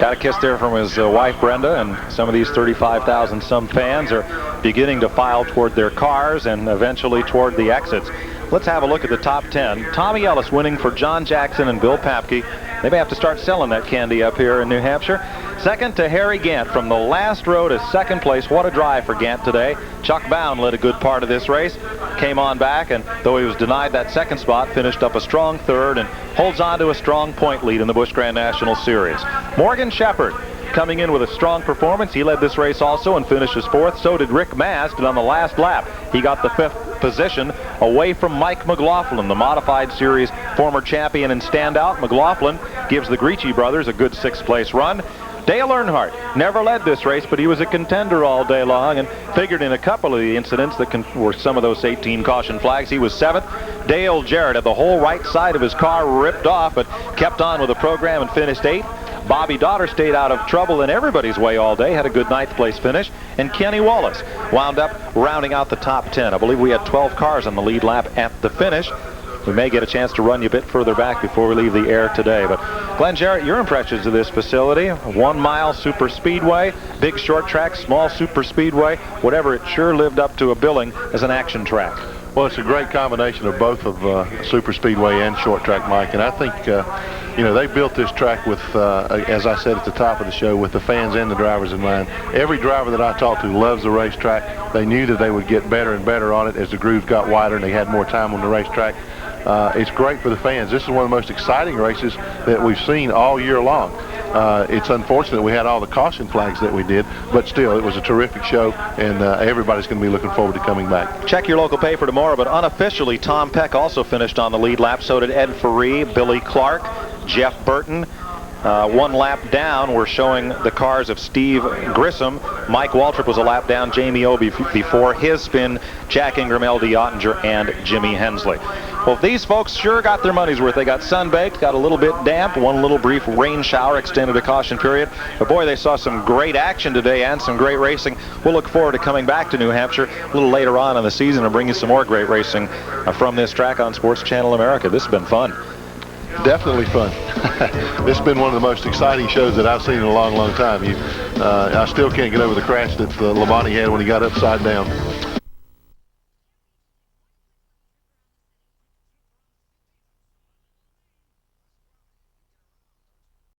Got a kiss there from his wife, Brenda, and some of these 35,000 some fans are beginning to file toward their cars and eventually toward the exits. Let's have a look at the top 10. Tommy Ellis winning for John Jackson and Bill Papke. They may have to start selling that candy up here in New Hampshire. Second to Harry Gant from the last row to second place. What a drive for Gant today. Chuck Bound led a good part of this race. Came on back, and though he was denied that second spot, finished up a strong third and holds on to a strong point lead in the Busch Grand National Series. Morgan Shepherd coming in with a strong performance. He led this race also and finishes fourth. So did Rick Mast, and on the last lap, he got the fifth position away from Mike McLaughlin, the Modified Series former champion and standout. McLaughlin gives the Grieche brothers a good 6th place run. Dale Earnhardt never led this race, but he was a contender all day long and figured in a couple of the incidents that were some of those 18 caution flags. He was 7th. Dale Jarrett had the whole right side of his car ripped off, but kept on with the program and finished 8th. Bobby Donner stayed out of trouble in everybody's way all day, had a good 9th place finish, and Kenny Wallace wound up rounding out the top 10. I believe we had 12 cars on the lead lap at the finish. We may get a chance to run you a bit further back before we leave the air today. But Glenn Jarrett, your impressions of this facility, 1 mile super speedway, big short track, small super speedway, whatever, it sure lived up to a billing as an action track. Well, it's a great combination of both of super speedway and short track, Mike. And I think, you know, they built this track with, as I said at the top of the show, with the fans and the drivers in mind. Every driver that I talked to loves the racetrack. They knew that they would get better and better on it as the grooves got wider and they had more time on the racetrack. It's great for the fans. This is one of the most exciting races that we've seen all year long. It's unfortunate we had all the caution flags that we did, but still, it was a terrific show, and everybody's going to be looking forward to coming back. Check your local paper tomorrow, but unofficially, Tom Peck also finished on the lead lap. So did Ed Ferree, Billy Clark, Jeff Burton. 1 lap down, we're showing the cars of Steve Grissom. Mike Waltrip was a lap down. Jamie O before his spin. Jack Ingram, L.D. Ottinger, and Jimmy Hensley. Well, these folks sure got their money's worth. They got sunbaked, got a little bit damp. One little brief rain shower extended a caution period. But boy, they saw some great action today and some great racing. We'll look forward to coming back to New Hampshire a little later on in the season and bring you some more great racing from this track on Sports Channel America. This has been fun. Definitely fun. This has been one of the most exciting shows that I've seen in a long, long time. I still can't get over the crash that Labonte had when he got upside down.